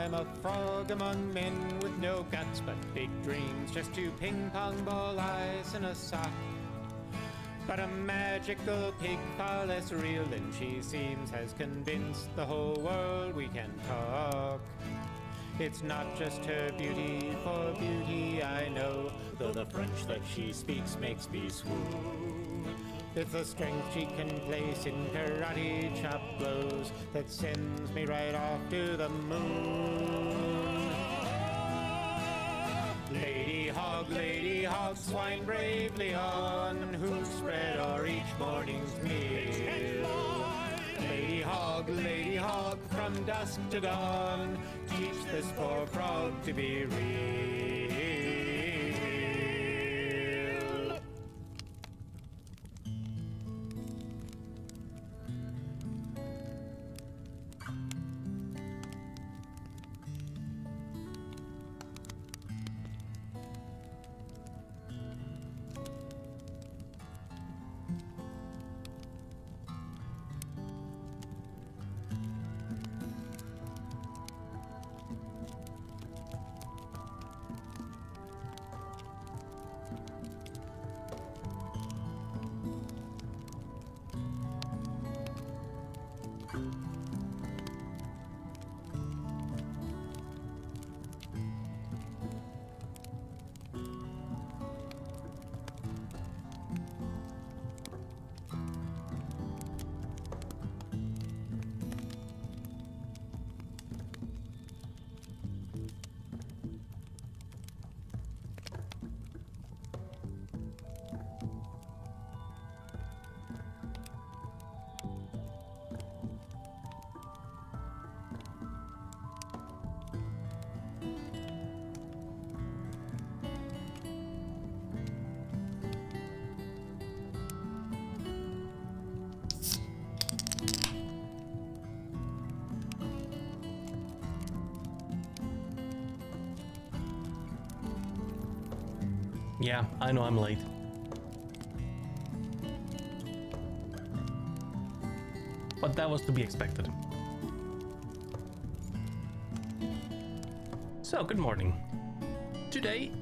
I'm a frog among men with no guts but big dreams, just two ping pong ball eyes and a sock. But a magical pig far less real than she seems has convinced the whole world we can talk. It's not just her beauty, for beauty I know, though the French that she speaks makes me swoon. It's the strength she can place in karate chop blows that sends me right off to the moon. Lady hog, swine bravely on, whose spread are each morning's meal. Lady hog, from dusk to dawn, teach this poor frog to be real. Yeah, I know I'm late. But that was to be expected. So, good morning. Today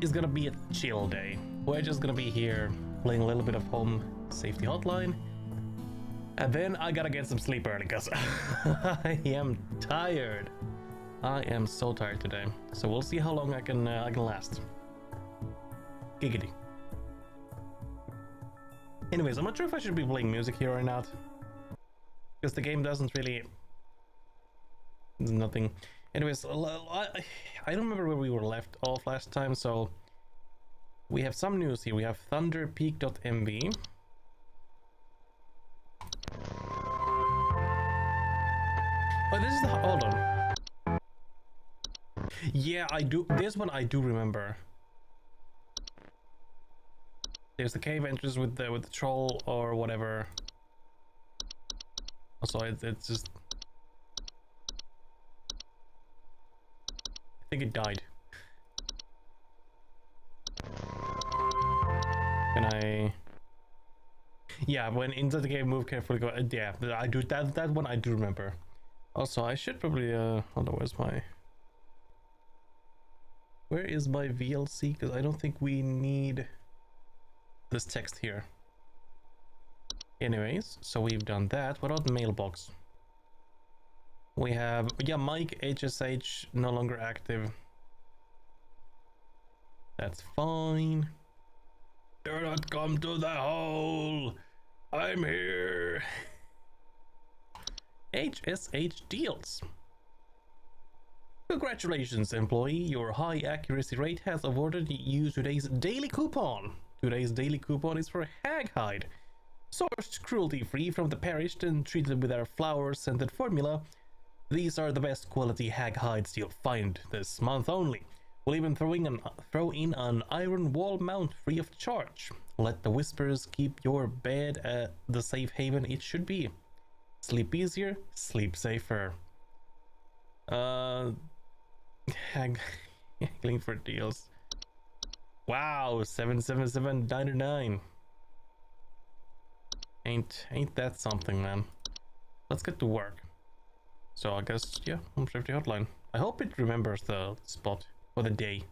is gonna be a chill day. We're just gonna be here playing a little bit of Home Safety Hotline. And then I gotta get some sleep early because I am tired. I am so tired today. So we'll see how long I can last. Giggity. Anyways, I'm not sure if I should be playing music here or not, because the game doesn't really... There's nothing. Anyways, I don't remember where we were left off last time, so we have some news here. We have thunderpeak.mv. Oh, this is the... Hold on. Yeah, I do... This one I do remember. There's the cave entrance with the troll or whatever. Also, it's just... I think it died. Can I... Yeah, when inside the cave, move carefully. Go... Yeah, I do that one I do remember. Also, I should probably... Hold on, where's my... Where is my VLC? Because I don't think we need... this text here. Anyways, so we've done that. What about the mailbox? We have, yeah, Mike HSH no longer active. That's fine. Do not come to the hole. I'm here. HSH deals. Congratulations, employee. Your high accuracy rate has awarded you today's daily coupon. Today's daily coupon is for hag hide. Sourced cruelty-free from the parish and treated with our flower-scented formula. These are the best quality hag hides you'll find this month only. We'll even throw in an iron wall mount free of charge. Let the whispers keep your bed at the safe haven it should be. Sleep easier, sleep safer. Haggling for deals. Wow, 777.99. Ain't that something, man? Let's get to work. So I guess, yeah, Home Safety Hotline. I hope it remembers the spot for the day.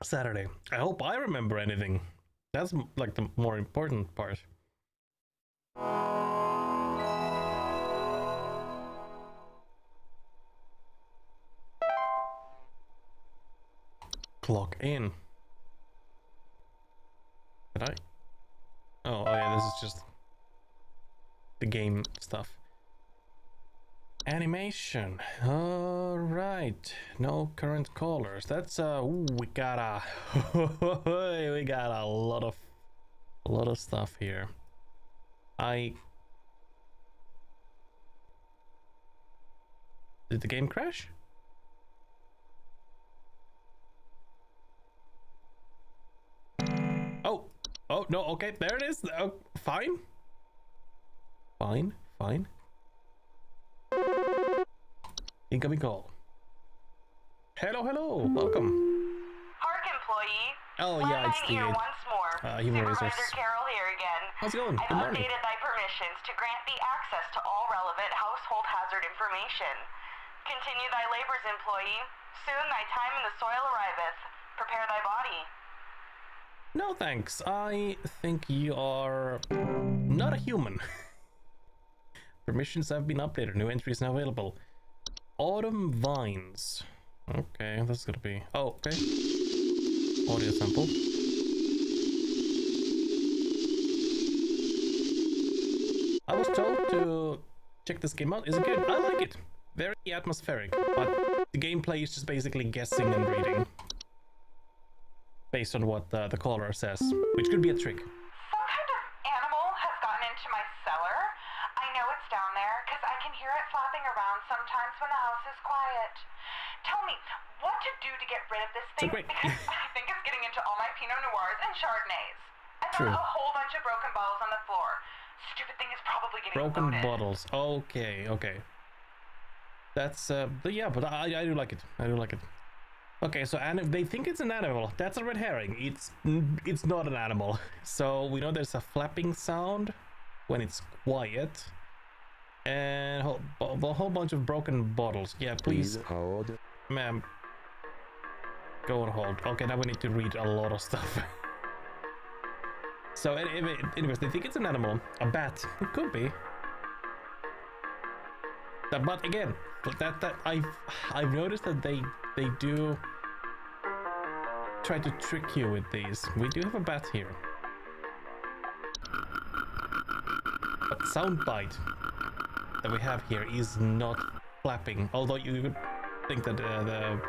Saturday. I hope I remember anything. That's like the more important part. Clock in. Did I? Oh yeah, this is just the game stuff. Animation. All right. No current callers. That's ooh, we got a we got a lot of stuff here. Did the game crash? Oh no, okay, there it is. Oh, fine. Fine. Incoming call. Hello, welcome. Park employee. Oh yeah, it's the here once more. human resource. Supervisor Carol here again. How's it going? I've Good morning. updated thy permissions to grant thee access to all relevant household hazard information. Continue thy labors, employee. Soon thy time in the soil arriveth. Prepare thy body. No thanks. I think you are not a human. Permissions have been updated. New entries now available. Autumn vines. Okay, that's gonna be. Oh, okay. Audio sample. I was told to check this game out. Is it good? I like it. Very atmospheric, but the gameplay is just basically guessing and reading based on what the caller says, which could be a trick. Some kind of animal has gotten into my cellar. I know it's down there because I can hear it flapping around sometimes when the house is quiet. Tell me what to do to get rid of this thing because I think it's getting into all my Pinot Noirs and Chardonnays. I found a whole bunch of broken bottles on the floor. Stupid thing is probably getting broken loaded. bottles. Okay. That's yeah, but I do like it. Okay, so they think it's an animal. That's a red herring. It's not an animal. So we know there's a flapping sound when it's quiet, and a whole bunch of broken bottles. Yeah, please hold. Ma'am, go on hold. Okay, now we need to read a lot of stuff. So anyways, they think it's an animal, a bat. It could be. But again, that I've noticed that they do try to trick you with these. We do have a bat here. But the soundbite that we have here is not flapping, although you would think that the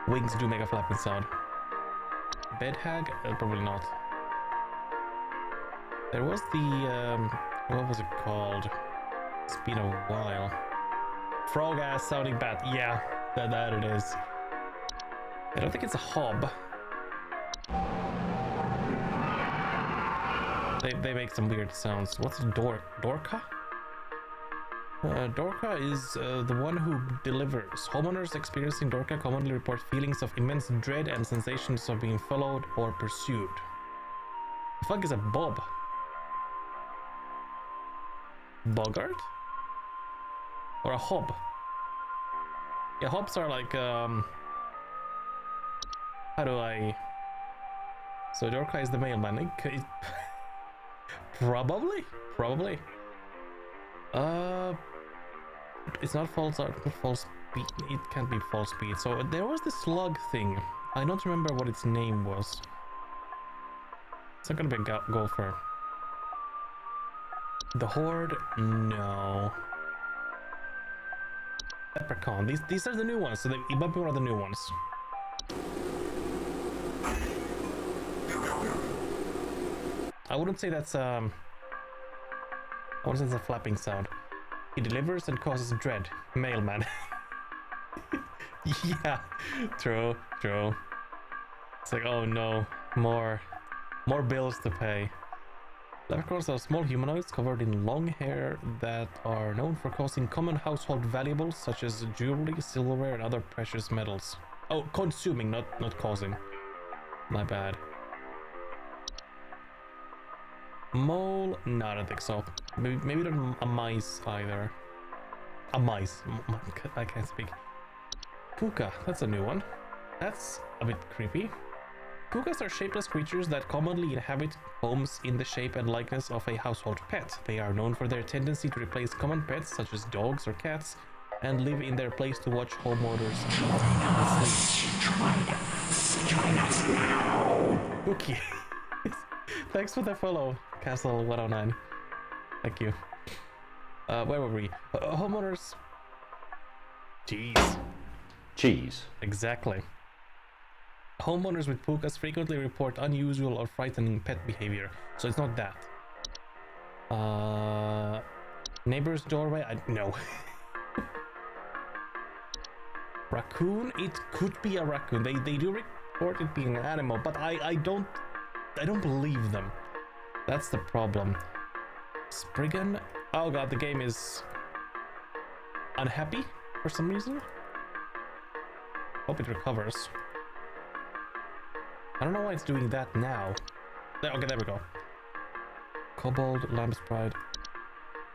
wings do make a flapping sound. Bed hag? Probably not. There was the what was it called? It's been a while. Frog ass sounding bat. Yeah, that it is. I don't think it's a hob. They make some weird sounds. What's a Dorka? Dorka is the one who delivers. Homeowners experiencing Dorka commonly report feelings of immense dread and sensations of being followed or pursued. The fuck is a bob? Boggart? Or a hob? Yeah, hobs are like how do I... So Dorka is the mailman. Probably. It's not false speed. It can't be false speed. So there was this slug thing. I don't remember what its name was. It's not gonna be a gopher. The horde? No. Leprechaun. These are the new ones. So it might be one of the new ones. I wouldn't say that's I wouldn't say it's a flapping sound. He delivers and causes dread. Mailman. Yeah, true. It's like, oh no, more bills to pay. Leprechauns are small humanoids covered in long hair that are known for causing common household valuables such as jewelry, silverware, and other precious metals. Oh, consuming, not causing. My bad. Mole? No, I don't think so. Maybe not a mice either. A mice. I can't speak. Puka, that's a new one. That's a bit creepy. Pukas are shapeless creatures that commonly inhabit homes in the shape and likeness of a household pet. They are known for their tendency to replace common pets such as dogs or cats and live in their place to watch homeowners Join us now. Okay. Thanks for the follow, Castle109. Thank you. Where were we? Homeowners. Cheese. Exactly. Homeowners with pukas frequently report unusual or frightening pet behavior, so it's not that. Neighbor's doorway? No. Raccoon? It could be a raccoon. They do report it being an animal, but I don't believe them. That's the problem. Spriggan? Oh god, the game is unhappy for some reason. Hope it recovers. I don't know why it's doing that now. Okay, there we go. Kobold, Lamb Sprite.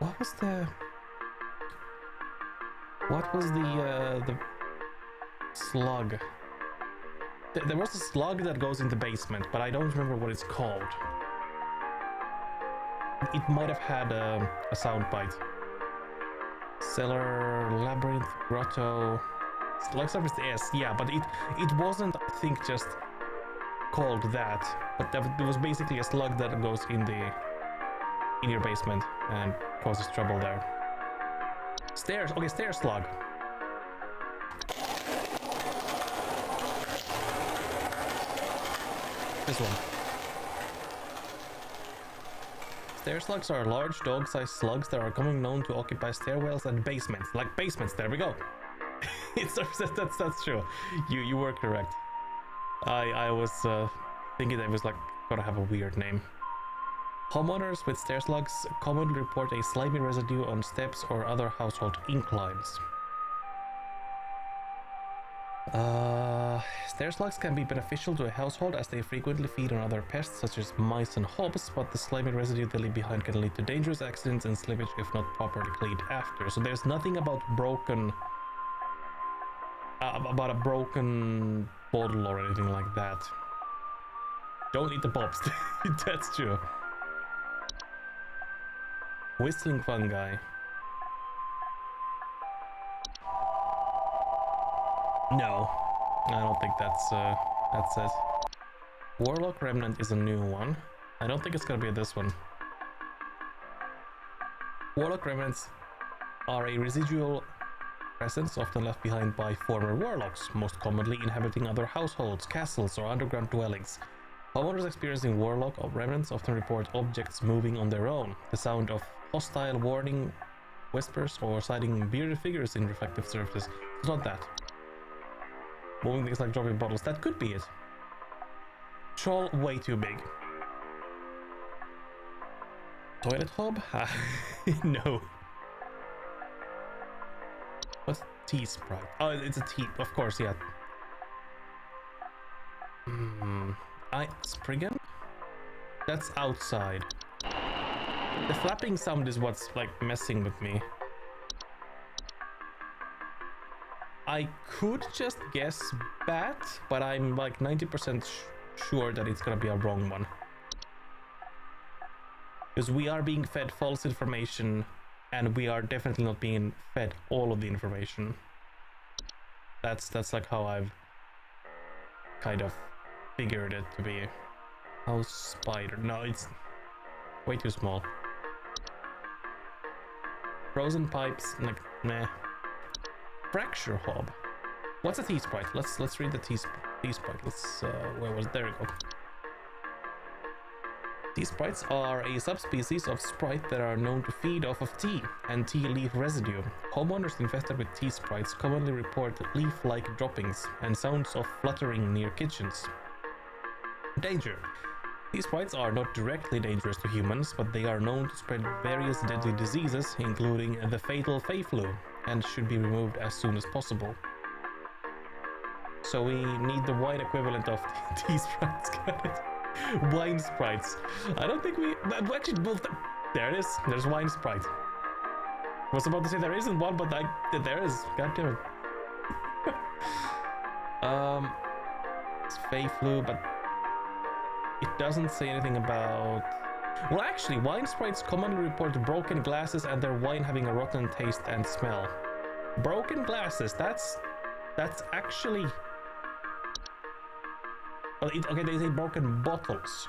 What was the slug? There was a slug that goes in the basement, but I don't remember what it's called. It might have had a sound bite. Cellar, labyrinth, grotto. Like something with the S, yeah, but it wasn't, I think, just called that, but there was basically a slug that goes in your basement and causes trouble there. Stairs, okay, stair slug. This one. Stair slugs are large dog-sized slugs that are commonly known to occupy stairwells and basements. Like basements, there we go. That's true. You were correct. I was thinking that it was like gonna have a weird name. Homeowners with stair slugs commonly report a slimy residue on steps or other household inclines. Stair slugs can be beneficial to a household as they frequently feed on other pests such as mice and hobs, but the slimy residue they leave behind can lead to dangerous accidents and slippage if not properly cleaned after. So there's nothing about a broken bottle or anything like that. Don't eat the pops. That's true. Whistling fungi. No, I don't think that's it. Warlock Remnant is a new one. I don't think it's gonna be this one. Warlock Remnants are a residual presence often left behind by former warlocks, most commonly inhabiting other households, castles, or underground dwellings. Homeowners experiencing warlock remnants often report objects moving on their own, the sound of hostile warning whispers, or sighting bearded figures in reflective surfaces. It's not that. Moving things like dropping bottles, that could be it. Troll, way too big. Toilet hob? No. What's tea sprite? Oh, it's a tea, of course, yeah. Spriggan? That's outside. The flapping sound is what's like messing with me. I could just guess bat, but I'm like 90% sure that it's gonna be a wrong one. Because we are being fed false information, and we are definitely not being fed all of the information. That's like how I've kind of figured it to be. House spider. No, it's way too small. Frozen pipes, like meh. Fracture hob. What's a tea sprite? Let's read the tea sprite. Let's where was there we go. Tea sprites are a subspecies of sprite that are known to feed off of tea and tea leaf residue. Homeowners infested with tea sprites commonly report leaf-like droppings and sounds of fluttering near kitchens. Danger. These sprites are not directly dangerous to humans, but they are known to spread various deadly diseases, including the fatal Fey flu, and should be removed as soon as possible. So we need the wine equivalent of tea sprites, got it? Wine sprites. I don't think we... Actually, both... There it is. There's wine sprite. I was about to say there isn't one, but there is. God damn it. It's Fey flu, but it doesn't say anything about... Well, actually, wine sprites commonly report broken glasses and their wine having a rotten taste and smell. Broken glasses, that's actually... Oh, okay, they say broken bottles.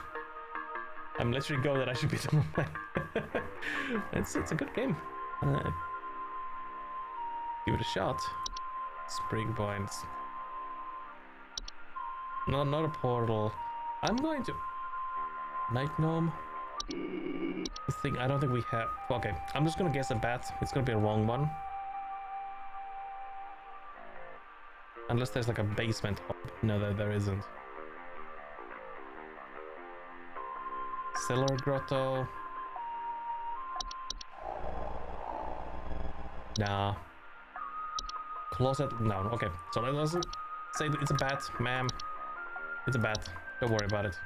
I'm literally going that I should be the one. It's a good game. Give it a shot. Spring points. No, not a portal. I'm going to... Night Gnome? I don't think we have... Okay, I'm just gonna guess a bat. It's gonna be a wrong one. Unless there's like a basement hop. No, there isn't. Cellar grotto. Nah. Closet? No, okay. So that doesn't say that it's a bat, ma'am. It's a bat. Don't worry about it.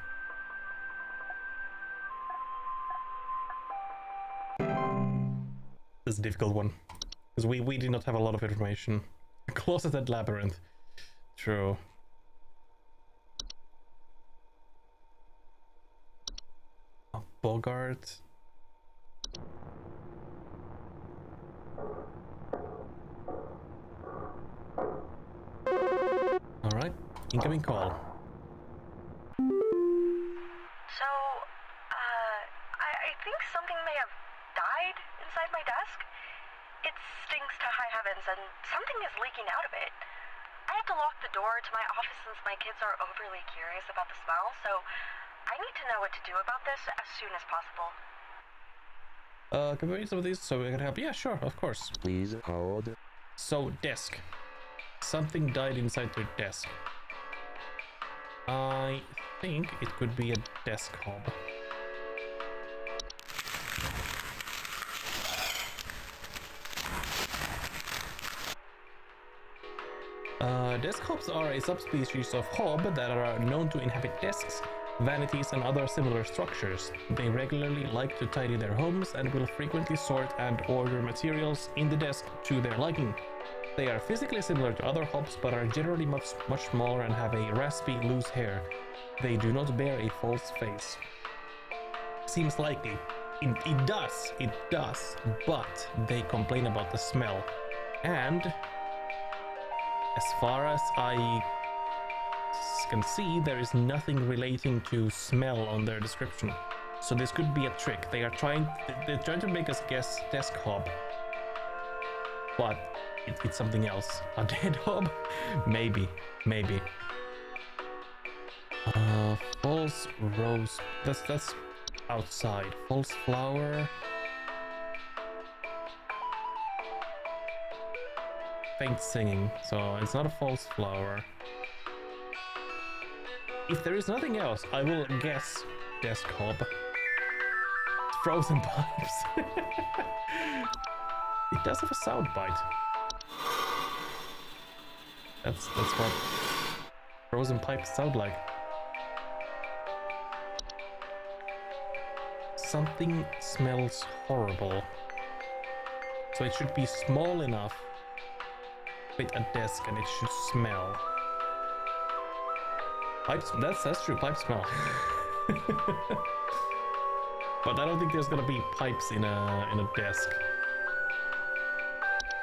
This is a difficult one. Because we did not have a lot of information. Closeted labyrinth. True. A Bogart. Alright, incoming call. So, I think something may have died inside my desk. It stinks to high heavens and something is leaking out of it. I have to lock the door to my office since my kids are overly curious about the smell, so I need to know what to do about this as soon as possible. Can we read some of these so we can help? Yeah, sure, of course. Please hold. So, desk. Something died inside your desk. I think it could be a desk hob. Desk hobs are a subspecies of hob that are known to inhabit desks, vanities, and other similar structures. They regularly like to tidy their homes and will frequently sort and order materials in the desk to their liking. They are physically similar to other hobs but are generally much smaller and have a raspy, loose hair. They do not bear a false face. Seems likely. It does, but they complain about the smell. And as far as I can see, there is nothing relating to smell on their description. So this could be a trick. They're trying to make us guess desk hob. But it's something else. A dead hob? Maybe. False rose. That's outside. False flower. Faint singing. So it's not a false flower. If there is nothing else, I will guess desk hob. Frozen pipes. It does have a sound bite. That's what frozen pipes sound like. Something smells horrible. So it should be small enough to fit a desk and it should smell. Pipes, that's true, pipes smell. But I don't think there's gonna be pipes in a desk.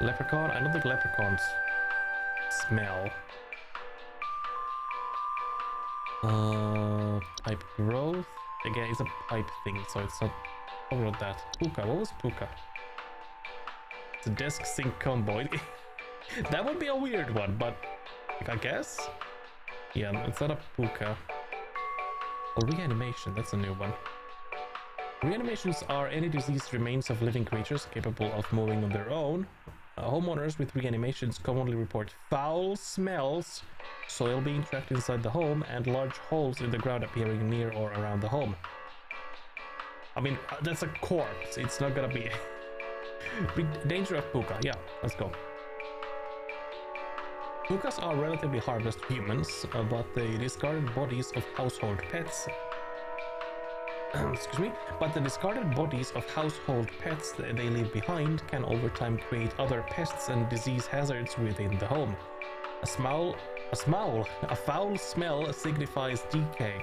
Leprechaun? I don't think leprechauns smell. Pipe growth? Again, it's a pipe thing, so it's not... Probably not that. Puka, what was Puka? It's a desk sink combo. That would be a weird one, but I guess? Yeah, it's not a Puka. Or reanimation, that's a new one. Reanimations are any diseased remains of living creatures capable of moving on their own. Homeowners with reanimations commonly report foul smells, soil being trapped inside the home, and large holes in the ground appearing near or around the home. I mean, that's a corpse. It's not gonna be... Danger of Puka. Yeah, let's go. Pukas are relatively harmless to humans, but the discarded bodies of household pets excuse me, but the discarded bodies of household pets that they leave behind can over time create other pests and disease hazards within the home. A foul smell signifies decay,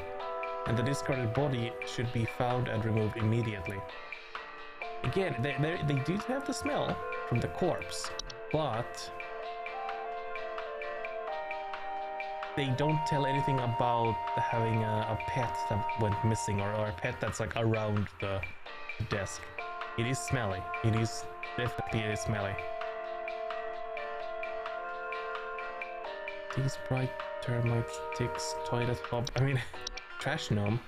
and the discarded body should be found and removed immediately. Again, they do have the smell from the corpse, but they don't tell anything about having a pet that went missing, or a pet that's like around the desk. It is smelly. It is definitely smelly. These bright termites, ticks, toilet hob. I mean, trash gnome.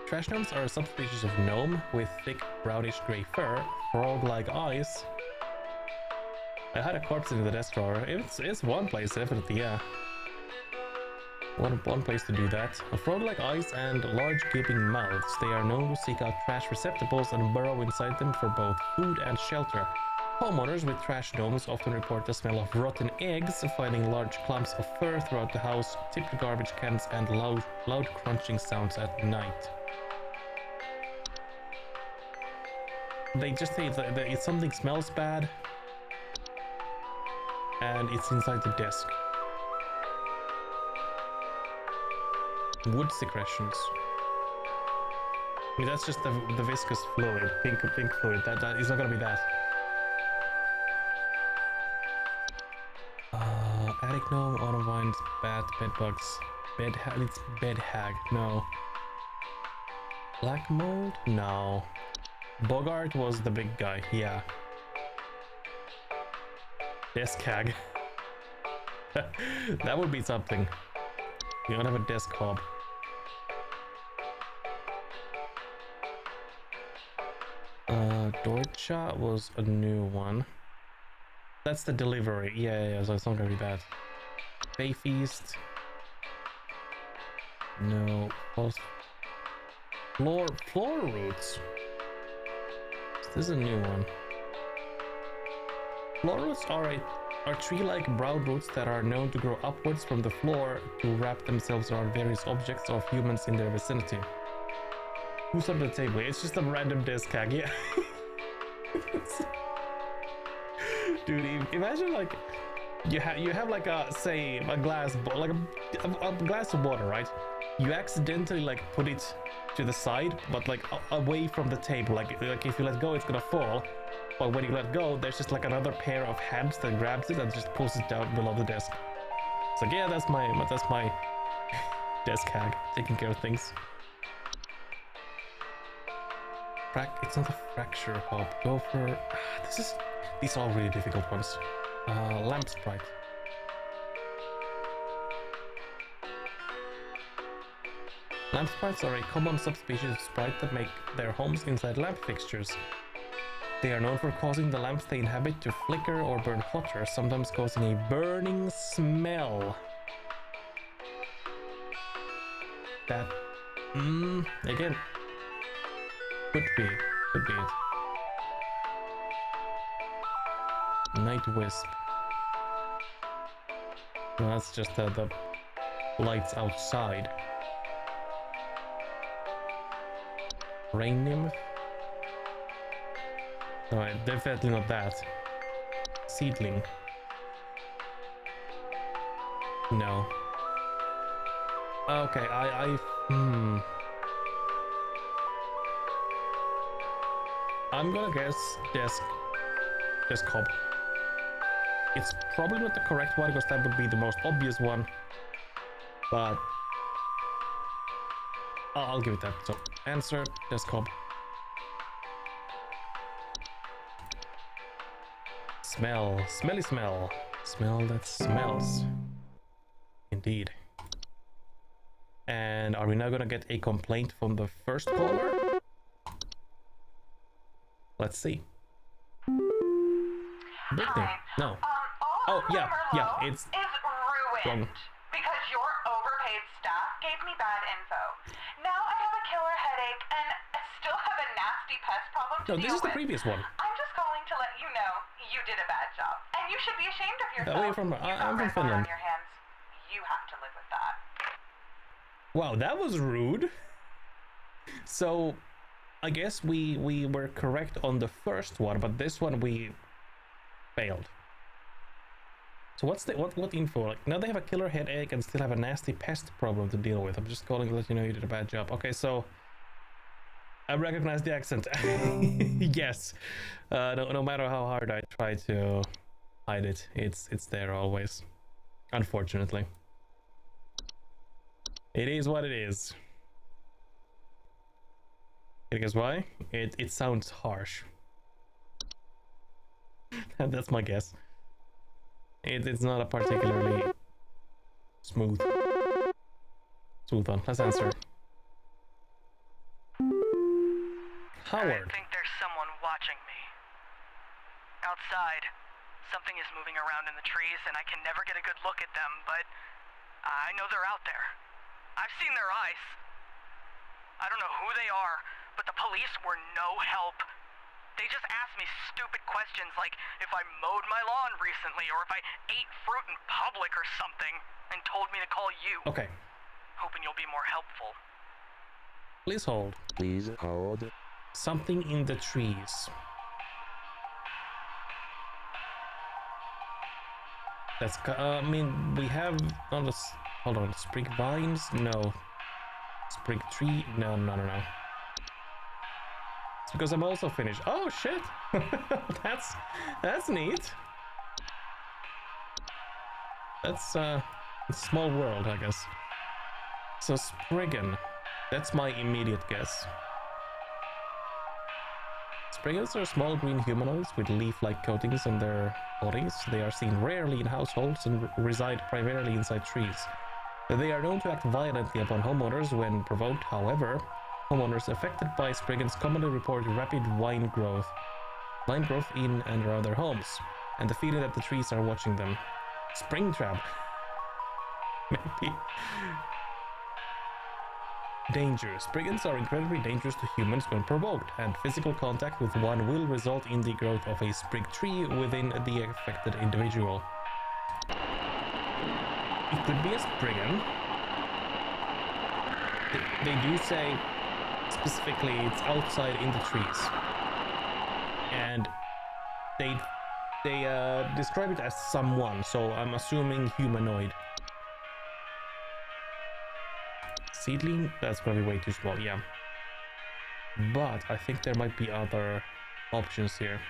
Trash gnomes are a subspecies of gnome with thick brownish gray fur, frog-like eyes. I had a corpse in the desk drawer. It's one place, definitely, yeah. One place to do that. A frog-like eyes and large gaping mouths. They are known to seek out trash receptacles and burrow inside them for both food and shelter. Homeowners with trash gnomes often report the smell of rotten eggs, finding large clumps of fur throughout the house, tipped garbage cans, and loud crunching sounds at night. They just say that something smells bad, and it's inside the desk. Wood secretions. I mean, that's just the viscous fluid, pink fluid. That is not gonna be that. Attic gnome, autumn vines, bat, bed bugs, it's bed hag. No. Black mold? No. Bogart was the big guy. Yeah. Desk hag. That would be something. You don't have a desk hob. Dorcha was a new one. That's the delivery. Yeah, so it's not gonna be that. Bay Feast. No. Floor roots. This is a new one. Floor roots are tree-like brown roots that are known to grow upwards from the floor to wrap themselves around various objects or humans in their vicinity. Who's on the table? It's just a random desk hag, yeah. Dude, imagine like you have like say a glass, like a glass of water, right? You accidentally like put it to the side, but like away from the table. Like if you let go, it's gonna fall. But when you let go, there's just like another pair of hands that grabs it and just pulls it down below the desk. It's like, yeah, that's my desk hag taking care of things. It's not a fracture hob. Go for these are all really difficult ones. Lamp sprite. Lamp sprites are a common subspecies of sprite that make their homes inside lamp fixtures. They are known for causing the lamps they inhabit to flicker or burn hotter, sometimes causing a burning smell. That, again, could be it. Night wisp. No, that's just the lights outside. Rain nymph. No, definitely not that. Seedling. No. Okay, I'm gonna guess desk hob. It's probably not the correct one because that would be the most obvious one, but I'll give it that. So answer desk hob. Smelly smell that smells. Indeed. And are we now gonna get a complaint from the first caller? Let's see. Brittany. No. All yeah, Merlot it's is ruined wrong. because your overpaid staff gave me bad info. Now I have a killer headache and I still have a nasty pest problem to No, deal this is the with. previous one. I'm just calling to let you know you did a bad job, and you should be ashamed of yourself. Where are you from? I'm from Finland. On your hands. You have to live with that. Wow, that was rude. So I guess we were correct on the first one, but this one we failed. So what info? Like, now they have a killer headache and still have a nasty pest problem to deal with. I'm just calling to let you know you did a bad job. Okay, so I recognize the accent. Yes. No matter how hard I try to hide it, it's there always. Unfortunately. It is what it is. And guess why? It sounds harsh. That's my guess. It's not a particularly smooth one. Let's answer. Howard. I think there's someone watching me. Outside, something is moving around in the trees and I can never get a good look at them, but I know they're out there. I've seen their eyes. I don't know who they are, but the police were no help. They just asked me stupid questions like if I mowed my lawn recently or if I ate fruit in public or something, and told me to call you. Okay. Hoping you'll be more helpful. Please hold. Please hold. Something in the trees. That's I mean, we have on the hold on, sprig vines? No. Sprig tree? No. It's because I'm also finished. Oh shit. that's neat. That's a small world, I guess. So Spriggan, that's my immediate guess. Spriggans are small green humanoids with leaf-like coatings on their bodies. They are seen rarely in households and reside primarily inside trees. They are known to act violently upon homeowners when provoked. However, homeowners affected by Spriggans commonly report rapid vine growth in and around their homes, and the feeling that the trees are watching them. Springtrap. Maybe. Danger. Spriggans are incredibly dangerous to humans when provoked, and physical contact with one will result in the growth of a sprig tree within the affected individual. It could be a Spriggan. They do say specifically it's outside in the trees, and they describe it as someone, so I'm assuming humanoid. Seedling? That's gonna be way too small, yeah. But I think there might be other options here.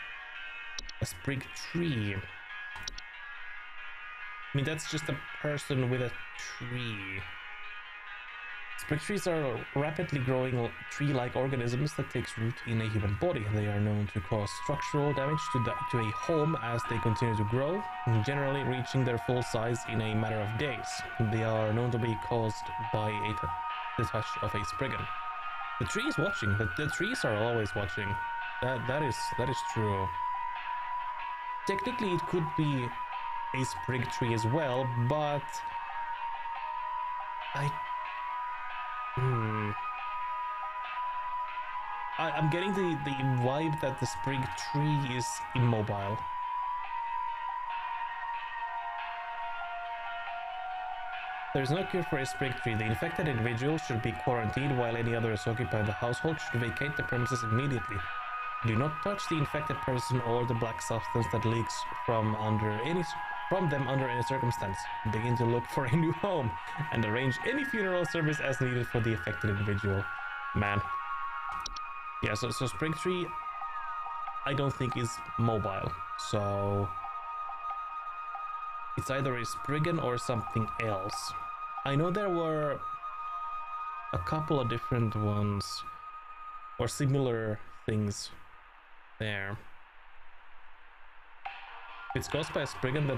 A sprig tree. I mean, that's just a person with a tree. Sprig trees are rapidly growing tree-like organisms that takes root in a human body. They are known to cause structural damage to a home as they continue to grow, generally reaching their full size in a matter of days. They are known to be caused by the touch of a Spriggan. The tree is watching. The trees are always watching. That is true. Technically, it could be a sprig tree as well, but I'm getting the vibe that the sprig tree is immobile. There is no cure for a sprig tree. The infected individual should be quarantined while any others occupying the household should vacate the premises immediately. Do not touch the infected person or the black substance that leaks from them under any circumstance. Begin to look for a new home and arrange any funeral service as needed for the affected individual. Man. Yeah, so sprig tree I don't think is mobile. So it's either a Spriggan or something else. I know there were a couple of different ones or similar things there. If it's caused by a Spriggan, then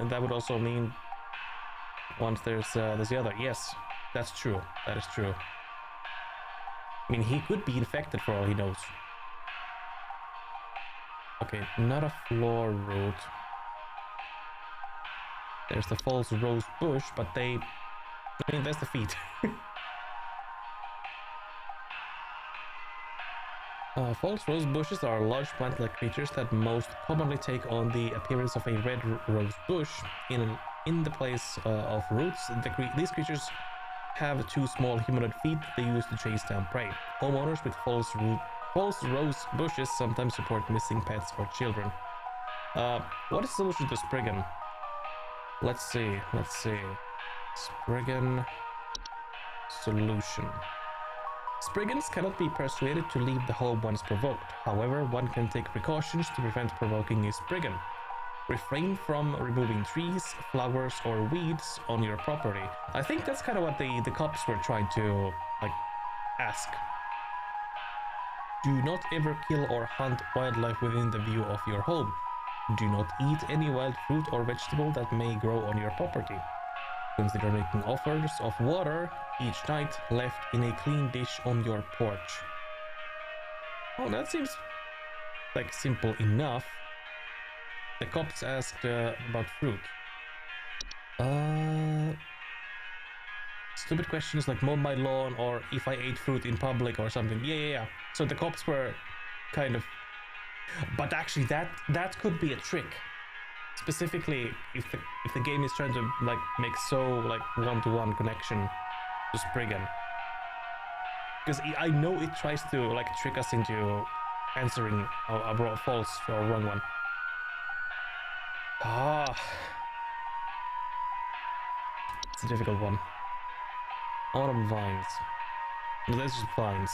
that would also mean once there's the other. Yes, that's true. That is true. I mean, he could be infected for all he knows. Okay, not a floor root. There's the false rose bush, but I mean, that's the feet. False rose bushes are large plant-like creatures that most commonly take on the appearance of a red rose bush in the place of roots. These creatures have two small humanoid feet they use to chase down prey. Homeowners with false rose bushes sometimes report missing pets or children. What is the solution to Spriggan? Let's see. Spriggan solution. Spriggans cannot be persuaded to leave the home once provoked. However, one can take precautions to prevent provoking a Spriggan. Refrain from removing trees, flowers, or weeds on your property. I think that's kind of what the cops were trying to, like, ask. Do not ever kill or hunt wildlife within the view of your home. Do not eat any wild fruit or vegetable that may grow on your property. Consider making offers of water each night left in a clean dish on your porch. Oh, that seems like simple enough. The cops asked about fruit. Stupid questions like mow my lawn or if I ate fruit in public or something. Yeah. So the cops were kind of... But actually that could be a trick. Specifically if the game is trying to like make so like one-to-one connection to Spriggan. Because I know it tries to like trick us into answering a false or wrong one. It's a difficult one. Autumn vines. No, that's just vines.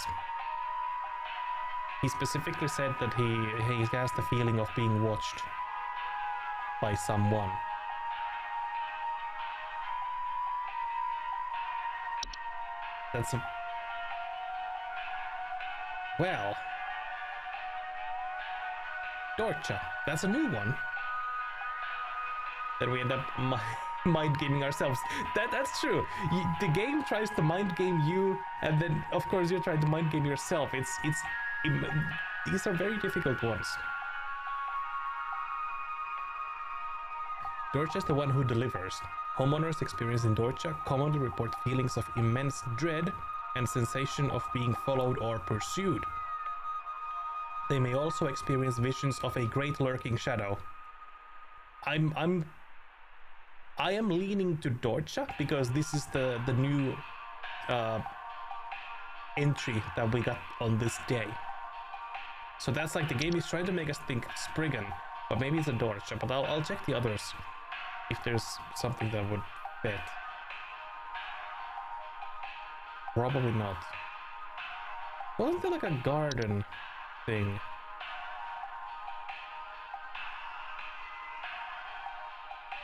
He specifically said that he has the feeling of being watched by someone. That's a... Well... Dorcha. That's a new one. Then we end up mind gaming ourselves. That's true. The game tries to mind game you, and then of course you're trying to mind game yourself. These are very difficult ones. Dorcha is the one who delivers. Homeowners experiencing Dorcha commonly report feelings of immense dread and sensation of being followed or pursued. They may also experience visions of a great lurking shadow. I am leaning to Dorcha because this is the new entry that we got on this day. So that's like the game is trying to make us think Spriggan, but maybe it's a Dorcha. But I'll check the others if there's something that would fit. Probably not. Wasn't there like a garden thing?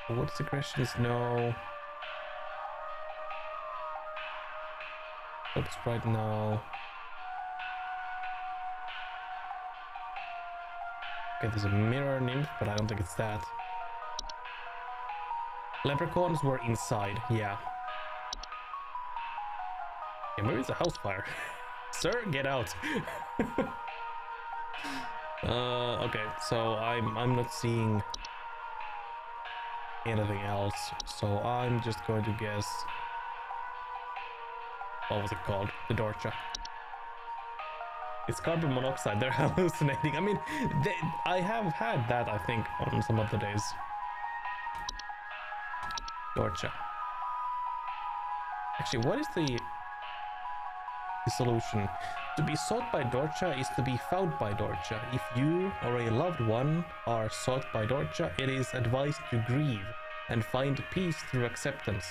What's the questions? No. Oops, right now. Okay, there's a mirror nymph, but I don't think it's that. Leprechauns were inside, yeah. Yeah, maybe it's a house fire. Sir, get out. Okay, so I'm not seeing anything else, so I'm just going to guess. What was it called? The Dorcha. It's carbon monoxide. They're hallucinating. I mean, I have had that, I think, on some other days. Dorcha. Actually, what is the solution? To be sought by Dorcha is to be found by Dorcha. If you or a loved one are sought by Dorcha, it is advised to grieve and find peace through acceptance.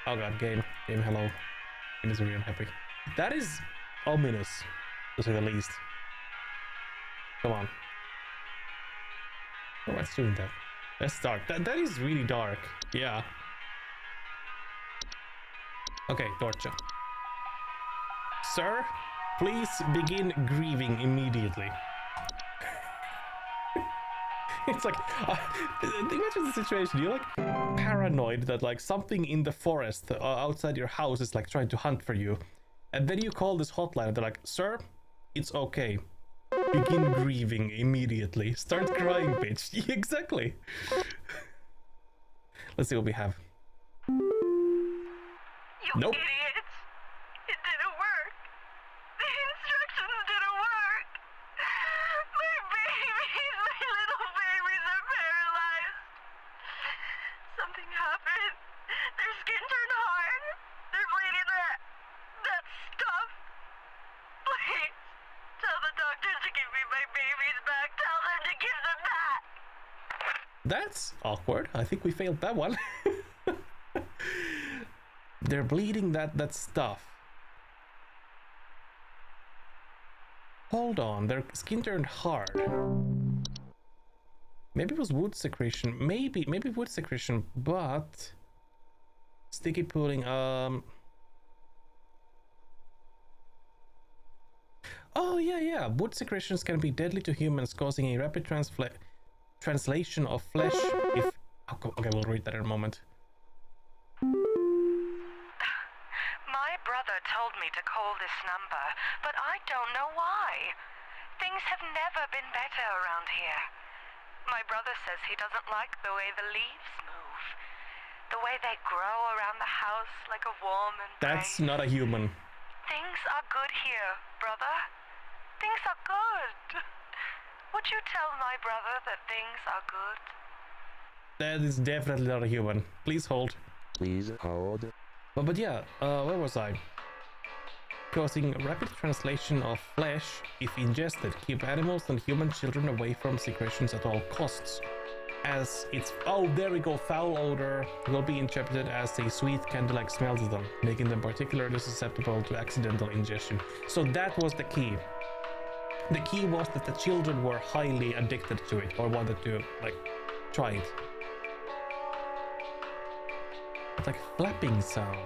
Oh god, game, hello. Game is really unhappy. That is ominous, to say the least. Come on. Oh, what's doing that? That's dark. That is really dark. Yeah. Okay, Dorcha. Sir, please begin grieving immediately. It's like, imagine the situation. You're like paranoid that like something in the forest outside your house is like trying to hunt for you. And then you call this hotline and they're like, sir, it's okay. Begin grieving immediately. Start crying, bitch. Exactly. Let's see what we have. You Nope. idiots! It didn't work. The instructions didn't work. My little babies are paralyzed. Something happened. They're scared That's awkward. I think we failed that one. They're bleeding that stuff. Hold on, their skin turned hard. Maybe it was wood secretion. Maybe wood secretion, but sticky pooling. Oh yeah. Wood secretions can be deadly to humans, causing a rapid translation of flesh. If okay, we'll read that in a moment. My brother told me to call this number, but I don't know why. Things have never been better around here. My brother says he doesn't like the way the leaves move. The way they grow around the house like a warm embrace. That's not a human. Things are good here, brother. Things are good. Would you tell my brother that things are good? That is definitely not a human. Please hold. Please hold. But yeah, where was I? Causing rapid translation of flesh if ingested. Keep animals and human children away from secretions at all costs. As it's... Oh, there we go. Foul odor will be interpreted as a sweet candy-like smell to them, making them particularly susceptible to accidental ingestion. So that was the key. The key was that the children were highly addicted to it, or wanted to, like, try it. It's like flapping sound.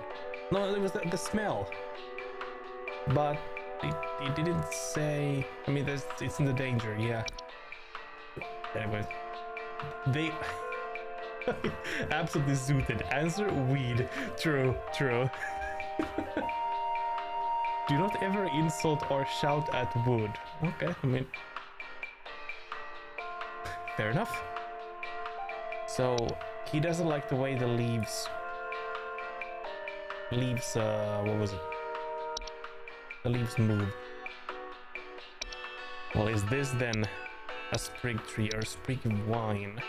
No, it was the smell. But it didn't say... I mean, it's in the danger, yeah. Anyway. They... Absolutely zooted. Answer, weed. True. Do not ever insult or shout at wood. Okay, I mean... Fair enough. So, he doesn't like the way the leaves... what was it? The leaves move. Well, is this then a sprig tree or a sprig vine?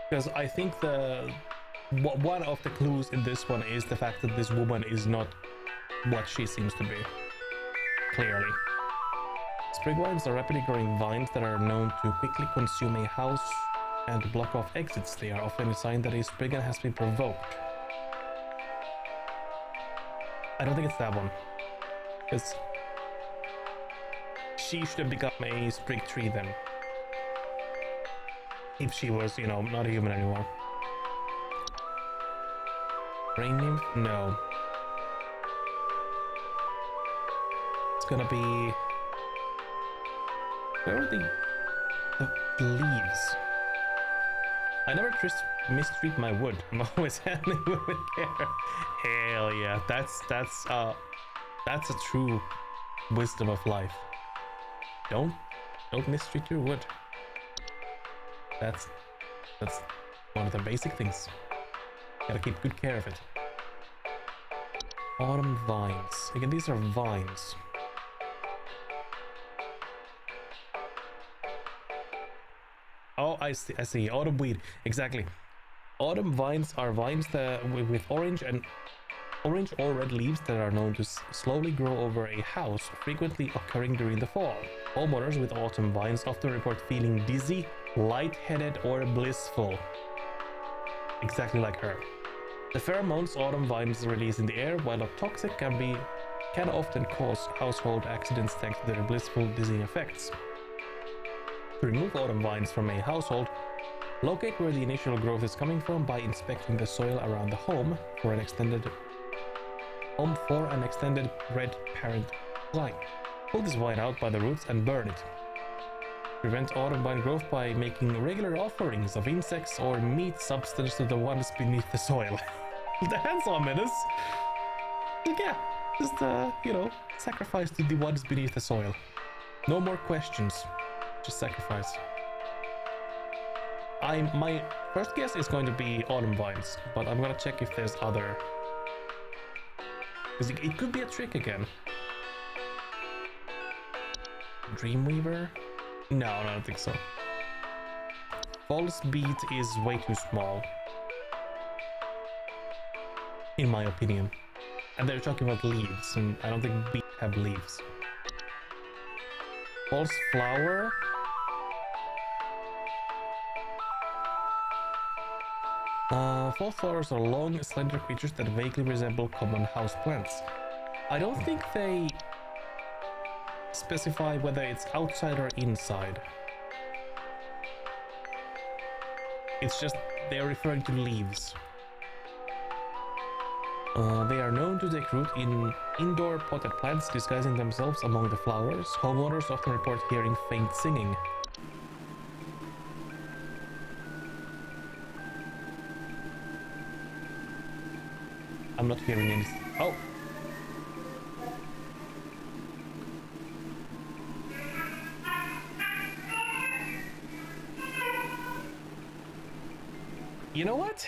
Because I think one of the clues in this one is the fact that this woman is not what she seems to be. Clearly. Sprig vines are rapidly growing vines that are known to quickly consume a house and block off exits. They are often a sign that a spriggan has been provoked. I don't think it's that one. Because she should have become a sprig tree then. If she was, you know, not a human anymore. Rain nymph? No. It's gonna be... Where are the leaves? I never mistreat my wood. I'm always handling wood with care. Hell yeah, that's a true wisdom of life. Don't mistreat your wood. That's one of the basic things. Gotta keep good care of it. Autumn vines. Again, these are vines. Oh, I see. Autumn weed. Exactly. Autumn vines are vines that with orange or red leaves that are known to slowly grow over a house, frequently occurring during the fall. Homeowners with autumn vines often report feeling dizzy, lightheaded, or blissful. Exactly like her. The pheromones autumn vines release in the air, while not toxic, can often cause household accidents thanks to their blissful dizzying effects. To remove autumn vines from a household, locate where the initial growth is coming from by inspecting the soil around the home for an extended red parent line. Pull this vine out by the roots and burn it. Prevent autumn vine growth by making regular offerings of insects or meat substance to the ones beneath the soil. That's ominous. Like, yeah, just sacrifice to the ones beneath the soil. No more questions. Just sacrifice. My first guess is going to be autumn vines, but I'm gonna check if there's other. Because it could be a trick again. Dreamweaver? No, I don't think so. False beat is way too small. In my opinion. And they're talking about leaves, and I don't think beet have leaves. false flower. False flowers are long, slender creatures that vaguely resemble common houseplants. I don't think they specify whether it's outside or inside. It's just they're referring to leaves. They are known to take root in indoor potted plants, disguising themselves among the flowers. Homeowners often report hearing faint singing. I'm not hearing anything. Oh! You know what?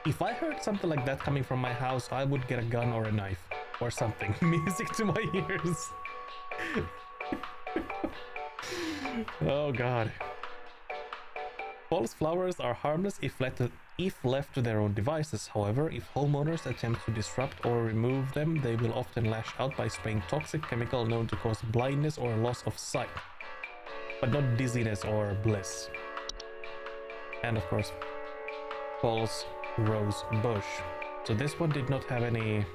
If I heard something like that coming from my house, I would get a gun or a knife or something. Music to my ears. Oh god. False flowers are harmless if left to their own devices. However, if homeowners attempt to disrupt or remove them, they will often lash out by spraying toxic chemical known to cause blindness or loss of sight, but not dizziness or bliss. And of course, false rose bush. So this one did not have any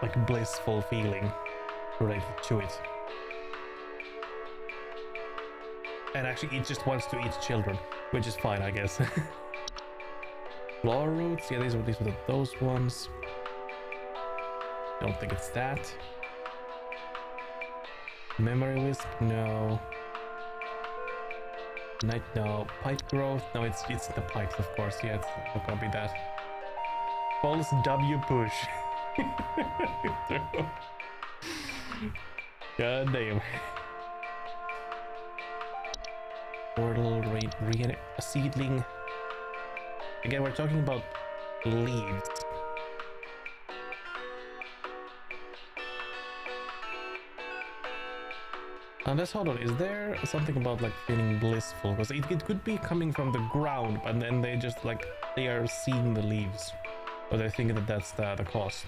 like blissful feeling related to it. And actually it just wants to eat children, which is fine, I guess. Flower roots, yeah, these were those ones. Don't think it's that. Memory wisp, no. Night, no. Pipe growth, no, it's the pipes, of course. Yeah, it's not gonna be that. False W push. God damn. Portal, a seedling. Again, we're talking about leaves. Let's hold on, is there something about like feeling blissful? Because it could be coming from the ground, but then they just like, they are seeing the leaves. Or they think that that's the cause.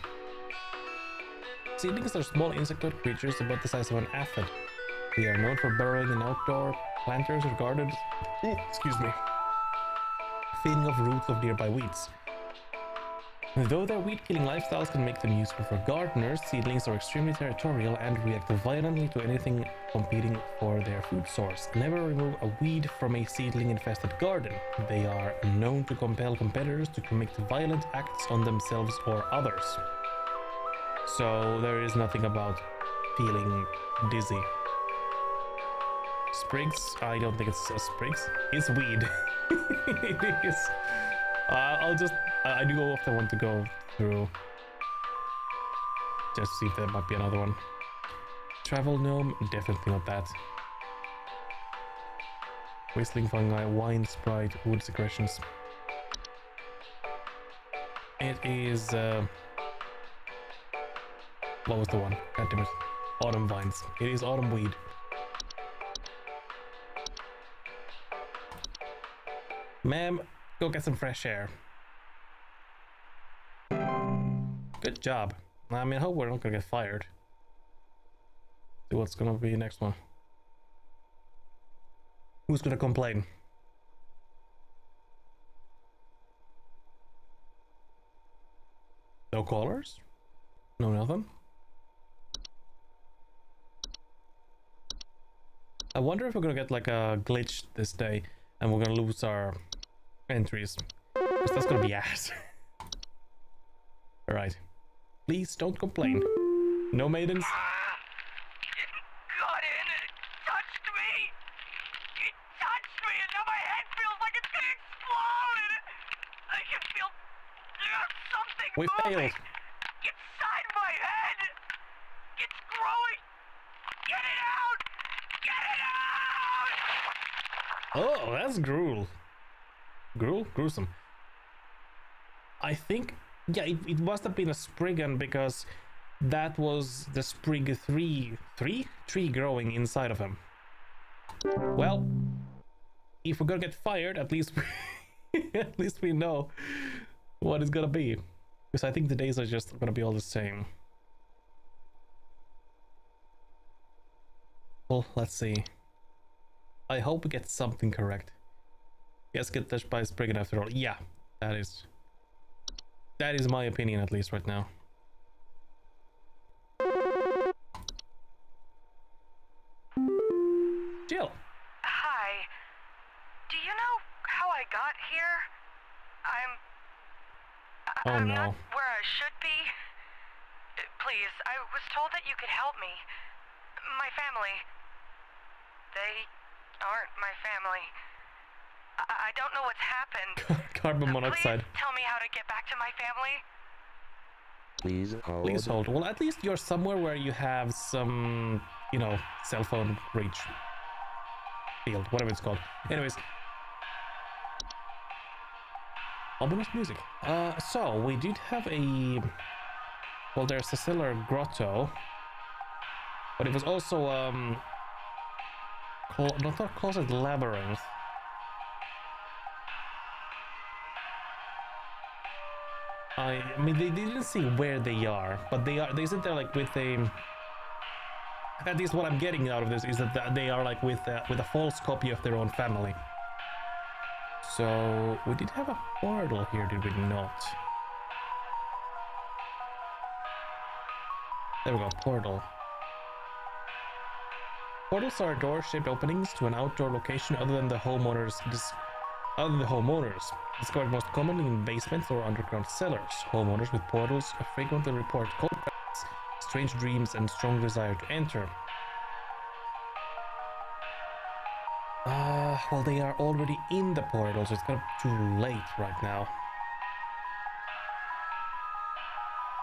Seedlings are small insectoid creatures about the size of an aphid. They are known for burrowing in outdoor planters or gardens. Excuse me. Feeding off roots of nearby weeds. Though their weed-killing lifestyles can make them useful for gardeners, seedlings are extremely territorial and react violently to anything competing for their food source. Never remove a weed from a seedling-infested garden. They are known to compel competitors to commit violent acts on themselves or others. So there is nothing about feeling dizzy. Sprigs? I don't think it's a sprigs. It's weed. It is. I do often want to go through just to see if there might be another one. Travel gnome? Definitely not that. Whistling fungi, wine sprite, wood secretions. It is what was the one? God damn it. Autumn vines. It is autumn weed. Ma'am, go get some fresh air. Good job. I mean, I hope we're not gonna get fired. See what's gonna be next one. Who's gonna complain? No callers? No nothing? I wonder if we're gonna get like a glitch this day and we're gonna lose our entries. Because that's gonna be ass. Alright. Please don't complain. No maidens? It got in, it touched me! It touched me and now my head feels like it's gonna explode! I can feel something We moving! failed. Inside my head! It's growing! Get it out! Get it out! Oh, that's gruel. Gruel? Gruesome. I think, yeah, it must have been a Spriggan because that was the Sprig 3 tree growing inside of him. Well, if we're gonna get fired, at least at least we know what it's gonna be. Because I think the days are just gonna be all the same. Well, let's see. I hope we get something correct. Yes, get touched by a spriggan after all. Yeah, that is my opinion, at least right now. Jill. Hi. Do you know how I got here? Oh I'm no. not where I should be. Please, I was told that you could help me. My family. They aren't my family. I don't know what's happened. Carbon monoxide. Please tell me how to get back to my family. Please hold. Please hold. Well, at least you're somewhere where you have some, you know, cell phone reach. Field, whatever it's called. Anyways. Ominous music. So we did have a... Well, there's a cellar grotto. But it was also, not closet, labyrinth. I mean, they didn't say where they are, but they said they're like with a... At least what I'm getting out of this is that they are like with a false copy of their own family. So we did have a portal here, did we not? There we go, portal. Portals are door-shaped openings to an outdoor location other than the homeowners. Discovered most commonly in basements or underground cellars. Homeowners with portals frequently report cold presence, strange dreams, and strong desire to enter. Well, they are already in the portal, so it's kind of too late right now.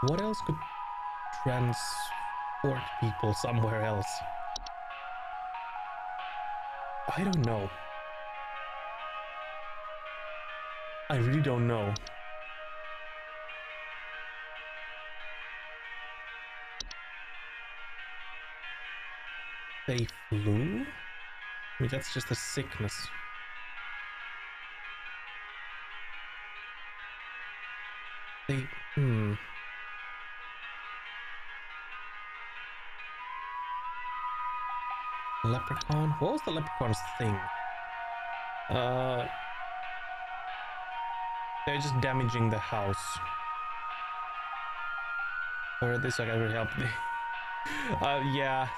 What else could transport people somewhere else? I don't know. I really don't know. They flew? I mean, that's just a sickness. They... Leprechaun? What was the leprechaun's thing? They're just damaging the house. Or this I can really help. Yeah,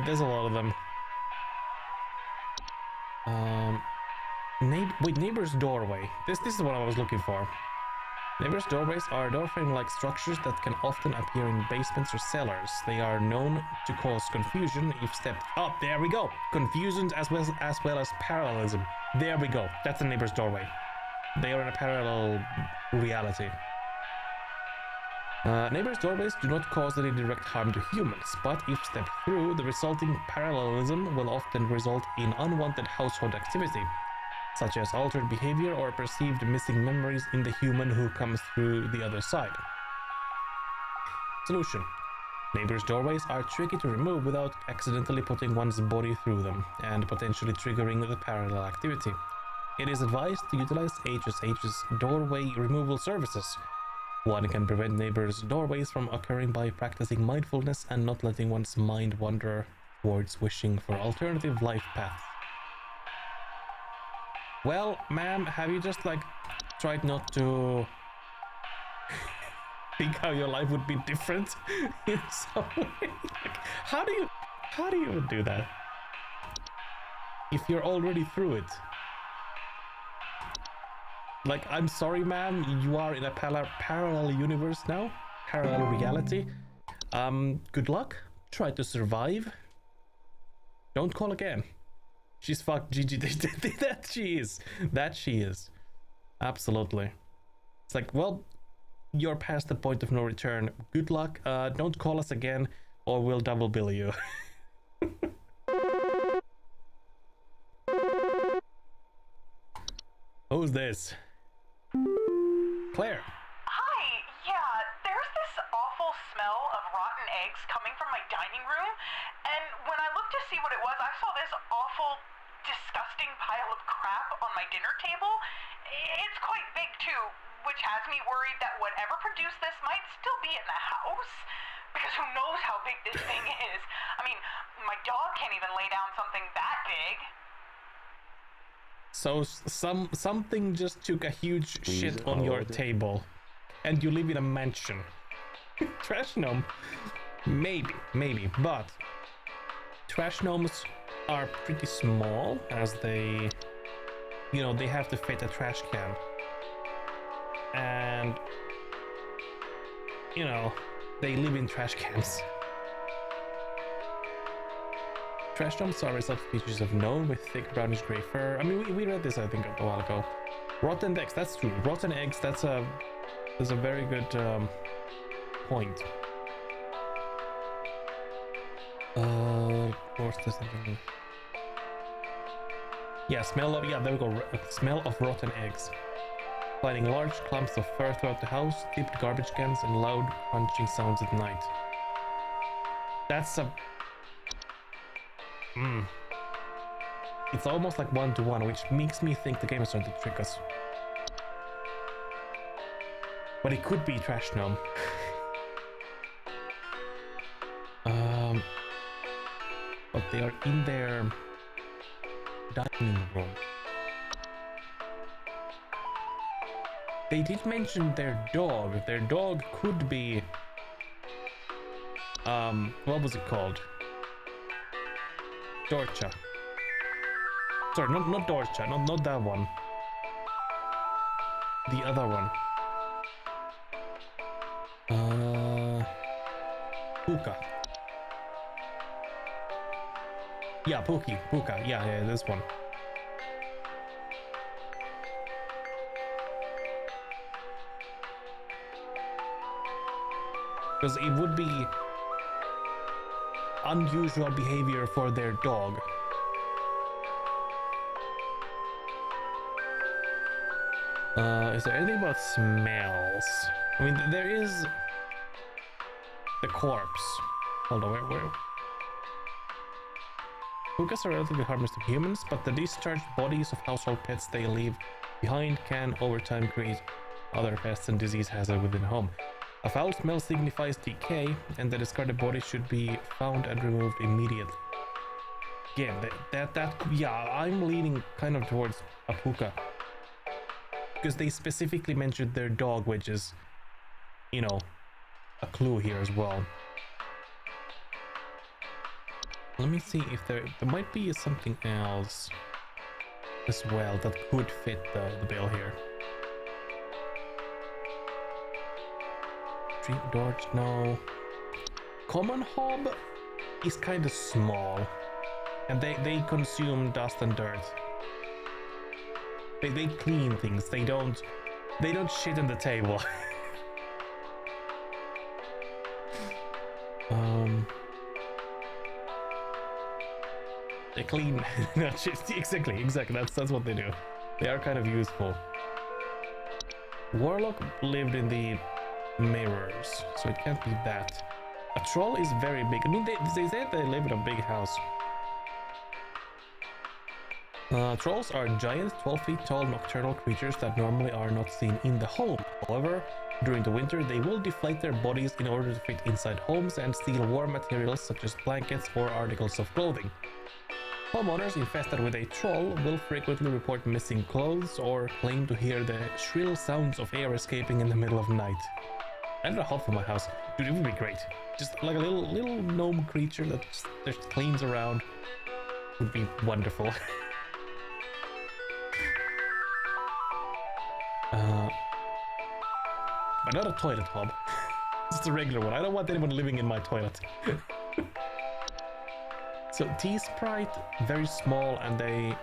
there's a lot of them. Neighbor's doorway. This is what I was looking for. Neighbor's doorways are door-frame-like structures that can often appear in basements or cellars. They are known to cause confusion if stepped up. There we go. Confusion as well as parallelism. There we go. That's the neighbor's doorway. They are in a parallel reality. Neighbors' doorways do not cause any direct harm to humans, but if stepped through, the resulting parallelism will often result in unwanted household activity, such as altered behavior or perceived missing memories in the human who comes through the other side. Solution. Neighbors' doorways are tricky to remove without accidentally putting one's body through them, and potentially triggering the parallel activity. It is advised to utilize HSH's doorway removal services. One can prevent neighbors' doorways from occurring by practicing mindfulness and not letting one's mind wander towards wishing for alternative life paths. Well, ma'am, have you just like tried not to think how your life would be different in some way? Like, how do you do that if you're already through it? Like, I'm sorry, ma'am, you are in a parallel universe now, parallel reality. Good luck. Try to survive. Don't call again. She's fucked, GG. That she is. Absolutely. It's like, well, you're past the point of no return. Good luck. Don't call us again, or we'll double bill you. Who's this? Claire. Hi, yeah, there's this awful smell of rotten eggs coming from my dining room, and when I looked to see what it was, I saw this awful, disgusting pile of crap on my dinner table. It's quite big too, which has me worried that whatever produced this might still be in the house. Because who knows how big this thing is? I mean, my dog can't even lay down something that big. So something just took a huge Please shit on your hold. table, and you live in a mansion. Trash gnome, maybe, but trash gnomes are pretty small, as they, you know, they have to fit a trash can, and you know, they live in trash cans. Trash gnomes are a subspecies of gnome with thick brownish gray fur. I mean, we read this, I think, a while ago. Rotten eggs, that's true. Rotten eggs, that's a very good point. Of course, there's something. Yeah, there we go. Smell of rotten eggs. Finding large clumps of fur throughout the house, tipped garbage cans, and loud crunching sounds at night. That's a... It's almost like one-to-one, which makes me think the game is trying to trick us. But it could be trash gnome. But they are in their dining room. They did mention their dog. Their dog could be... what was it called? Dorcha. Sorry, not Dorcha, not that one. The other one. Puka. Yeah, Puka, yeah, this one. Because it would be unusual behavior for their dog. Is there anything about smells? I mean, there is the corpse. Hold on, where? Pukas are relatively harmless to humans, but the discharged bodies of household pets they leave behind can, over time, create other pests and disease hazards within the home. A foul smell signifies decay, and the discarded body should be found and removed immediately. Yeah, yeah, I'm leaning kind of towards a puka. Because they specifically mentioned their dog, which is, you know, a clue here as well. Let me see if there might be something else as well that could fit the bill here. Street Dorch, no. Common hob is kind of small, and they consume dust and dirt. They clean things. They don't shit on the table. They clean. Not shit. Exactly. That's what they do. They are kind of useful. Warlock lived in the mirrors, so it can't be that. A troll is very big. I mean, they said they live in a big house. Trolls are giant, 12 feet tall nocturnal creatures that normally are not seen in the home. However, during the winter, they will deflate their bodies in order to fit inside homes and steal warm materials such as blankets or articles of clothing. Homeowners infested with a troll will frequently report missing clothes or claim to hear the shrill sounds of air escaping in the middle of the night. I don't know how for my house. Dude, it would be great. Just like a little gnome creature that just cleans around. Would be wonderful. But not a toilet hob. Just a regular one. I don't want anyone living in my toilet. So T-Sprite, very small, and they...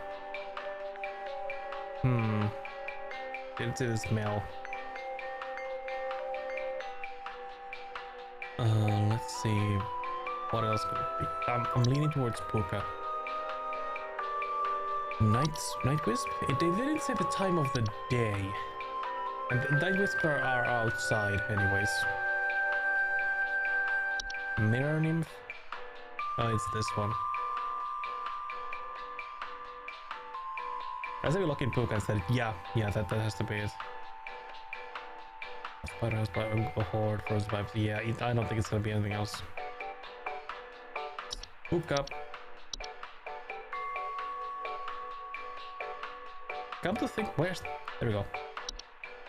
Didn't see the smell. Let's see... What else could it be? I'm leaning towards Puka. Night Wisp? They didn't say the time of the day. And the Night Wisp are outside anyways. Mirror Nymph? Oh, it's this one. I said we look in Puka and said, yeah, that has to be it. Spider has a horde for survival. Yeah, I don't think it's gonna be anything else. Hook up. Come to think, where's... There we go.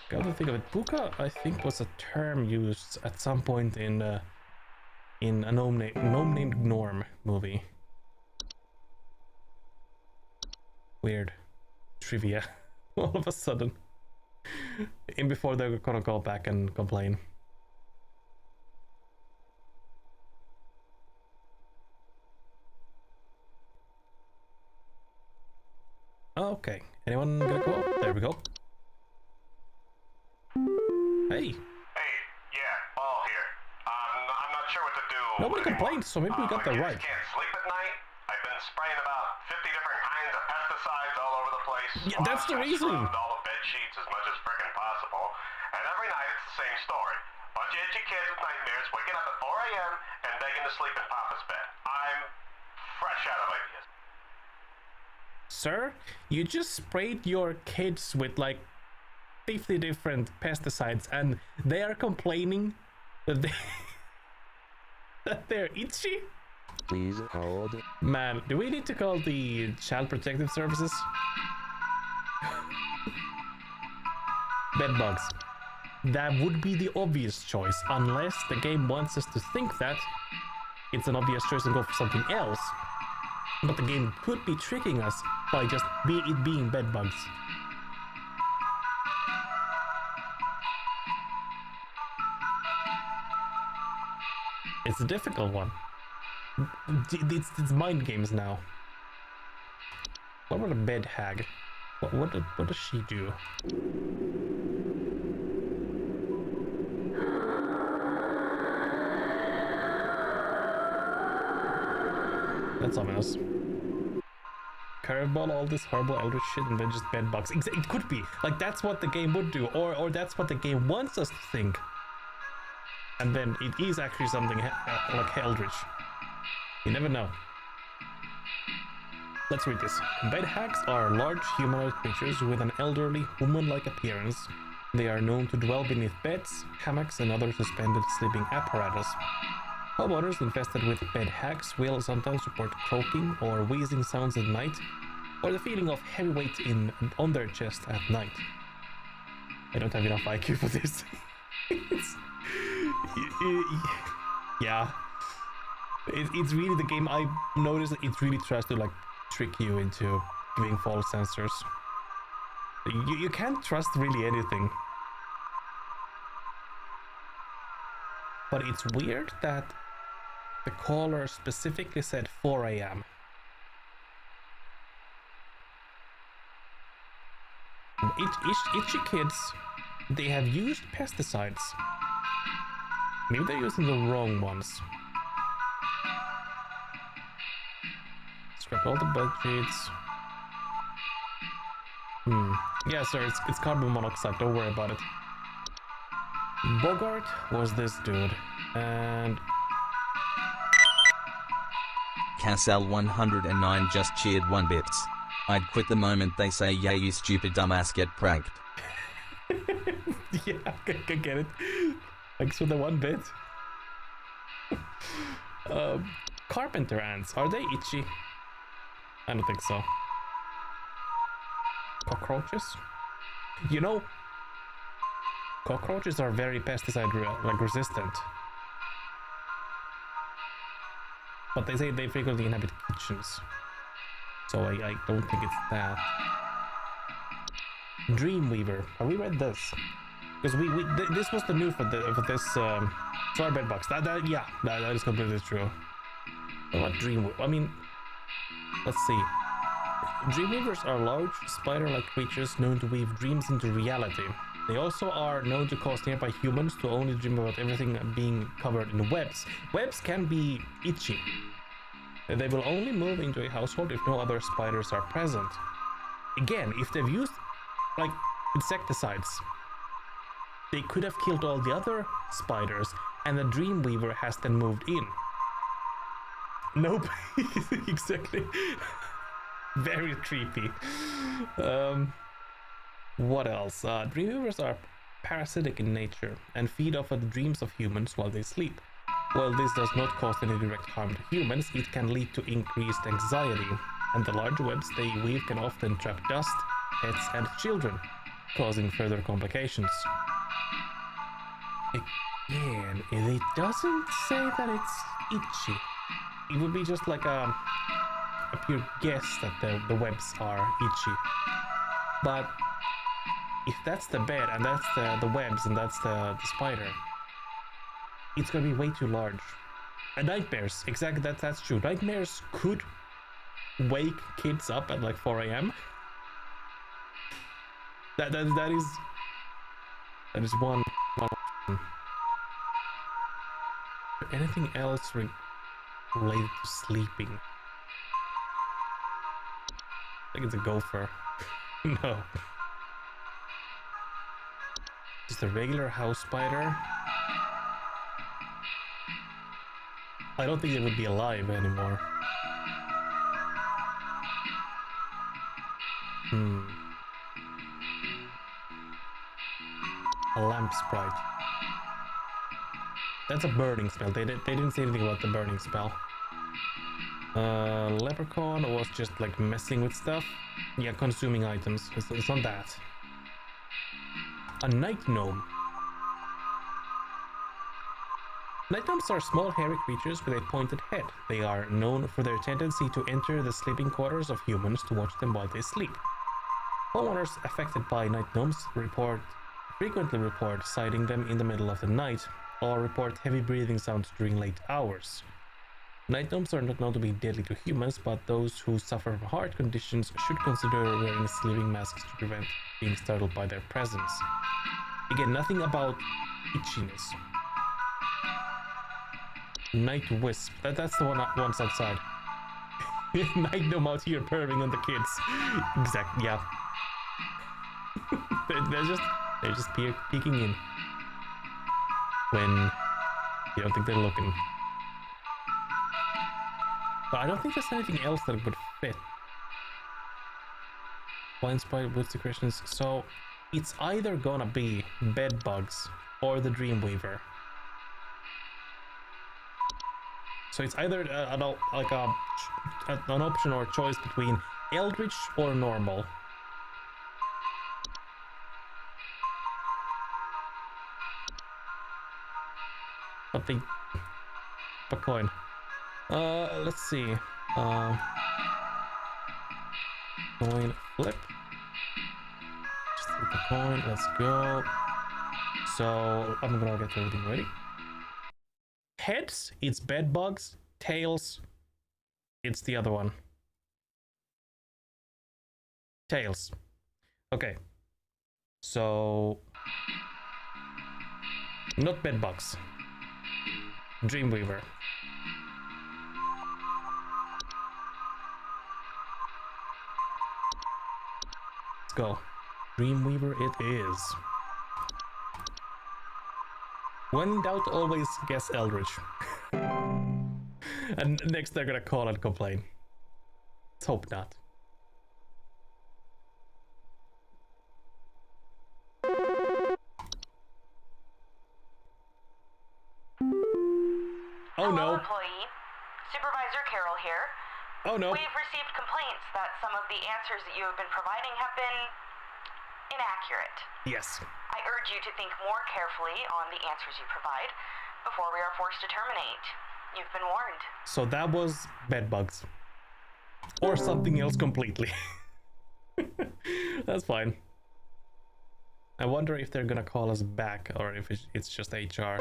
Come to think of it, puka, I think, was a term used at some point in a Gnome Named Gnome movie. Weird. Trivia. All of a sudden. And before they're gonna go back and complain. Okay, anyone gonna go up? There we go. Hey. Hey, yeah, Paul here. I'm not sure what to do. Nobody complained, so maybe we got that My right. kids can't sleep at night. I've been spraying about 50 different kinds of pesticides all over the place. Yeah, that's the I've reason. scrubbed all the bed sheets as much as frickin' possible. And every night it's the same story. Bunch of itchy kids with nightmares waking up at 4 a.m. and begging to sleep in Papa's bed. I'm fresh out of ideas. Sir, you just sprayed your kids with like 50 different pesticides and they are complaining that they're itchy? Please hold. Man, do we need to call the Child Protective Services? Bed bugs. That would be the obvious choice, unless the game wants us to think that it's an obvious choice and go for something else. But the game could be tricking us by just it being bed bugs. It's a difficult one. It's mind games now. What about a bed hag? What does she do? That's ominous. Curveball, all this horrible eldritch shit, and then just bed bugs. It could be. Like, that's what the game would do, or that's what the game wants us to think. And then it is actually something like eldritch. You never know. Let's read this. Bed hags are large humanoid creatures with an elderly, woman-like appearance. They are known to dwell beneath beds, hammocks, and other suspended sleeping apparatus. Homeowners infested with bed hags will sometimes report croaking or wheezing sounds at night, or the feeling of heavy weight on their chest at night. I don't have enough IQ for this. Yeah. It's really the game. I noticed that it really tries to like trick you into giving false answers. You can't trust really anything. But it's weird that the caller specifically said 4 a.m. Itchy kids, they have used pesticides. Maybe they're using the wrong ones. Scrap all the bed sheets. Yeah, sir, it's carbon monoxide, don't worry about it. Bogart was this dude, and... Cassell 109 just cheered 1 bits. I'd quit the moment they say yeah you stupid dumbass get pranked. Yeah, I get it. Thanks for the 1 bit. Carpenter ants, are they itchy? I don't think so. Cockroaches? You know, cockroaches are very pesticide resistant. But they say they frequently inhabit kitchens. So I don't think it's that. Dreamweaver. Have we read this? Because this was the new for this sorry, bedbugs. That is completely true. What Dreamweaver? I mean, let's see. Dreamweavers are large, spider-like creatures known to weave dreams into reality. They also are known to cause nearby humans to only dream about everything being covered in webs. Webs can be itchy. They will only move into a household if no other spiders are present. Again, if they've used, like, insecticides, they could have killed all the other spiders, and the Dreamweaver has then moved in. Nope, exactly. Very creepy. What else? Dreamweavers are parasitic in nature and feed off of the dreams of humans while they sleep. While this does not cause any direct harm to humans, it can lead to increased anxiety, and the large webs they weave can often trap dust, pets, and children, causing further complications. Again, it doesn't say that it's itchy. It would be just like a pure guess that the webs are itchy. But if that's the bed and that's the webs and that's the spider, it's gonna be way too large. And nightmares, exactly, that's true. Nightmares could wake kids up at like 4 a.m. That is one option. Anything else related to sleeping? I think it's a gopher. No. Just a regular house spider. I don't think they would be alive anymore. A lamp sprite. That's a burning spell. They didn't say anything about the burning spell. Leprechaun was just like messing with stuff. Yeah, consuming items. It's not that. A night gnome. Night gnomes are small hairy creatures with a pointed head. They are known for their tendency to enter the sleeping quarters of humans to watch them while they sleep. Homeowners affected by night gnomes frequently report sighting them in the middle of the night, or report heavy breathing sounds during late hours. Night gnomes are not known to be deadly to humans, but those who suffer from heart conditions should consider wearing sleeping masks to prevent being startled by their presence. Again, nothing about itchiness. Night wisp. That's the one's outside. Night gnome out here purring on the kids. Exactly. Yeah. they're just peeking in when you don't think they're looking. But I don't think there's anything else that would fit. Blind spider with secretions. So it's either gonna be bed bugs or the Dreamweaver. So it's either an option or a choice between Eldritch or normal. Something. A coin. Let's see. Coin flip. Just flip the coin. Let's go. So I'm gonna get everything ready. Heads, it's bed bugs. Tails, it's the other one. Tails. Okay. So not bed bugs. Dreamweaver. Let's go. Dreamweaver it is. When in doubt, always guess Eldritch. And next they're gonna call and complain. Let's hope not. Oh no. Hello, employee. Supervisor Carol here. Oh no. We've received complaints that some of the answers that you have been providing have been inaccurate. Yes. I urge you to think more carefully on the answers you provide before we are forced to terminate. You've been warned. So that was bed bugs. Or something else completely. That's fine. I wonder if they're gonna call us back or if it's just HR.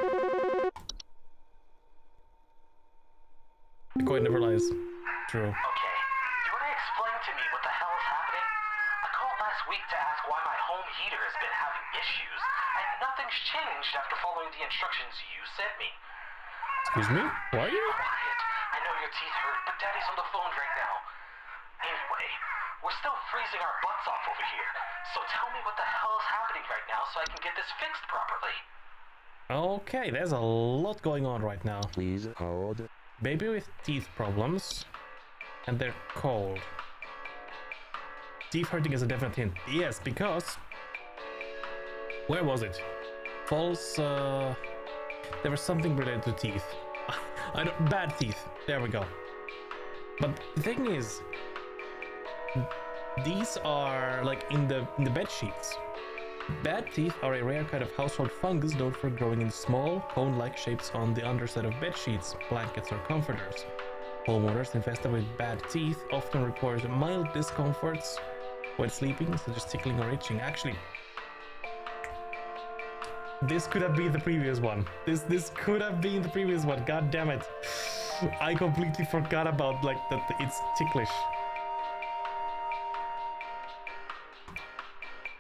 The coin never lies. True. Okay, you want to explain to me what the hell is happening? I called last week to ask why my home heater has been having issues, and nothing's changed after following the instructions you sent me. Excuse me? Why are you? Quiet. I know your teeth hurt, but Daddy's on the phone right now. Anyway, we're still freezing our butts off over here, so tell me what the hell is happening right now so I can get this fixed properly. Okay, there's a lot going on right now. Please hold. Baby with teeth problems, and they're cold. Teeth hurting is a definite hint. Yes, because... Where was it? false, there was something related to teeth. I don't, bad teeth, there we go. But the thing is, these are like in the bed sheets. Bad teeth are a rare kind of household fungus known for growing in small, cone-like shapes on the underside of bed sheets, blankets, or comforters. Homeowners infested with bad teeth often report mild discomforts when sleeping, such as tickling or itching. Actually, this could have been the previous one. This could have been the previous one. God damn it! I completely forgot about like that. It's ticklish.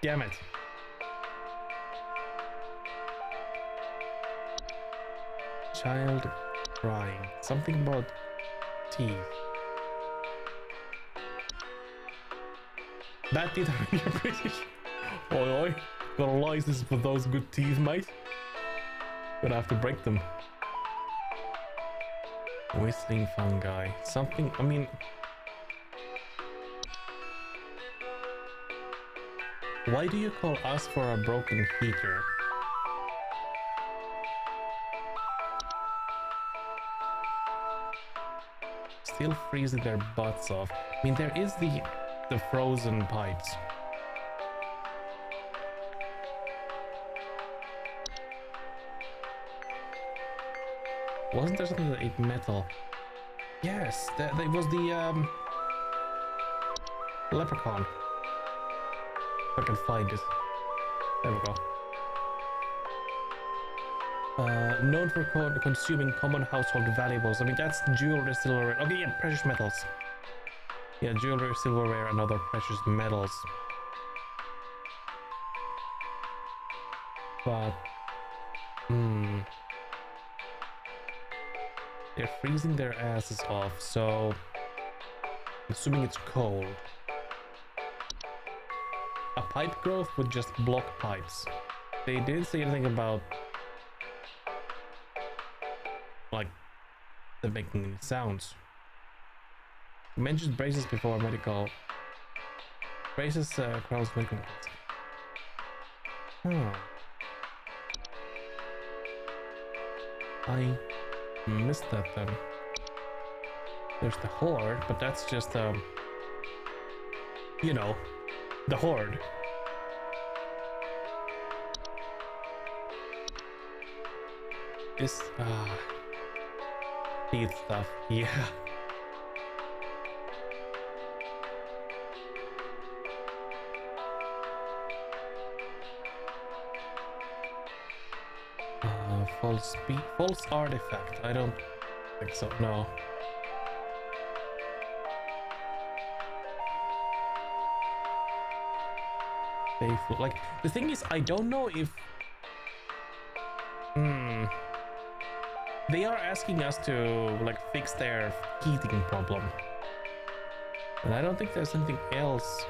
Damn it. Child crying. Something about teeth. Bad teeth are really British. Oi oi. Got a license for those good teeth, mate. Gonna have to break them. Whistling fungi. Something, I mean... Why do you call us for a broken heater? Still freezing their butts off. I mean, there is the frozen pipes. Wasn't there something that ate metal? Yes, that was the leprechaun. If I can find it. There we go. Known for consuming common household valuables. I mean, that's jewelry, silverware. Okay, yeah, precious metals. Yeah, jewelry, silverware, and other precious metals. But... They're freezing their asses off, so... I'm assuming it's cold. A pipe growth would just block pipes. They didn't say anything about... like, them making any sounds. You mentioned braces before, medical... Braces, crowns, medical... Oh. I missed that then. There's the horde, but that's just, you know, the horde. This, teeth stuff, yeah. False artifact. I don't think so. No. Like the thing is, I don't know if. They are asking us to like fix their heating problem, and I don't think there's anything else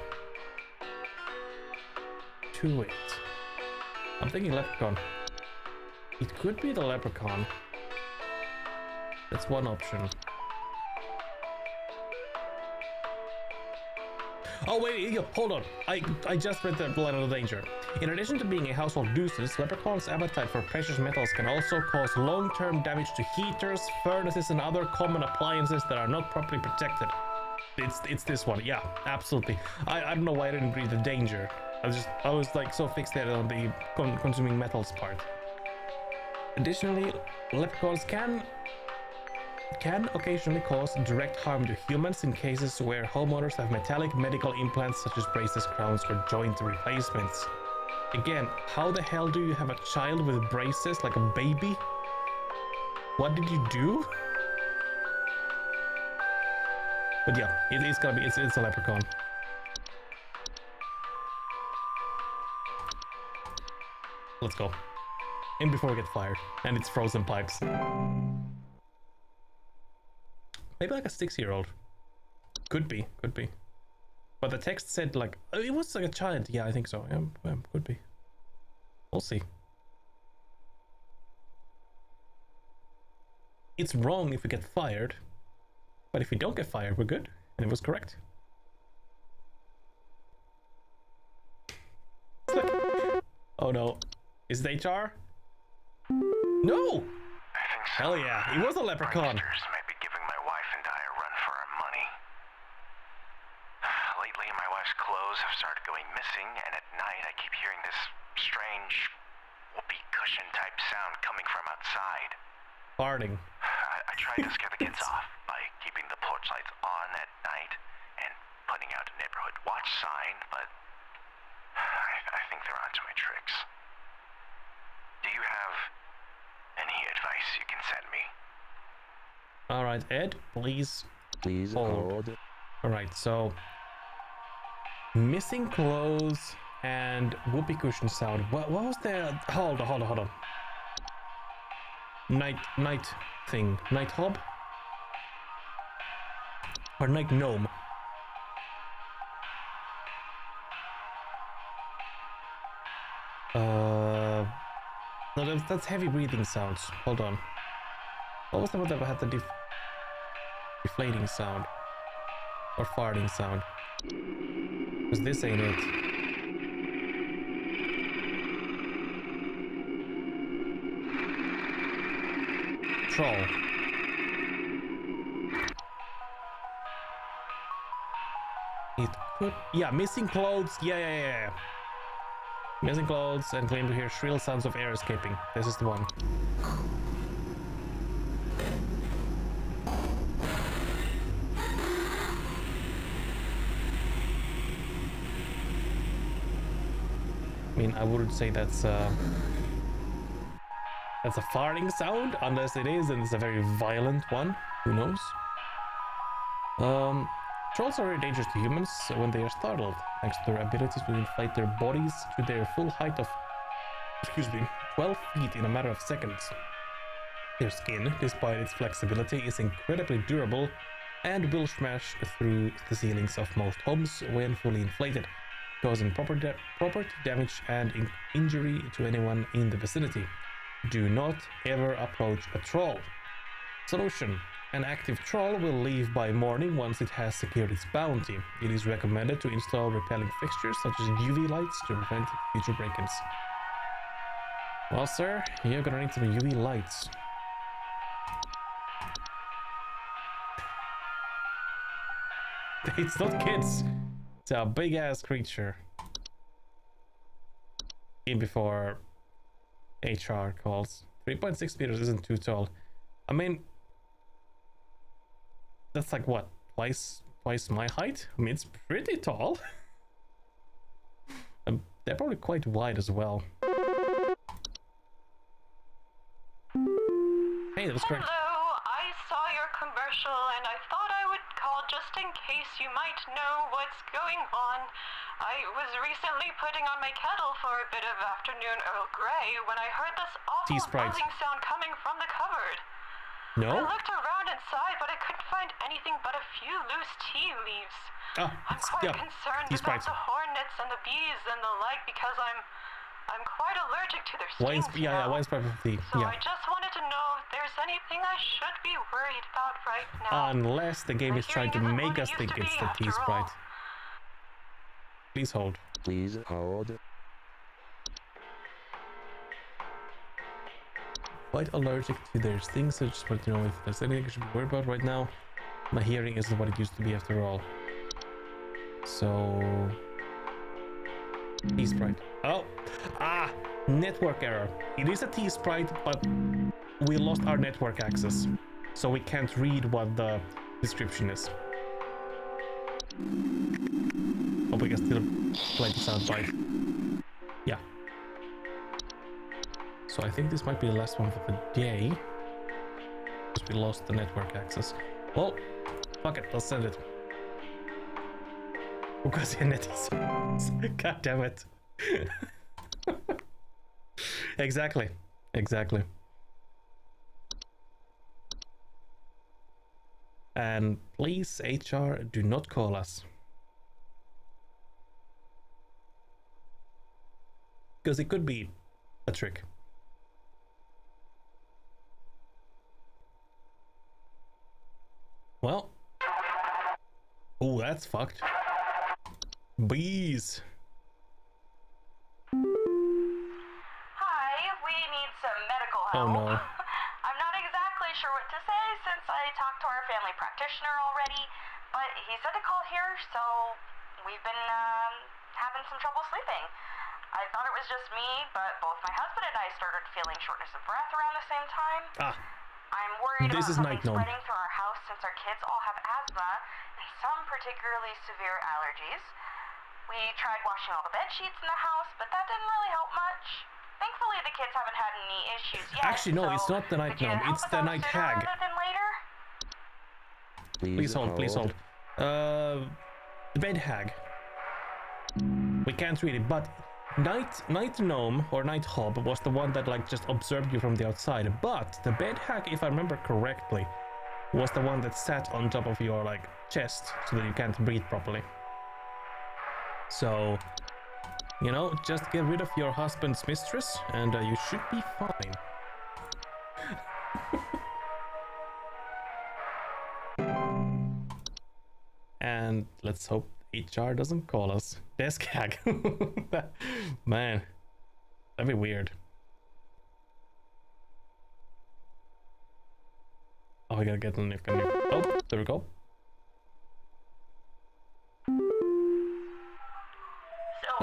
to it. I'm thinking leprechaun. It could be the leprechaun. That's one option. Oh wait, hold on. I just read the Light of the Danger. In addition to being a household nuisance, leprechauns' appetite for precious metals can also cause long-term damage to heaters, furnaces, and other common appliances that are not properly protected. It's this one, yeah, absolutely. I don't know why I didn't read the danger. I was like so fixated on the consuming metals part. Additionally, leprechauns can occasionally cause direct harm to humans in cases where homeowners have metallic medical implants such as braces, crowns, or joint replacements. Again, how the hell do you have a child with braces like a baby? What did you do? But yeah, it's gonna be, it's a leprechaun. Let's go. In before we get fired. And it's frozen pipes. Maybe like a 6-year-old. Could be. But the text said like, oh, it was like a child. Yeah, I think so. Yeah, could be. We'll see. It's wrong if we get fired. But if we don't get fired, we're good. And it was correct. It's like, oh no. Is it HR? No! I think so. Hell yeah, he was a leprechaun. Pranksters might be giving my wife and I a run for our money. Lately, my wife's clothes have started going missing, and at night I keep hearing this strange whoopee cushion type sound coming from outside. Farting. I tried to scare the kids off by keeping the porch lights on at night and putting out a neighborhood watch sign, but I think they're onto my tricks. Do you have any advice you can send me? Alright, Ed, please. Please hold. Alright, so missing clothes and whoopee cushion sound. What was the hold on. Night thing. Night hob? Or night gnome? No, that's heavy breathing sounds. Hold on. What was the one that had the deflating sound? Or farting sound? Because this ain't it. Troll. It could... Yeah, missing clothes. Yeah. Missing clothes and claim to hear shrill sounds of air escaping. This is the one. I mean, I wouldn't say that's a farting sound, unless it is, and it's a very violent one. Who knows? Trolls are very dangerous to humans when they are startled, thanks to their abilities to inflate their bodies to their full height of, 12 feet in a matter of seconds. Their skin, despite its flexibility, is incredibly durable and will smash through the ceilings of most homes when fully inflated, causing property damage and injury to anyone in the vicinity. Do not ever approach a troll. Solution. An active troll will leave by morning once it has secured its bounty. It is recommended to install repelling fixtures such as UV lights to prevent future break-ins. Well, sir, you're gonna need some UV lights. It's not kids. It's a big-ass creature. In before HR calls. 3.6 meters isn't too tall. I mean, that's like what, twice my height? I mean, it's pretty tall. They're probably quite wide as well. Hey, that was great. Hello, I saw your commercial and I thought I would call just in case you might know what's going on. I was recently putting on my kettle for a bit of afternoon Earl Grey when I heard this awful buzzing sound coming from the cupboard. No? I looked around inside, but I couldn't find anything but a few loose tea leaves. I'm quite concerned about the hornets and the bees and the like because I'm quite allergic to their stings. Widespread tea. So I just wanted to know if there's anything I should be worried about right now. Unless the game is trying to make us think it's the tea sprite. Please hold. Please hold. Quite allergic to their stings, so just want to know if there's anything I should be worried about right now. My hearing isn't what it used to be after all. So... T-Sprite. Oh! Network error. It is a T-Sprite, but we lost our network access. So we can't read what the description is. But we can still play the soundbite. Yeah. So I think this might be the last one for the day. Because we lost the network access. Well, fuck it, let's send it. Because the net is... God damn it. Exactly. And please, HR, do not call us. Because it could be a trick. Well. Oh, that's fucked. Bees. Hi, we need some medical Oh no. I'm not exactly sure what to say since I talked to our family practitioner already, but he said to call here, so we've been having some trouble sleeping. I thought it was just me, but both my husband and I started feeling shortness of breath around the same time. Ah, I'm worried this about is something night gnome. spreading through our house since our kids all have asthma and some particularly severe allergies. We tried washing all the bed sheets in the house, but that didn't really help much. Thankfully, the kids haven't had any issues yet. Actually, no, so it's not the night could you gnome, help it's us the out night sooner hag. rather than later? Please hold, please hold. The bed hag. We can't read it, but night gnome or night hob was the one that like just observed you from the outside. But the bed hag, if I remember correctly, was the one that sat on top of your like chest so that you can't breathe properly. So, you know, just get rid of your husband's mistress and you should be fine. And let's hope HR doesn't call us. Desk hag. Man, that'd be weird. Oh, we gotta get on if can. Oh, there we go. So,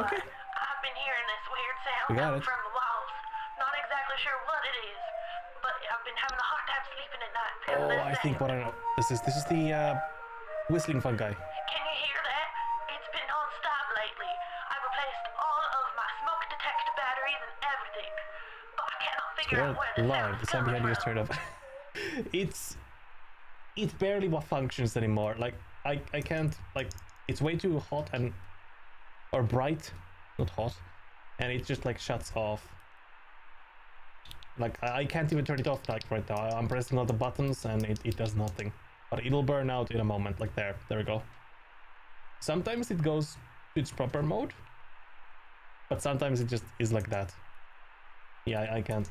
Okay. I've been hearing this weird sound We got coming it. from the walls. Not exactly sure what it is, but I've been having a hard time sleeping at night because of Oh, this I sound. think what I know. This is the whistling fungi. Can you hear that? It's been non-stop lately. I've replaced all of my smoke detector batteries and everything, but I cannot figure out where the Live. sound's The sound behind you is coming turned from. up. It's barely what functions anymore. Like I can't like it's way too hot and or bright, not hot, and it just like shuts off. Like I can't even turn it off like right now. I'm pressing all the buttons and it does nothing. But it'll burn out in a moment. Like there we go. Sometimes it goes to its proper mode, but sometimes it just is like that. Yeah, I can't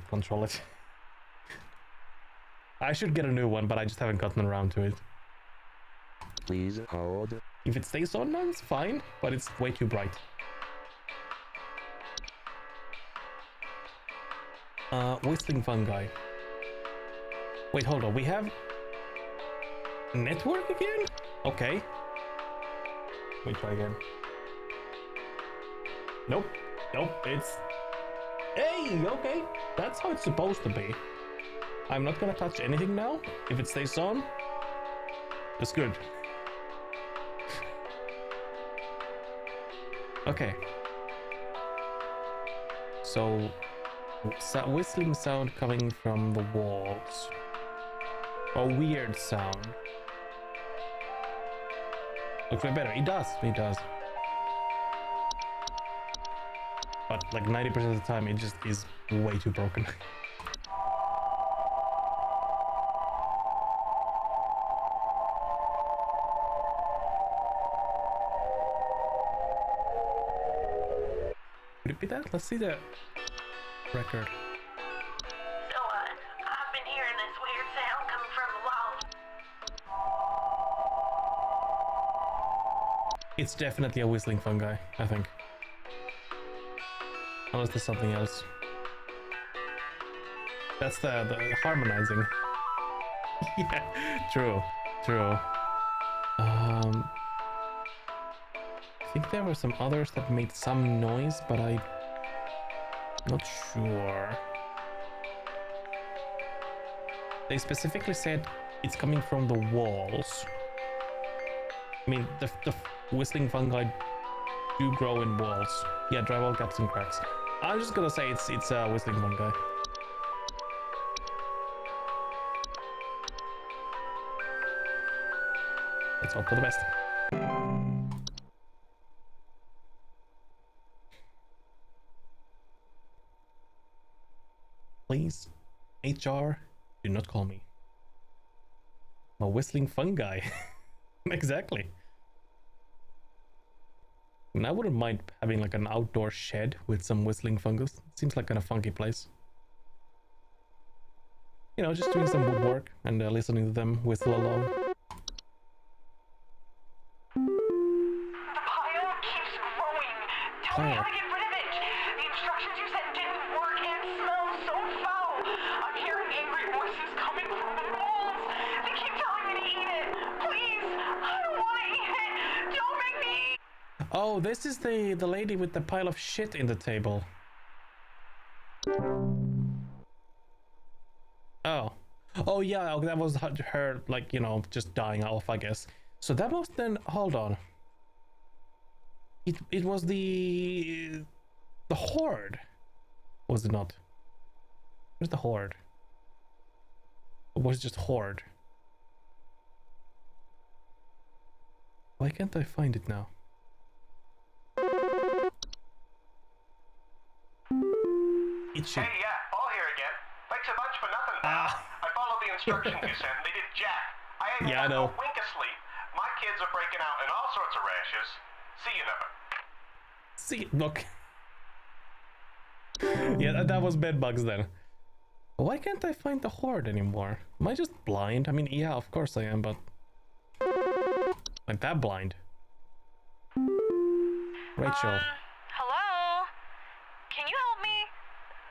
control it. I should get a new one, but I just haven't gotten around to it. Please hold. If it stays on now, it's fine, but it's way too bright. Whistling fungi. Wait, hold on. We have network again? Okay. Let me try again. Nope. Nope. It's... Hey, okay. That's how it's supposed to be. I'm not gonna touch anything now. If it stays on, it's good. Okay. So, whistling sound coming from the walls. A weird sound. Looks way better. It does. It does. But like 90% of the time, it just is way too broken. Could it be that? Let's see the record. So, I've been hearing this weird sound coming from the walls. It's definitely a whistling fungi, I think. Unless there's something else. That's the harmonizing. Yeah, true. I think there were some others that made some noise, but I'm not sure. They specifically said it's coming from the walls. I mean, the whistling fungi do grow in walls. Yeah, drywall gaps and cracks. I'm just gonna say it's a whistling fungi. Let's hope for the best. Please, HR, do not call me. I'm a whistling fungi. Exactly. And I wouldn't mind having like an outdoor shed with some whistling fungus. Seems like kind of funky place. You know, just doing some woodwork and listening to them whistle along. The pile keeps growing. Tell me how to get rid of it. The instructions you sent didn't work, and Oh, this is the lady with the pile of shit in the table. Oh. Oh yeah, okay, that was her, like, you know, just dying off, I guess. So that was then, hold on. It was the horde. Was it not? Where's the horde? Or was it just horde? Why can't I find it now? It should. Hey, yeah, Paul here again. Thanks a bunch for nothing, pal. I followed the instructions you sent, and they did jack. I ain't Yeah, I got know. no wink of sleep. My kids are breaking out in all sorts of rashes. See you never. See, look. Yeah, that was bed bugs then. Why can't I find the horde anymore? Am I just blind? I mean, yeah, of course I am, but... like that blind. Rachel. Hello? Can you help me?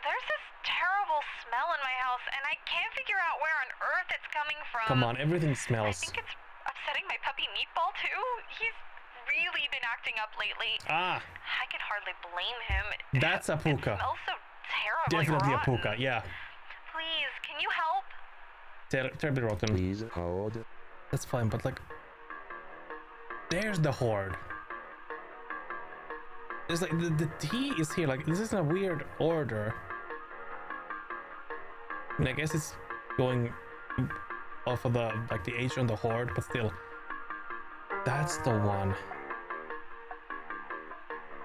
There's this terrible smell in my house, and I can't figure out where on earth it's coming from. Come on, everything I smells. think it's upsetting my puppy Meatball, too. He's really been acting up lately. Ah, I can hardly blame him. that's a puka. It smells so terribly Definitely a rotten. puka, yeah. Please, can you help? Terribly rotten. Please hold. That's fine, but like... there's the horde. There's like, the T is here, like, this is in a weird order. I mean, I guess it's going off of the, like, the H on the horde, but still. That's the one.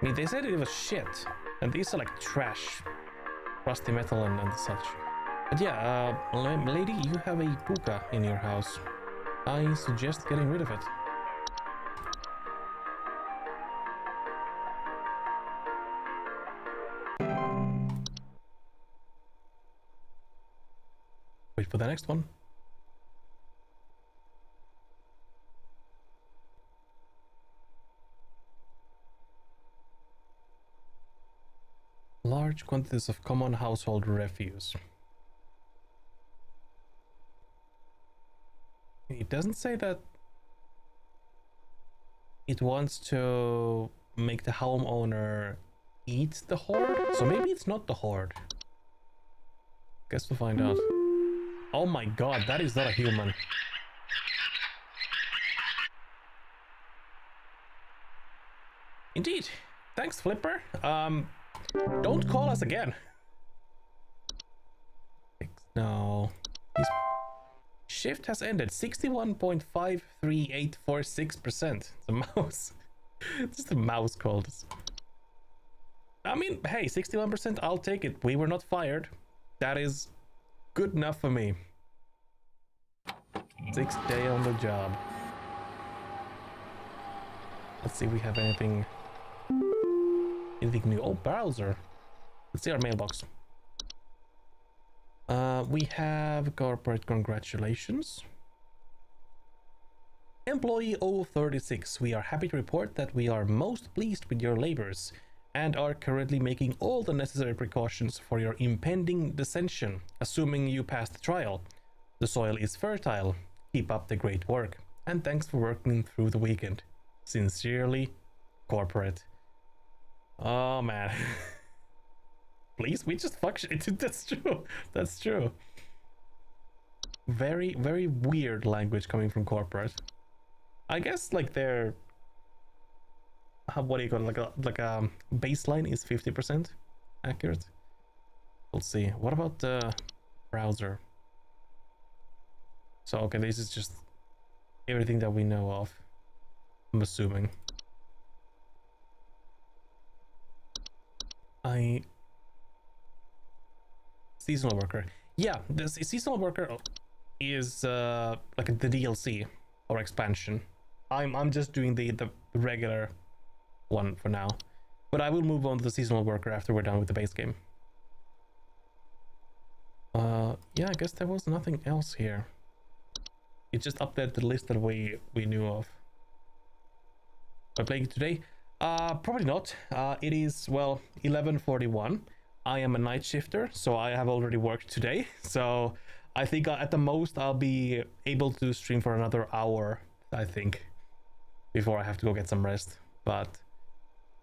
I mean, they said it was shit, and these are like trash. Rusty metal and such. But yeah, lady, you have a puka in your house. I suggest getting rid of it. Wait for the next one. Large quantities of common household refuse. It doesn't say that it wants to make the homeowner eat the horde, so maybe it's not the horde. Guess we'll find out. Oh my god, that is not a human. Indeed. Thanks, Flipper. Don't call us again. No. His shift has ended. 61.53846%. The mouse. Just the mouse called us. I mean, hey, 61%, I'll take it. We were not fired. That is good enough for me. 6th day on the job. Let's see if we have anything new. Oh, browser. Let's see our mailbox. We have corporate congratulations. Employee 036, we are happy to report that we are most pleased with your labors and are currently making all the necessary precautions for your impending dissension, assuming you pass the trial. The soil is fertile. Keep up the great work, and thanks for working through the weekend. Sincerely, corporate. Oh man. Please, we just fuck shit. That's true. That's true. Very, very weird language coming from corporate. I guess like their what do you call it? Like a baseline is 50% accurate. We'll see. What about the browser? So okay, this is just everything that we know of, I'm assuming. Seasonal worker. Yeah, the seasonal worker is like the DLC or expansion. I'm just doing the regular one for now, but I will move on to the seasonal worker after we're done with the base game. Yeah, I guess there was nothing else here. It just updated the list that we knew of. Am I playing it today? Probably not. It is, well, 11:41. I am a night shifter, so I have already worked today. So I think at the most I'll be able to stream for another hour, I think, before I have to go get some rest. But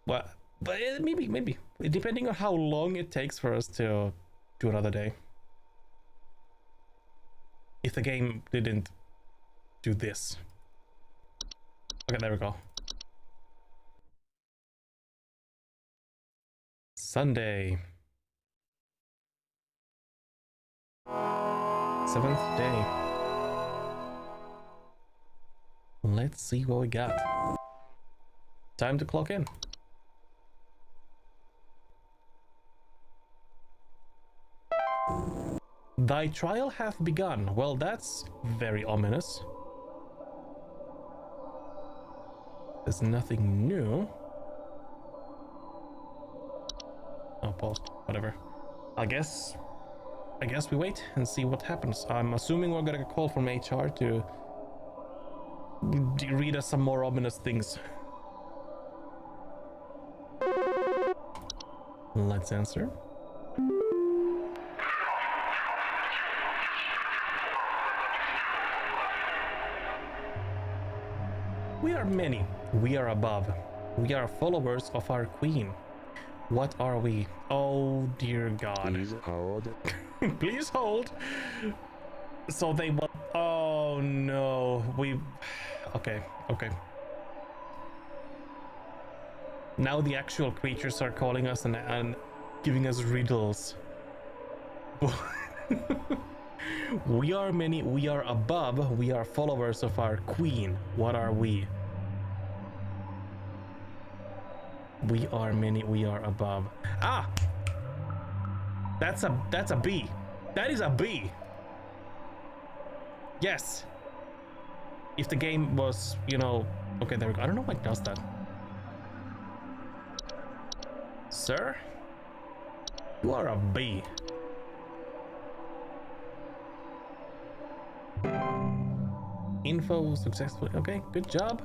Well, but maybe. Depending on how long it takes for us to do another day. If the game didn't do this. Okay, there we go. Sunday. 7th day. Let's see what we got. Time to clock in. Thy trial hath begun. Well, that's very ominous. There's nothing new. Oh, pause. Whatever. I guess we wait and see what happens. I'm assuming we're gonna get a call from HR to read us some more ominous things. Let's answer. We are many. We are above. We are followers of our queen. What are we? Oh dear God. Please hold. Please hold. So they want. Oh no. Okay. Now the actual creatures are calling us and giving us riddles. We are many. We are above. We are followers of our queen. What are we? We are many. We are above. Ah! That's a B. That is a B. Yes. If the game was, okay, there we go. I don't know why it does that. Sir, you are a B. Info successfully. Okay, good job.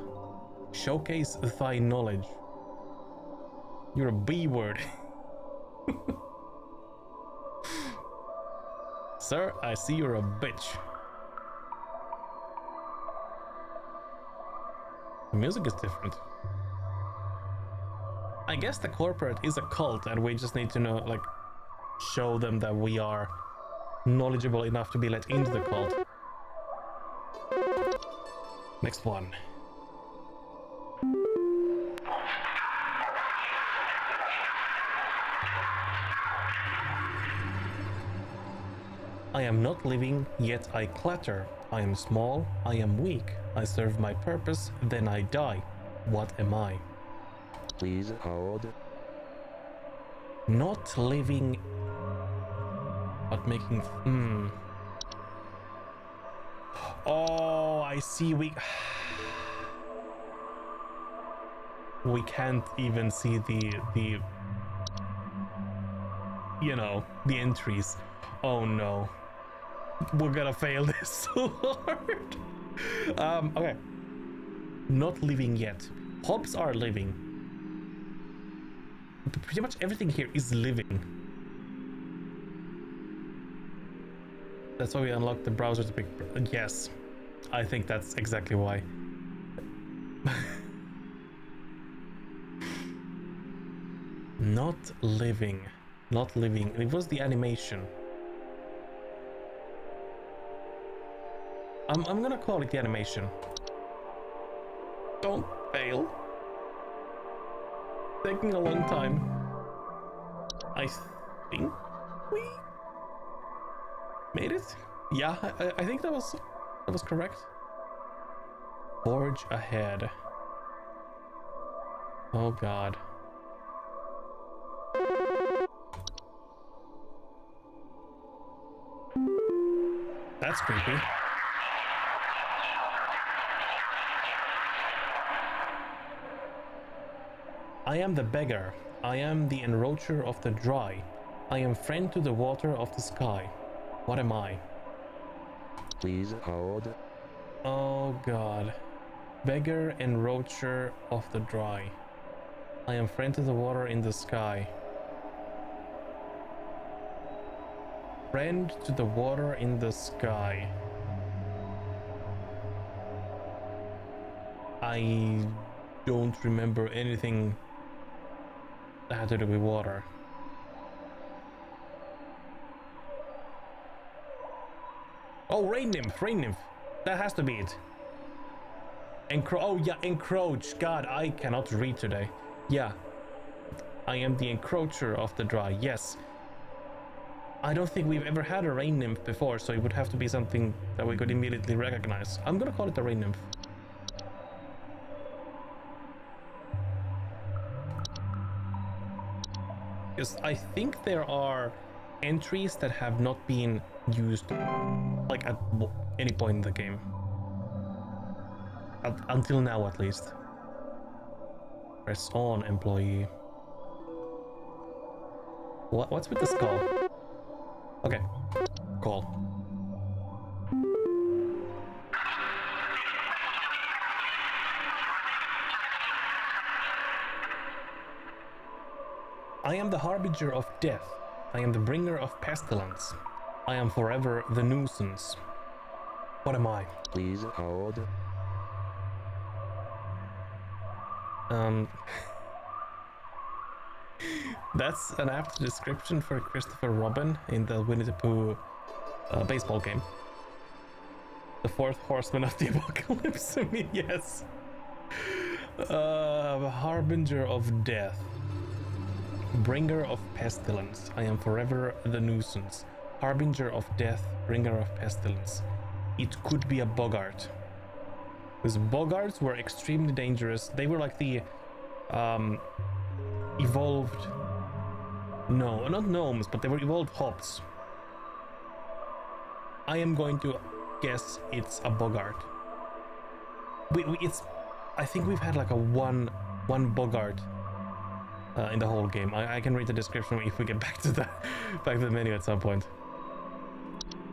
Showcase thy knowledge. You're a B word. Sir, I see you're a bitch. The music is different. I guess the corporate is a cult and we just need to know, like, show them that we are knowledgeable enough to be let into the cult. Next one. I am not living, yet I clatter. I am small, I am weak. I serve my purpose, then I die. What am I? Please hold. Not living, but making... Oh, I see. We can't even see the the entries. Oh no. We're gonna fail this so hard. Okay. Not living yet. Hobbs are living. Pretty much everything here is living. That's why we unlocked the browser to pick. Yes, I think that's exactly why. Not living. Not living. It was the animation. I'm gonna call it the animation. Don't fail. Taking a long time. I think we made it. Yeah, I think that was correct. Forge ahead. Oh God. That's creepy. I am the beggar. I am the enroacher of the dry. I am friend to the water of the sky. What am I? Please hold. Oh God. Beggar, enroacher of the dry. I am friend to the water in the sky. Friend to the water in the sky. I don't remember anything that had to do with water. Oh, rain nymph, rain nymph. That has to be it. Oh yeah, encroach. God, I cannot read today. Yeah. I am the encroacher of the dry, yes. I don't think we've ever had a rain nymph before, so it would have to be something that we could immediately recognize. I'm gonna call it a rain nymph. Because I think there are entries that have not been used like at any point in the game. Until now, at least. Press on, employee. What's with the skull? Okay, call. I am the harbinger of death. I am the bringer of pestilence. I am forever the nuisance. What am I? Please hold. That's an apt description for Christopher Robin in the Winnie the Pooh baseball game. The fourth horseman of the apocalypse. I mean, yes. Harbinger of death. Bringer of pestilence. I am forever the nuisance. Harbinger of death. Bringer of pestilence. It could be a boggart. Because boggarts were extremely dangerous. They were like the evolved... No, not gnomes, but they were evolved hobbits. I am going to guess it's a boggart. I think we've had like a one boggart in the whole game. I can read the description if we get back to the menu at some point.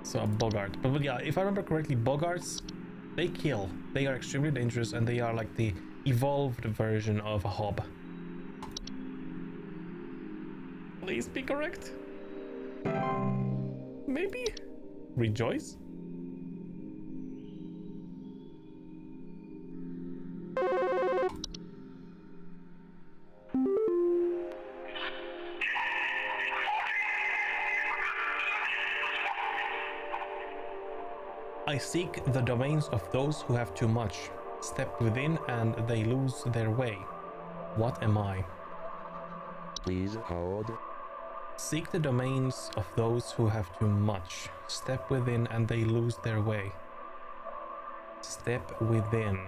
So a boggart. But yeah, if I remember correctly, boggarts, they kill. They are extremely dangerous, and they are like the evolved version of a hob. Please be correct. Maybe? Rejoice? I seek the domains of those who have too much. Step within and they lose their way. What am I? Please hold. Seek the domains of those who have too much. Step within and they lose their way. Step within.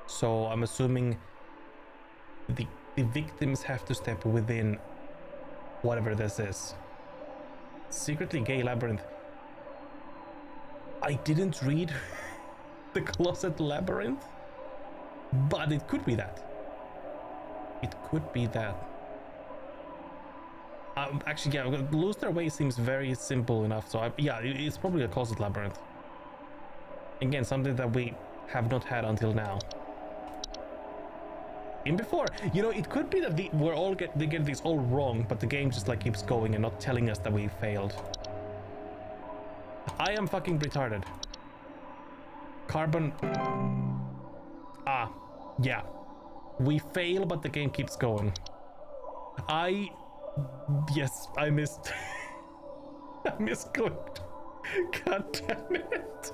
So I'm assuming the victims have to step within whatever this is. Secretly gay labyrinth. I didn't read the closet labyrinth, but it could be that. It could be that. Actually, yeah, lose their way seems very simple enough. So yeah, it's probably a closet labyrinth. Again, something that we have not had until now. In before, you know, it could be that they get these all wrong, but the game just like keeps going and not telling us that we failed. I am fucking retarded. Carbon. Yeah. We fail, but the game keeps going. Yes, I missed. I misclicked. God damn it.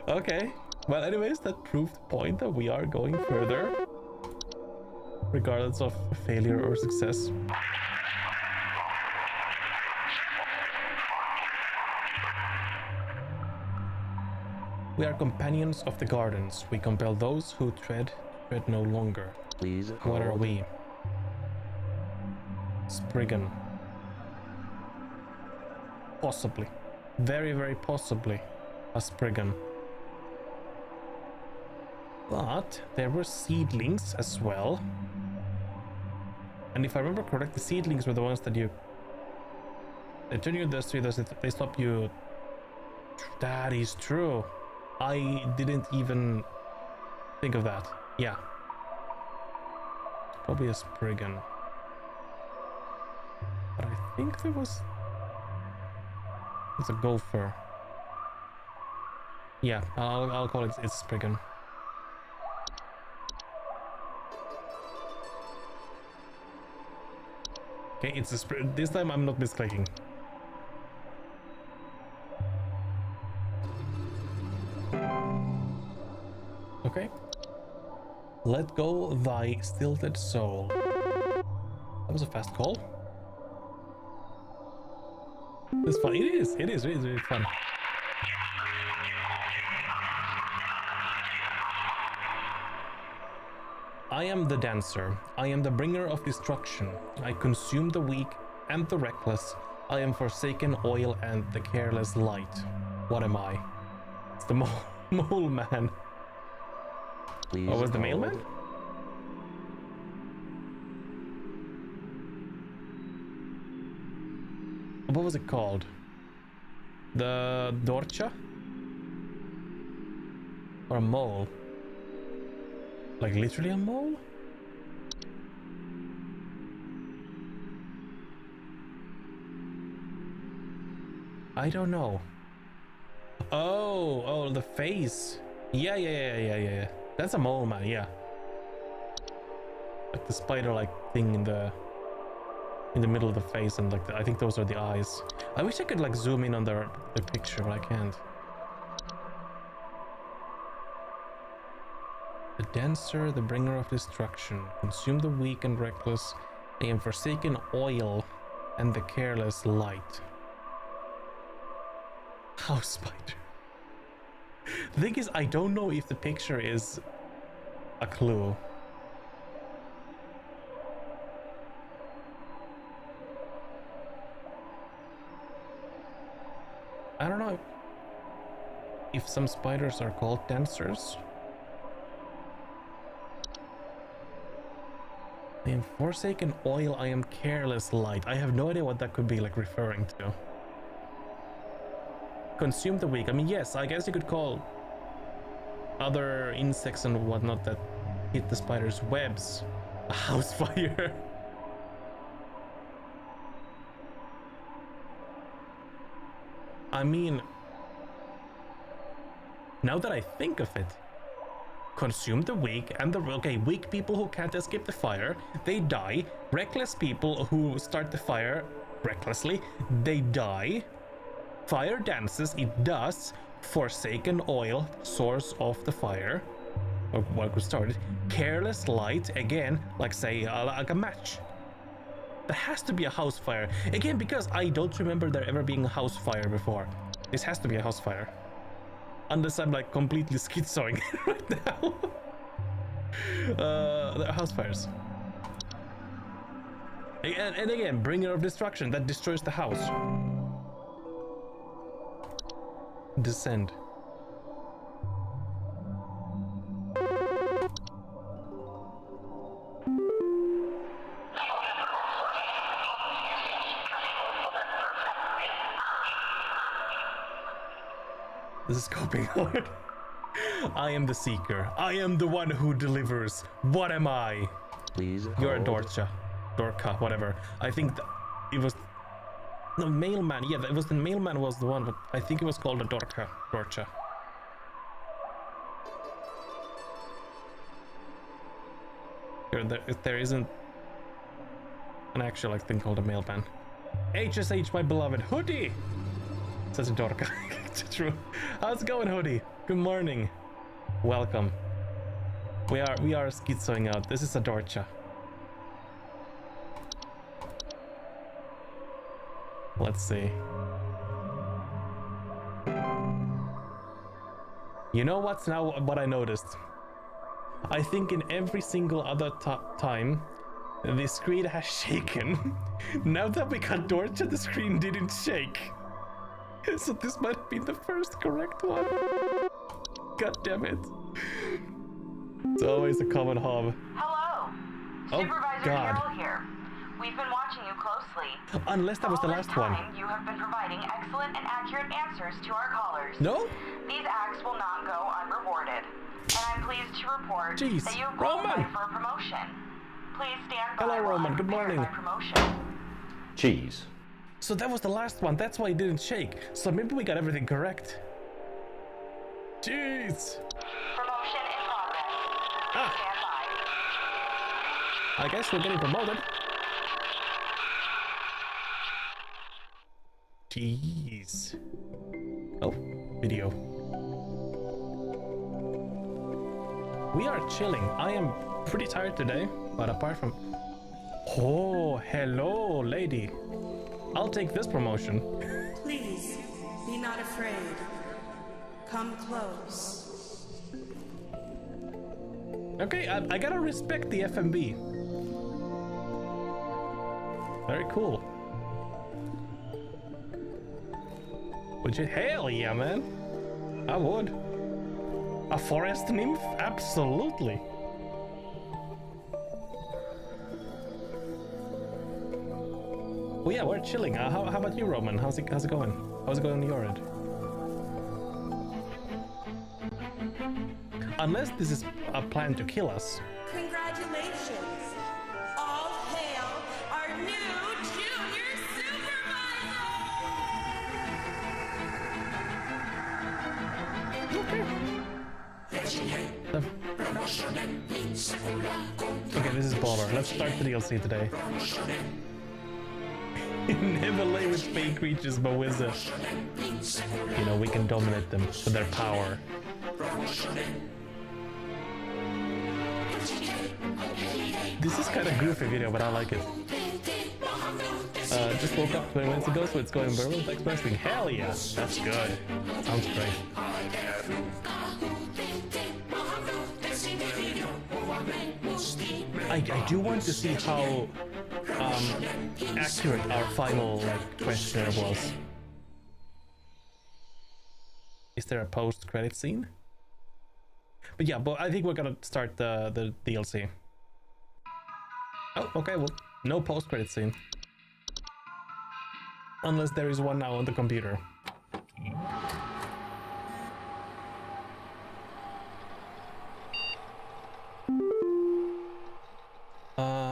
Okay. Well, anyways, that proved the point that we are going further, regardless of failure or success. We are companions of the gardens. We compel those who tread no longer. Please What are hold. we? Spriggan. Possibly. Very, very possibly a Spriggan. But there were seedlings as well. And if I remember correctly, seedlings were the ones that they turn you dusty, they stop you. That is true. I didn't even think of that. Yeah. Probably a Spriggan. But I think it's a gopher. Yeah, I'll call it, it's Spriggan. Okay, it's a sprint. This time I'm not misclicking. Okay. Let go thy stilted soul. That was a fast call. It's fun. It is really fun. I am the dancer. I am the bringer of destruction. I consume the weak and the reckless. I am forsaken oil and the careless light. What am I? It's the mole man. Please Oh, was the hold. mailman? What was it called? The Dorcha? Or a mole? Like literally a mole? I don't know. Oh, the face. Yeah. That's a mole man, yeah. Like the spider-like thing in the middle of the face, and like I think those are the eyes. I wish I could like zoom in on the picture, but I can't. The dancer, the bringer of destruction, consume the weak and reckless. I am forsaken oil and the careless light. House spider. The thing is, I don't know if the picture is a clue. I don't know if some spiders are called dancers. I am forsaken oil, I am careless light. I have no idea what that could be like referring to. Consume the weak. I mean, yes, I guess you could call other insects and whatnot that hit the spider's webs a house fire. I mean, now that I think of it, consume the weak and the weak people who can't escape the fire, they die. Reckless people who start the fire recklessly, they die. Fire dances, it does. Forsaken oil, source of the fire, or what could start it. Careless light, again, like say like a match. There has to be a house fire again, because I don't remember there ever being a house fire before. This has to be a house fire. Unless I'm like completely schizoing right now. There are house fires. And again, bringer of destruction that destroys the house. Descend. This is coping hard. I am the seeker. I am the one who delivers. What am I? Please You're a hold. Dorka, whatever. I think it was no mailman. Yeah, it was the mailman was the one, but I think it was called a Dorcha. There isn't an actual like thing called a mailman. HSH, my beloved hoodie. Says a Dorka. True. How's it going, hoodie? Good morning. Welcome. We are schizoing out. This is a Dorcha. Let's see. You know what's now what I noticed? I think in every single other time the screen has shaken. Now that we got Dorcha, the screen didn't shake. So this might have been the first correct one. God damn it. It's always a common hob. Hello. Oh, Supervisor God. Carroll here. We've been watching you closely. Unless that was the All last this one. time, you have been providing excellent and accurate answers to our callers. No? These acts will not go unrewarded. And I'm pleased to report Jeez, that you have Roman. qualified for a promotion. Please stand by. Hello, while Roman. I Good prepare morning. my promotion. Jeez. So that was the last one. That's why it didn't shake. So maybe we got everything correct. Jeez. Promotion in progress. Please Ah. stand by. I guess we're getting promoted. Jeez. Oh, video. We are chilling. I am pretty tired today, but apart from... Oh, hello, lady. I'll take this promotion. Please, be not afraid. Come close. Okay, I gotta respect the FMB. Very cool. Would you? Hell yeah, man. I would. A forest nymph? Absolutely. Oh yeah, we're chilling. How about you, Roman? How's it going? How's it going on your end? Unless this is a plan to kill us. Congratulations! All hail our new junior Okay, this is baller. Let's start the DLC today. Never lay with fake creatures, but with the... You know, we can dominate them with their power. This is kind of goofy video, but I like it. Just woke up 20 minutes ago, so it's going very well. Thanks for asking. Hell yeah, that's good. Sounds great. I do want to see how accurate our final questionnaire was. Is there a post-credit scene? But yeah, but I think we're gonna start the DLC. Oh, okay, well, no post-credit scene. Unless there is one now on the computer.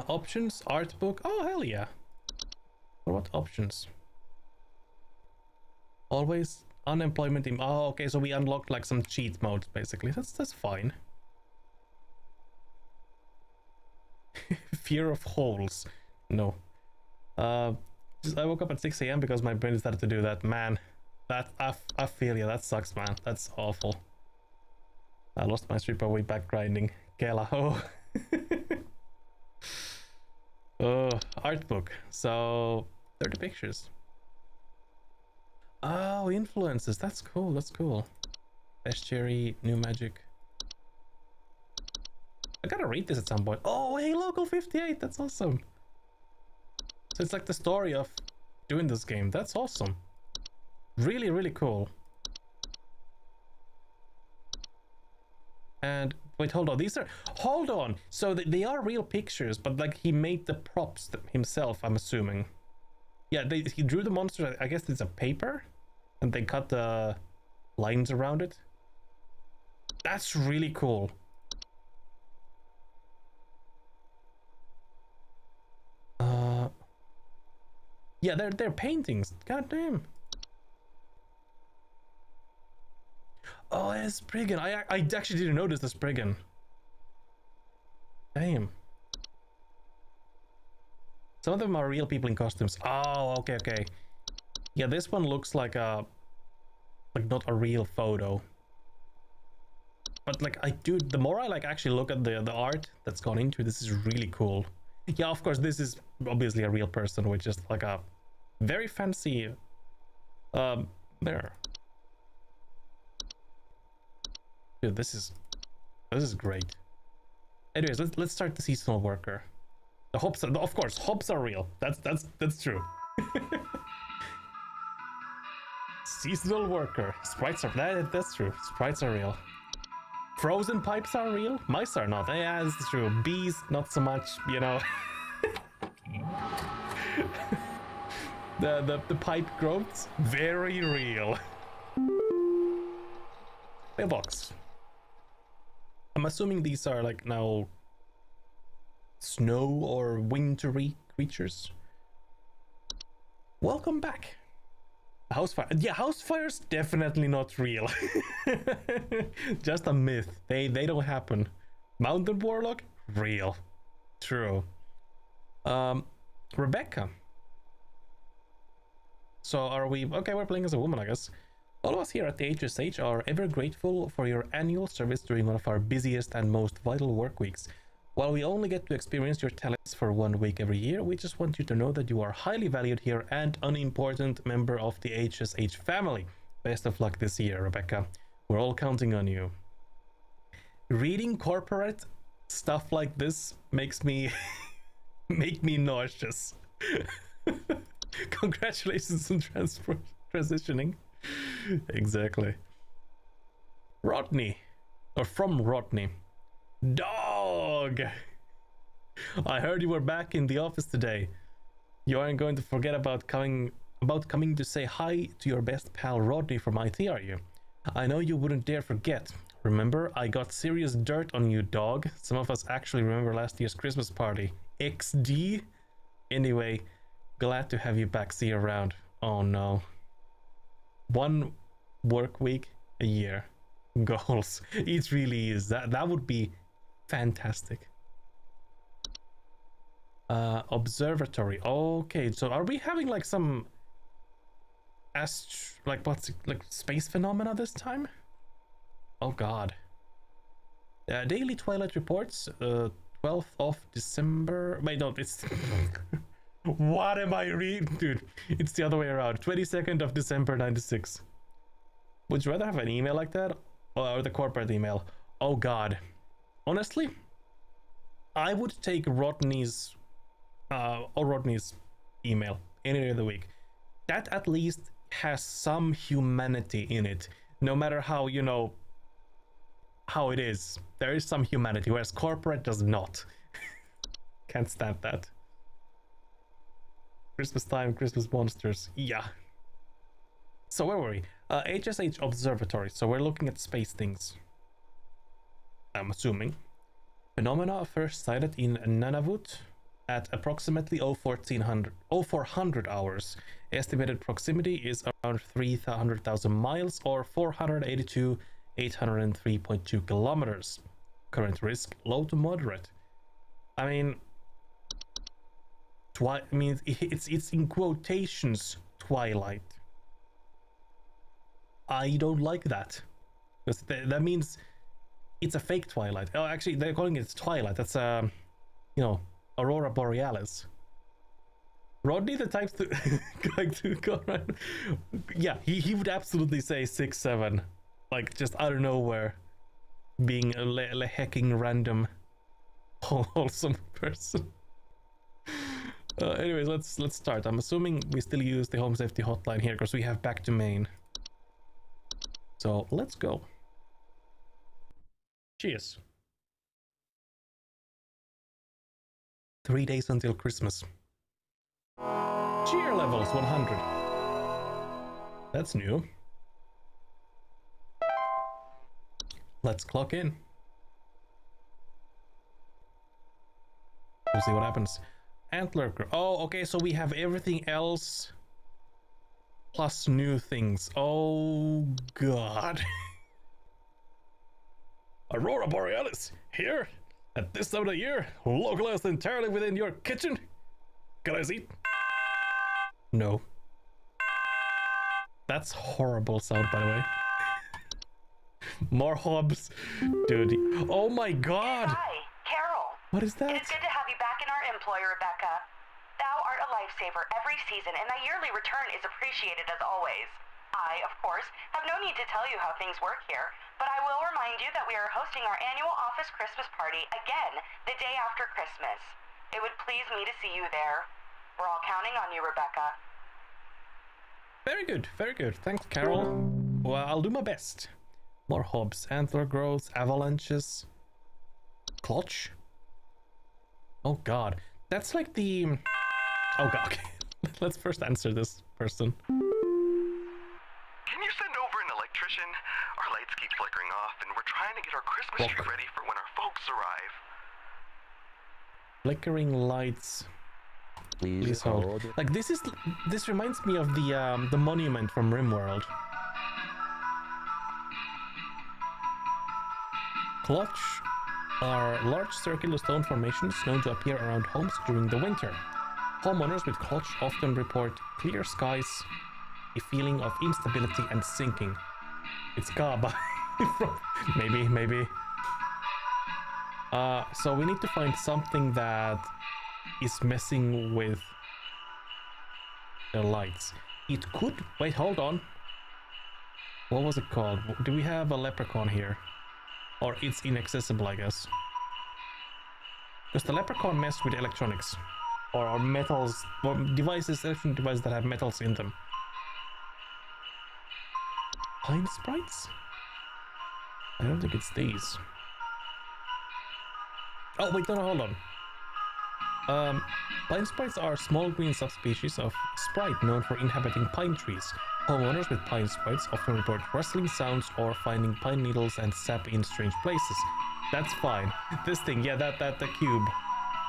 Options, art book. Oh, hell yeah. What options? Always unemployment team. Oh, okay, so we unlocked like some cheat modes basically. That's fine. Fear of holes. No. I woke up at 6 a.m. because my brain started to do that. Man, that I feel ya. That sucks, man. That's awful. I lost my sleep away back grinding. Kela. Oh. Oh, art book. So 30 pictures. Oh, influences. That's cool. That's cool. Estuary, new magic. I gotta read this at some point. Oh, hey, local 58. That's awesome. So it's like the story of doing this game. That's awesome. Really, really cool. And wait, hold on. These are... Hold on. So they are real pictures, but like he made the props himself, I'm assuming. Yeah, he drew the monster. I guess it's a paper. And they cut the lines around it. That's really cool. Yeah, they're paintings. God damn. Oh, it's Spriggan. I actually didn't notice the Spriggan. Damn. Some of them are real people in costumes. Oh, okay, okay. Yeah, this one looks like a... Like, not a real photo. But, like, the more I, like, actually look at the art that's gone into it, this is really cool. Yeah, of course, this is obviously a real person with just, like, a very fancy... mirror. Dude, this is great. Anyways, let's start the seasonal worker. The hopes are, of course, hopes are real. That's true. Seasonal worker. Sprites are that's true. Sprites are real. Frozen pipes are real. Mice are not. Yeah, that's true. Bees, not so much. You know. the pipe growths, very real. Mailbox. I'm assuming these are like now snow or wintry creatures. Welcome back. House fire. Yeah, house fires definitely not real. Just a myth. They don't happen. Mountain warlock, real. True. Rebecca. So are we... Okay, we're playing as a woman, I guess. All of us here at the HSH are ever grateful for your annual service during one of our busiest and most vital work weeks. While we only get to experience your talents for 1 week every year, we just want you to know that you are highly valued here and an important member of the HSH family. Best of luck this year, Rebecca. We're all counting on you. Reading corporate stuff like this makes me make me nauseous. Congratulations on transitioning. Exactly. Rodney, or from Rodney. Dog! I heard you were back in the office today. You aren't going to forget about coming to say hi to your best pal Rodney from IT, are you? I know you wouldn't dare forget. Remember, I got serious dirt on you, dog. Some of us actually remember last year's Christmas party. XD? Anyway, glad to have you back. See you around. Oh no. 1 work week a year. Goals. It really is. That would be fantastic. Observatory. Okay, so are we having like some like space phenomena this time? Oh god. Daily Twilight reports, 12th of December. Wait, no, it's what am I reading? Dude, it's the other way around. 22nd of December 96. Would you rather have an email like that or the corporate email? Oh god. Honestly, I would take Rodney's email any day of the week. That at least has some humanity in it. No matter how, you know, how it is. There is some humanity, whereas corporate does not. Can't stand that. Christmas time, Christmas monsters. Yeah. So where were we? HSH Observatory. So we're looking at space things. I'm assuming. Phenomena first sighted in Nunavut at approximately 0400 hours. Estimated proximity is around 300,000 miles or 482,803.2 kilometers. Current risk low to moderate. I mean, it's in quotations twilight. I don't like that, because that means it's a fake twilight. Oh, actually, they're calling it twilight. That's you know, Aurora Borealis. Rodney, the type to going to go around. Yeah, he would absolutely say 6-7, like just out of nowhere, being a hecking random wholesome person. Anyways, let's start. I'm assuming we still use the Home Safety Hotline here because we have back to main. So let's go. Cheers. 3 days until Christmas. Cheer levels 100. That's new. Let's clock in. We'll see what happens. Antler. Oh, okay, so we have everything else plus new things. Oh god. Aurora Borealis here at this time of the year, localized entirely within your kitchen. Can I see? No. That's horrible sound, by the way. More hobs. Dude. Oh my god. Hi, Carol. What is that? It is good to have you back in our employ, Rebecca. Thou art a lifesaver every season, and thy yearly return is appreciated as always. I, of course, have no need to tell you how things work here, but I will remind you that we are hosting our annual office Christmas party again the day after Christmas. It would please me to see you there. We're all counting on you, Rebecca. Very good, very good. Thanks, Carol. Well, I'll do my best. More hobs, antler growth, avalanches, clutch. Oh god, that's like the... Oh god, okay. Let's first answer this person. Can you send over an electrician? Our lights keep flickering off, and we're trying to get our Christmas tree ready for when our folks arrive. Flickering lights. Please hold. Like this reminds me of the monument from RimWorld. Clutch are large circular stone formations known to appear around homes during the winter. Homeowners with clutch often report clear skies a feeling of instability and sinking. It's Kaba. maybe. So we need to find something that is messing with the lights. It could... Wait, hold on. What was it called? Do we have a leprechaun here? Or it's inaccessible, I guess. Because the leprechaun messed with electronics. Or metals... Or devices, electronic devices that have metals in them. Pine sprites? I don't think it's these. Oh, wait, no, hold on. Pine sprites are small green subspecies of sprite known for inhabiting pine trees. Homeowners with pine sprites often report rustling sounds or finding pine needles and sap in strange places. That's fine. This thing, yeah, the cube.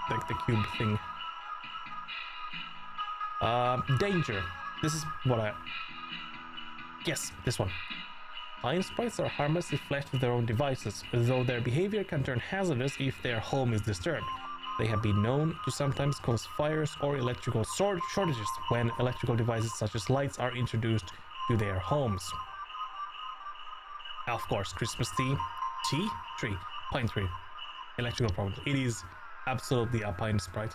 The cube thing. Danger. This is what I... Yes, this one. Pine sprites are harmless if left to their own devices, though their behavior can turn hazardous if their home is disturbed. They have been known to sometimes cause fires or electrical shortages when electrical devices such as lights are introduced to their homes. Of course, Christmas tree, pine tree, electrical problems. It is absolutely a pine sprite.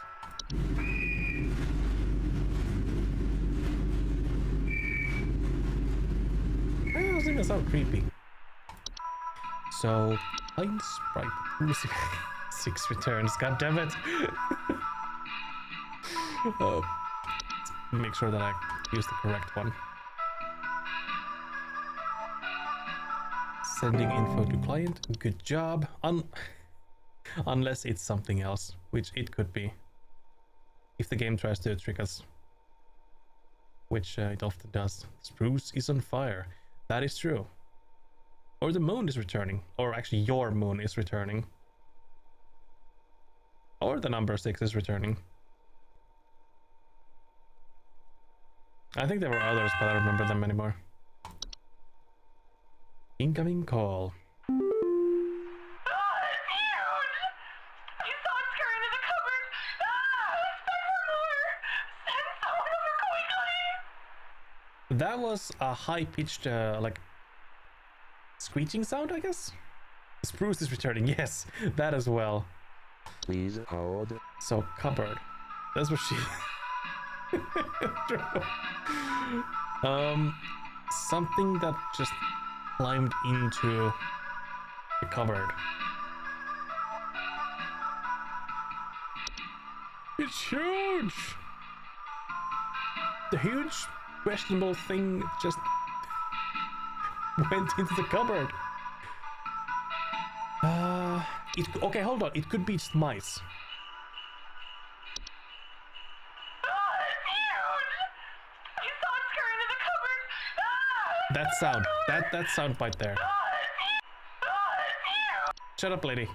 That doesn't even sound creepy. So, pine sprite. 6 returns, god damn it. Make sure that I use the correct one. Sending info to client, good job. Unless it's something else, which it could be. If the game tries to trick us. Which it often does. Spruce is on fire. That is true. Or the moon is returning. Or actually your moon is returning. Or the number 6 is returning. I think there were others, but I don't remember them anymore. Incoming call. Ah, it's huge! You saw it scurry into the cupboard! Ah, expect for more! Send someone over quickly! That was a high-pitched, like, screeching sound, I guess? Spruce is returning, yes, that as well. Please hold. So, cupboard. That's what she... Something that just climbed into the cupboard. It's huge! The huge, questionable thing just went into the cupboard. Okay, hold on. It could be just mice. Ah, it's huge! You saw it scurry into the cupboard! Ah, That sound. That sound right there. it's huge! Shut up, lady.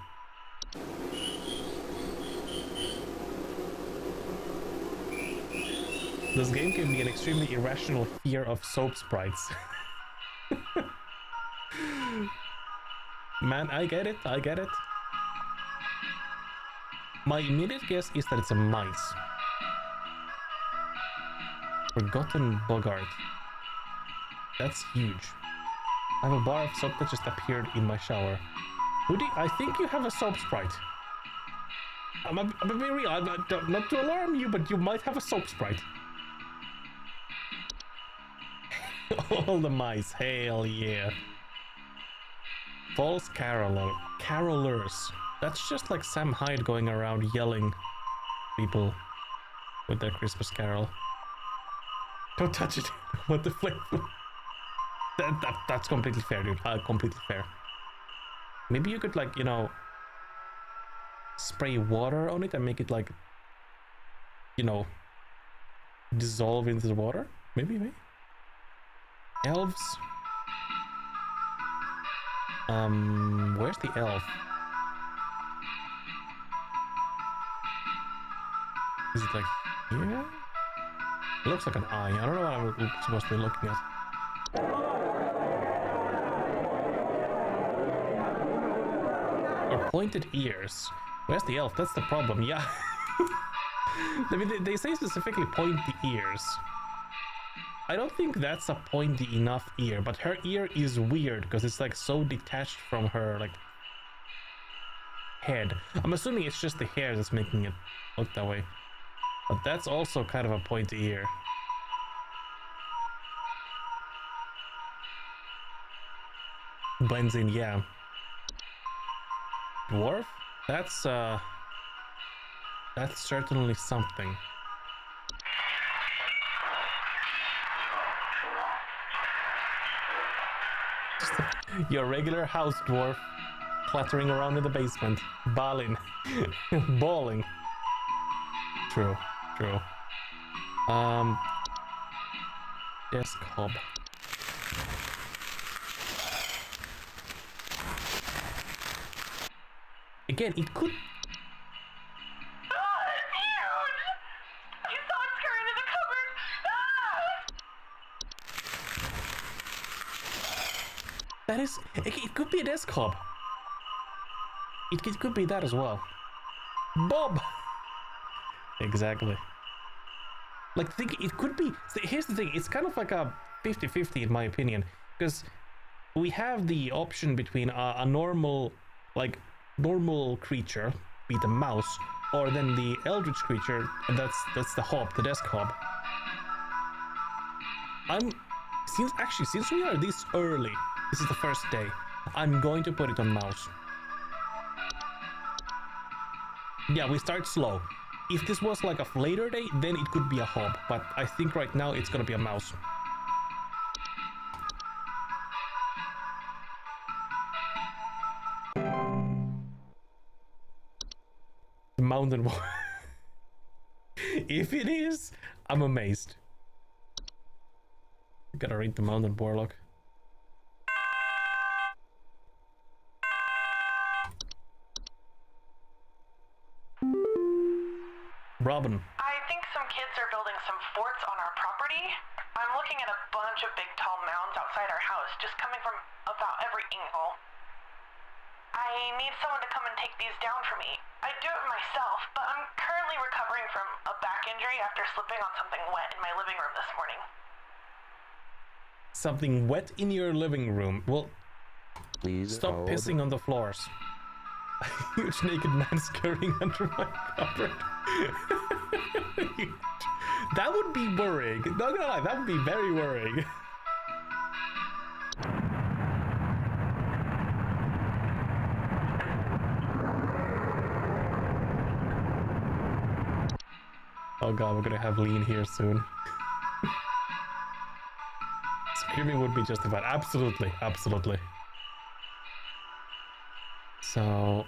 This game gave me an extremely irrational fear of soap sprites. Man, I get it. My immediate guess is that it's a mice. Forgotten Bogart. That's huge. I have a bar of soap that just appeared in my shower. Woody, I think you have a soap sprite. I'm being real. Not to alarm you, but you might have a soap sprite. All the mice. Hell yeah. False carolers. That's just like Sam Hyde going around yelling people with their Christmas carol. Don't touch it. What the flip? That's completely fair, dude. Completely fair. Maybe you could, like, you know, spray water on it and make it, like, you know, dissolve into the water? Maybe. Elves. Where's the elf? Is it like here? It looks like an eye. I don't know what I'm supposed to be looking at. Or pointed ears. Where's the elf? That's the problem. Yeah. I mean, they say specifically point the ears. I don't think that's a pointy enough ear, but her ear is weird because it's like so detached from her like head. I'm assuming it's just the hair that's making it look that way. But that's also kind of a pointy ear. Blends in, yeah. Dwarf? That's certainly something. Just your regular house dwarf clattering around in the basement, bawling. Bawling. True. Desk hob. Again, it could. Ah, it's huge! I saw it scurry into the cupboard! Ah! That is. It could be a desk hob. It could be that as well. Bob! Exactly. Like, think it could be. Here's the thing, it's kind of like a 50-50 in my opinion. Because we have the option between a normal creature, be it a mouse, or then the eldritch creature, and that's the hob, the desk hob. Since we are this early, this is the first day, I'm going to put it on mouse. Yeah, we start slow. If this was like a later day, then it could be a hob, but I think right now it's gonna be a mouse. The mountain war. If it is, I'm amazed. Gotta read the mountain warlock. Robin. I think some kids are building some forts on our property. I'm looking at a bunch of big tall mounds outside our house, just coming from about every angle. I need someone to come and take these down for me. I'd do it myself, but I'm currently recovering from a back injury after slipping on something wet in my living room this morning. Something wet in your living room? Well, Please stop hold. pissing on the floors. A huge naked man scurrying under my cupboard. That would be worrying. Not gonna lie, that would be very worrying. Oh god, we're gonna have Lean here soon. Screaming would be justified. Absolutely, absolutely. So...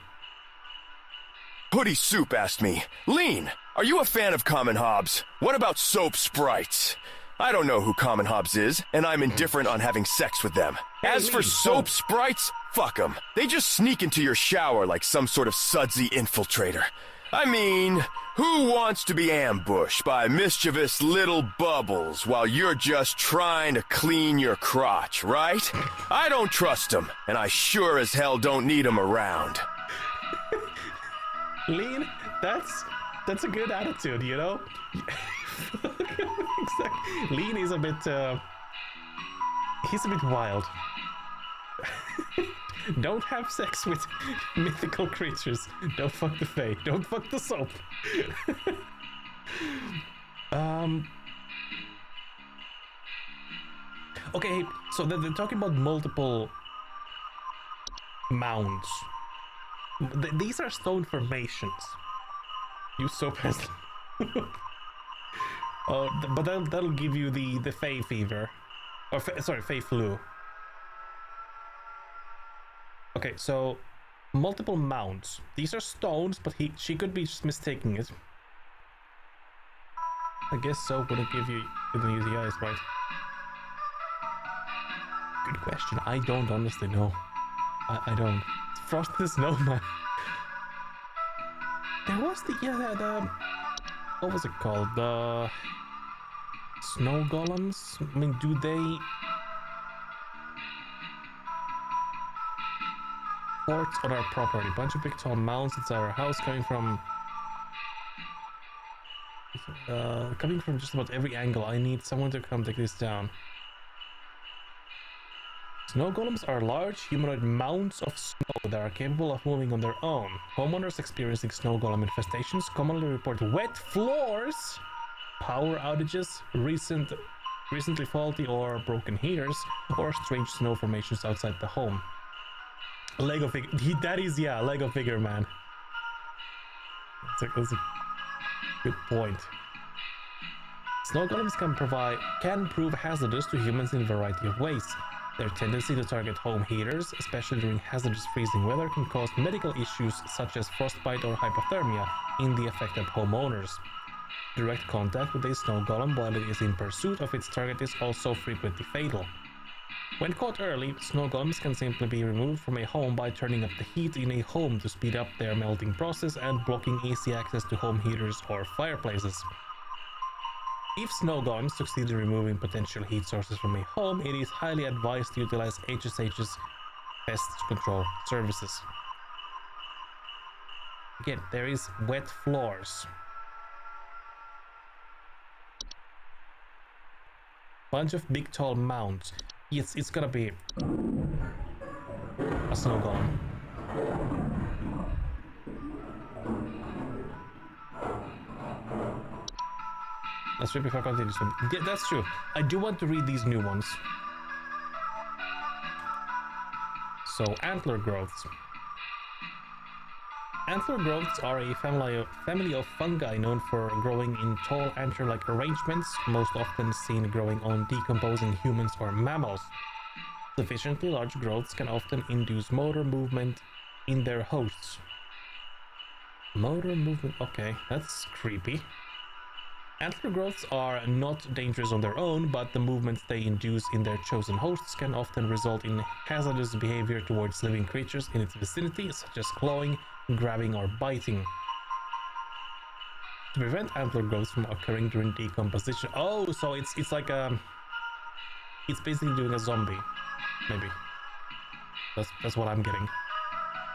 Hoodie Soup asked me, Lean, are you a fan of Common Hobbs? What about Soap Sprites? I don't know who Common Hobbs is, and I'm indifferent on having sex with them. As for Soap Sprites, fuck them. They just sneak into your shower like some sort of sudsy infiltrator. I mean, who wants to be ambushed by mischievous little bubbles while you're just trying to clean your crotch, right? I don't trust them, and I sure as hell don't need them around. Lean, that's a good attitude, you know? Exactly. Lean is a bit, he's a bit wild. Don't have sex with mythical creatures. Don't fuck the Fae. Don't fuck the soap. Okay, so they're talking about multiple mounds. These are stone formations. You soap has... Oh, but that'll give you the Fae fever. Or, sorry, Fae flu. Okay, so multiple mounds. These are stones, but she could be just mistaking it. I guess soap wouldn't give you the eyes, right? Good question. I don't honestly know. I don't. Frosted Snowman. There was the what was it called? The snow golems? I mean, do they forts on our property? Bunch of big tall mounds inside our house coming from coming from just about every angle. I need someone to come take this down. Snow golems are large humanoid mounds of snow that are capable of moving on their own. Homeowners experiencing snow golem infestations commonly report wet floors, power outages, recently faulty or broken heaters, or strange snow formations outside the home. Lego figure. That is, yeah, Lego figure, man. That's a good point. Snow golems can prove hazardous to humans in a variety of ways. Their tendency to target home heaters, especially during hazardous freezing weather, can cause medical issues such as frostbite or hypothermia in the affected homeowners. Direct contact with a snow golem while it is in pursuit of its target is also frequently fatal. When caught early, snow golems can simply be removed from a home by turning up the heat in a home to speed up their melting process and blocking easy access to home heaters or fireplaces. If snow golems succeed in removing potential heat sources from a home, it is highly advised to utilize HSH's pest control services. Again, there is wet floors. Bunch of big tall mounds. It's gonna be a snow golem. Let's read before I continue. Yeah, that's true. I do want to read these new ones. So, antler growths. Antler growths are a family of fungi known for growing in tall antler-like arrangements, most often seen growing on decomposing humans or mammals. Sufficiently large growths can often induce motor movement in their hosts. Motor movement, okay, that's creepy. Antler growths are not dangerous on their own, but the movements they induce in their chosen hosts can often result in hazardous behavior towards living creatures in its vicinity, such as clawing, grabbing, or biting. To prevent antler growths from occurring during decomposition. Oh, so it's like it's basically doing a zombie, maybe. That's what I'm getting.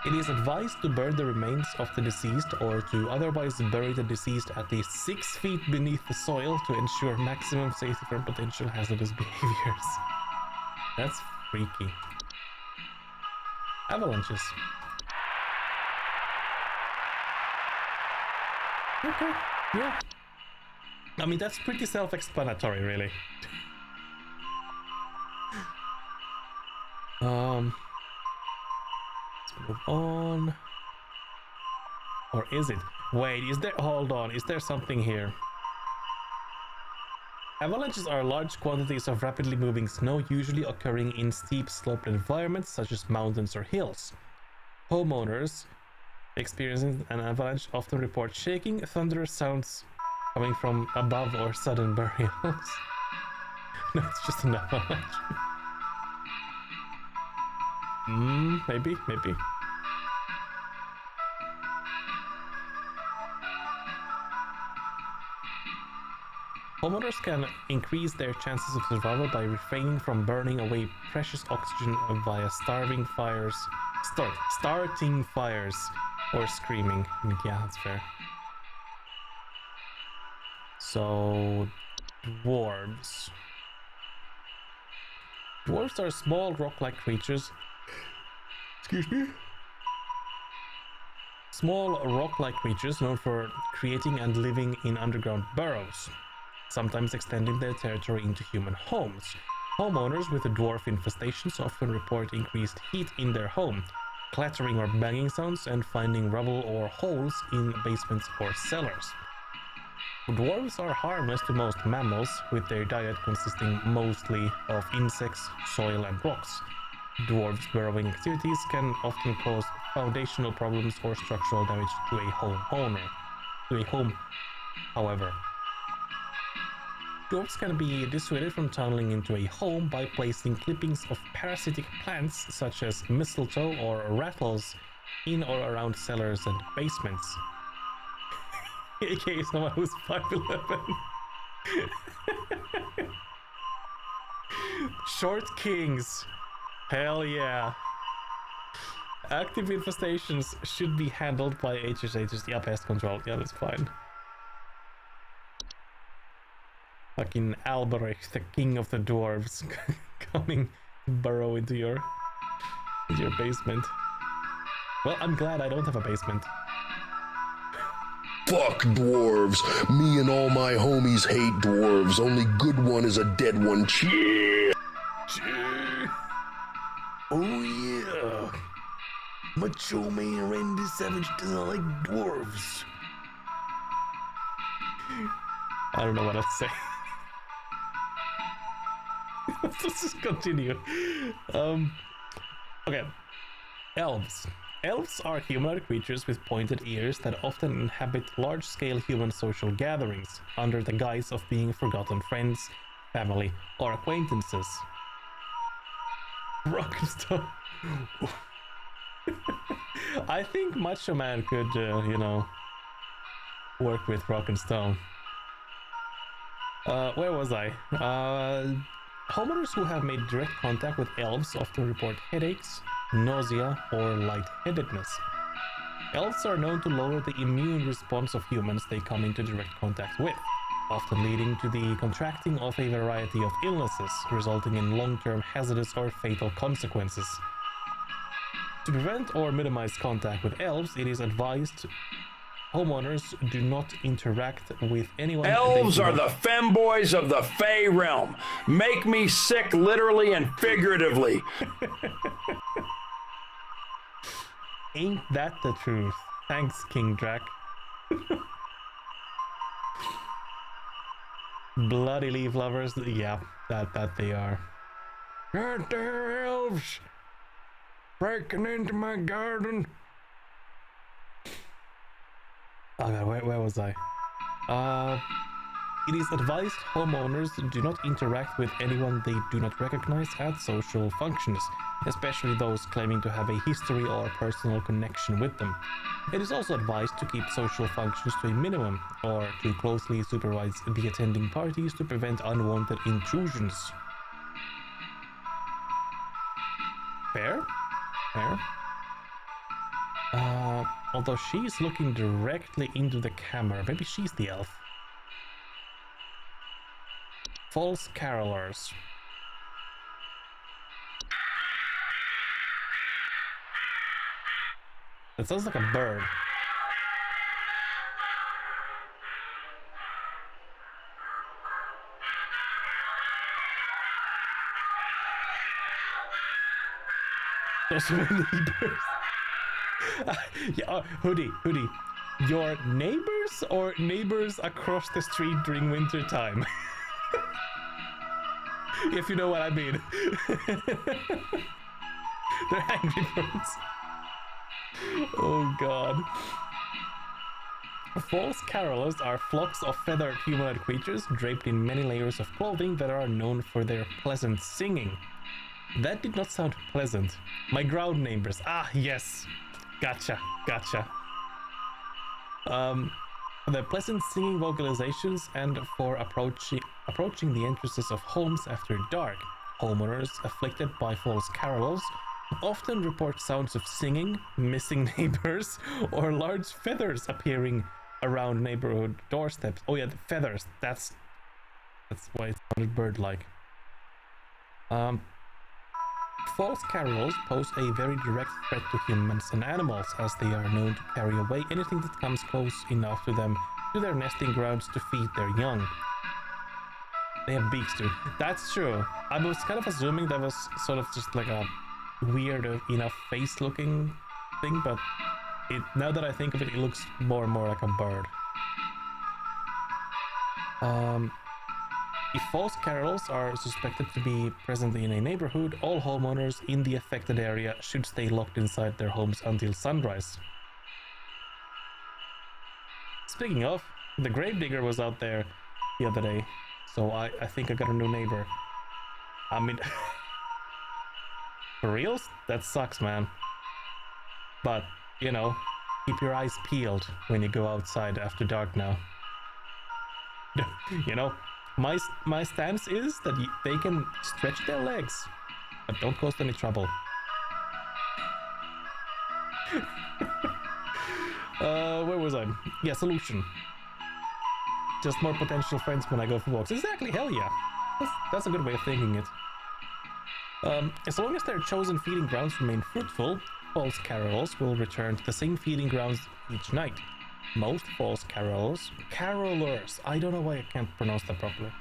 It is advised to burn the remains of the deceased or to otherwise bury the deceased at least 6 feet beneath the soil to ensure maximum safety from potential hazardous behaviors. That's freaky. Avalanches. Okay, yeah. I mean, that's pretty self-explanatory, really. Let's move on. Or is it? Wait, is there... Hold on, is there something here? Avalanches are large quantities of rapidly moving snow, usually occurring in steep sloped environments such as mountains or hills. Homeowners experiencing an avalanche often report shaking, thunderous sounds coming from above or sudden burials. No, it's just an avalanche. Maybe. Homeowners can increase their chances of survival by refraining from burning away precious oxygen via starting fires, or screaming. Yeah, that's fair. So, dwarves. Dwarves are small rock-like creatures. Excuse me? Small rock-like creatures known for creating and living in underground burrows, sometimes extending their territory into human homes. Homeowners with dwarf infestations often report increased heat in their home, clattering or banging sounds, and finding rubble or holes in basements or cellars. Dwarves are harmless to most mammals, with their diet consisting mostly of insects, soil, and rocks. Dwarves' burrowing activities can often cause foundational problems or structural damage to a home, however. Dwarves can be dissuaded from tunneling into a home by placing clippings of parasitic plants such as mistletoe or rattles in or around cellars and basements. aka someone who's 5'11". Short kings. Hell yeah. Active infestations should be handled by HSH's pest control. Yeah, that's fine. Fucking Alberich, the king of the dwarves, coming to burrow into your basement. Well, I'm glad I don't have a basement. Fuck dwarves. Me and all my homies hate dwarves. Only good one is a dead one. Cheer. Oh yeah. Macho Man Randy Savage doesn't like dwarves. I don't know what else to say. Let's just continue. Okay. Elves. Elves are humanoid creatures with pointed ears that often inhabit large-scale human social gatherings under the guise of being forgotten friends, family, or acquaintances. Rock'n'Stone. I think Macho Man could, work with Rock'n'Stone. Where was I? Homeowners who have made direct contact with elves often report headaches, nausea, or lightheadedness. Elves are known to lower the immune response of humans they come into direct contact with, often leading to the contracting of a variety of illnesses, resulting in long-term hazardous or fatal consequences. To prevent or minimize contact with elves, it is advised homeowners do not interact with anyone. Elves are the femboys of the Fey realm. Make me sick literally and figuratively. Ain't that the truth? Thanks, King Drac. Bloody leaf lovers. Yeah, that they are. God damn elves! Breaking into my garden. Oh god, where was I? It is advised homeowners do not interact with anyone they do not recognize at social functions, especially those claiming to have a history or personal connection with them. It is also advised to keep social functions to a minimum, or to closely supervise the attending parties to prevent unwanted intrusions. Fair? Fair? Although she's looking directly into the camera, maybe she's the elf. False carolers. That sounds like a bird. So many neighbors. Yeah, Hoodie. Your neighbors or neighbors across the street during winter time? If you know what I mean. They're angry birds. Oh god. False carolers are flocks of feathered humanoid creatures draped in many layers of clothing that are known for their pleasant singing. That did not sound pleasant. My ground neighbors. Ah, yes. Gotcha. The pleasant singing vocalizations and for approaching the entrances of homes after dark. Homeowners afflicted by false carolers often report sounds of singing, missing neighbors, or large feathers appearing around neighborhood doorsteps. Oh yeah, the feathers. That's why it sounded bird-like. False carolers pose a very direct threat to humans and animals, as they are known to carry away anything that comes close enough to them to their nesting grounds to feed their young. They have beaks too. That's true. I was kind of assuming that was sort of just like a weird enough face looking thing, but now that I think of it, it looks more and more like a bird. If false carolers are suspected to be present in a neighborhood, all homeowners in the affected area should stay locked inside their homes until sunrise. Speaking of, the gravedigger was out there the other day, so I think I got a new neighbor. I mean, for reals? That sucks, man. But, you know, keep your eyes peeled when you go outside after dark now. You know? My stance is that they can stretch their legs, but don't cause any trouble. Where was I? Yeah, solution. Just more potential friends when I go for walks. Exactly, hell yeah. That's a good way of thinking it. As long as their chosen feeding grounds remain fruitful, false carolers will return to the same feeding grounds each night. Most false carolers, I don't know why I can't pronounce that properly,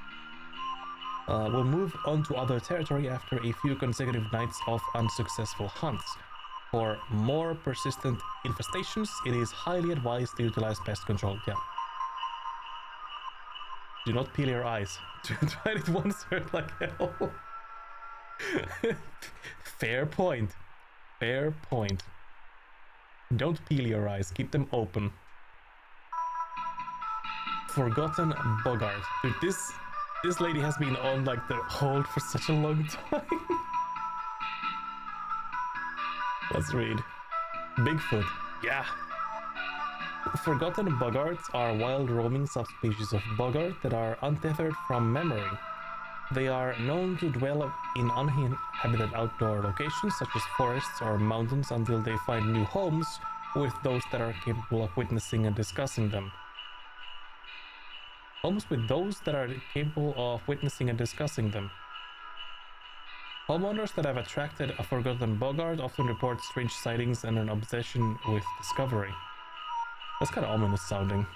will move on to other territory after a few consecutive nights of unsuccessful hunts. For more persistent infestations, it is highly advised to utilize pest control. Yeah. Do not peel your eyes. Try it once, hurt like hell. Fair point. Fair point. Don't peel your eyes, keep them open. Forgotten Bogart. Dude, this lady has been on like the hold for such a long time. Let's read. Bigfoot. Yeah. Forgotten boggarts are wild roaming subspecies of boggart that are untethered from memory. They are known to dwell in uninhabited outdoor locations such as forests or mountains until they find new homes with those that are capable of witnessing and discussing them. Homes with those that are capable of witnessing and discussing them. Homeowners that have attracted a forgotten boggart often report strange sightings and an obsession with discovery. That's kind of ominous sounding.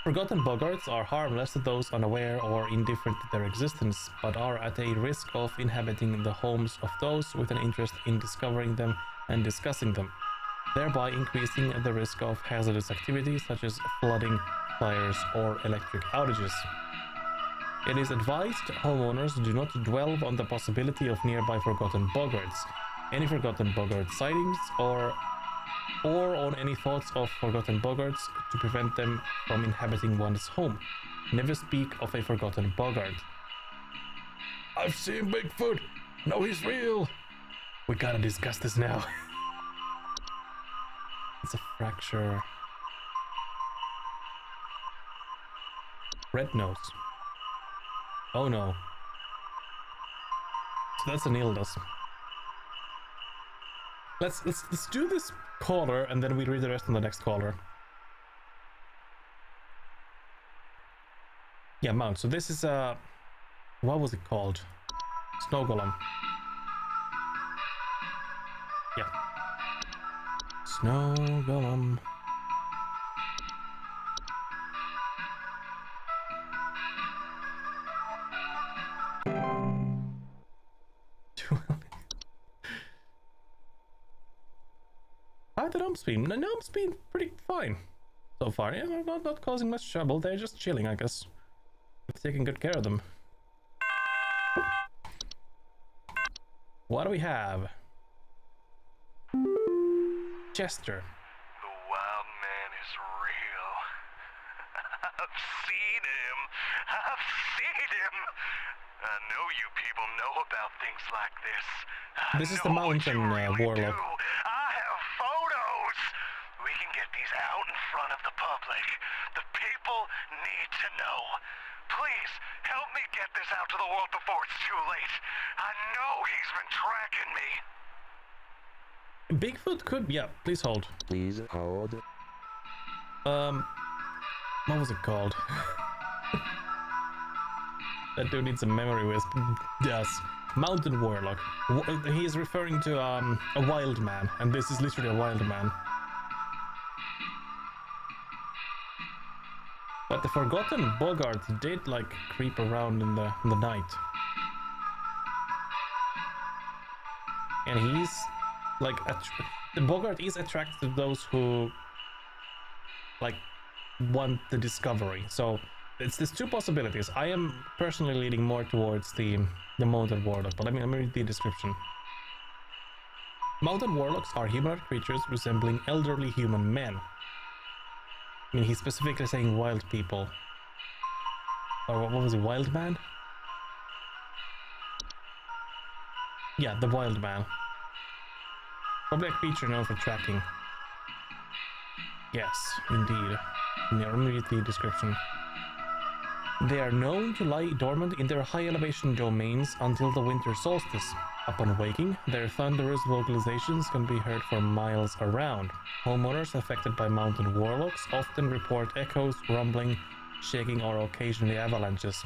Forgotten boggarts are harmless to those unaware or indifferent to their existence, but are at a risk of inhabiting the homes of those with an interest in discovering them and discussing them, thereby increasing the risk of hazardous activities such as flooding, fires, or electric outages. It is advised homeowners do not dwell on the possibility of nearby forgotten boggarts, any forgotten boggart sightings, or on any thoughts of forgotten boggarts to prevent them from inhabiting one's home. Never speak of a forgotten boggart. I've seen Bigfoot! No, he's real! We gotta discuss this now. It's a fracture. Red nose. Oh no. So that's an illness. Let's do this caller and then we read the rest on the next caller. Yeah, mount. So this is what was it called? Snow golem. Yeah. Snow golem. Hi, the gnome's been. The gnome's been pretty fine so far. Yeah, not causing much trouble. They're just chilling, I guess. Taking good care of them. What do we have? Chester. The wild man is real. I've seen him. I've seen him. I know you people know about things like this. This is the mountain warlock. I have photos. We can get these out in front of the public. The people need to know. Please, help me get this out to the world before it's too late. I know he's been tracking me. Bigfoot could... Yeah, please hold. Please hold. What was it called? That dude needs a memory wisp. Yes. Mountain warlock. He is referring to a wild man, and this is literally a wild man. But the forgotten boggart did like creep around in the night, and he's like the boggart is attracted to those who like want the discovery. So there's two possibilities. I am personally leaning more towards the mountain warlock, but let me read the description. Mountain warlocks are humanoid creatures resembling elderly human men. I mean, he's specifically saying wild people. Or what was it, wild man? Yeah, the wild man. Probably a creature known for tracking. Yes, indeed. Let me read the description. They are known to lie dormant in their high elevation domains until the winter solstice. Upon waking, their thunderous vocalizations can be heard for miles around. Homeowners affected by mountain warlocks often report echoes, rumbling, shaking, or occasionally avalanches.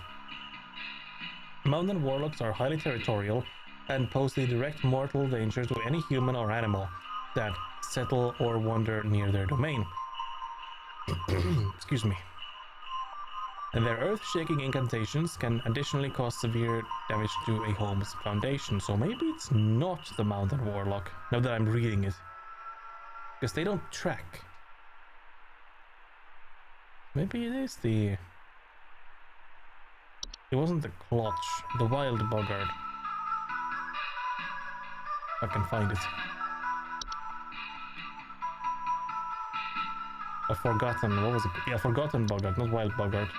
Mountain warlocks are highly territorial and pose a direct mortal danger to any human or animal that settle or wander near their domain. Excuse me. And their earth-shaking incantations can additionally cause severe damage to a home's foundation, so maybe it's not the mountain warlock, now that I'm reading it. Because they don't track. Maybe it is the... It wasn't the clutch, the wild boggart. If I can find it. A forgotten, what was it? Yeah, forgotten boggart, not wild boggart.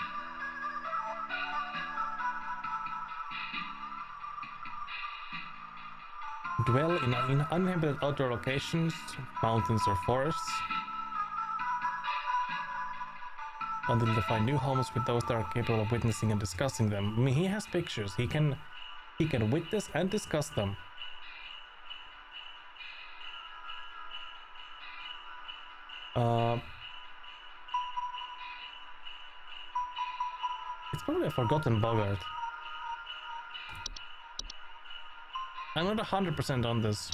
Dwell in uninhabited outdoor locations, mountains or forests, until they find new homes with those that are capable of witnessing and discussing them. I mean, he has pictures. He can witness and discuss them. It's probably a forgotten boggart. I'm not 100% on this.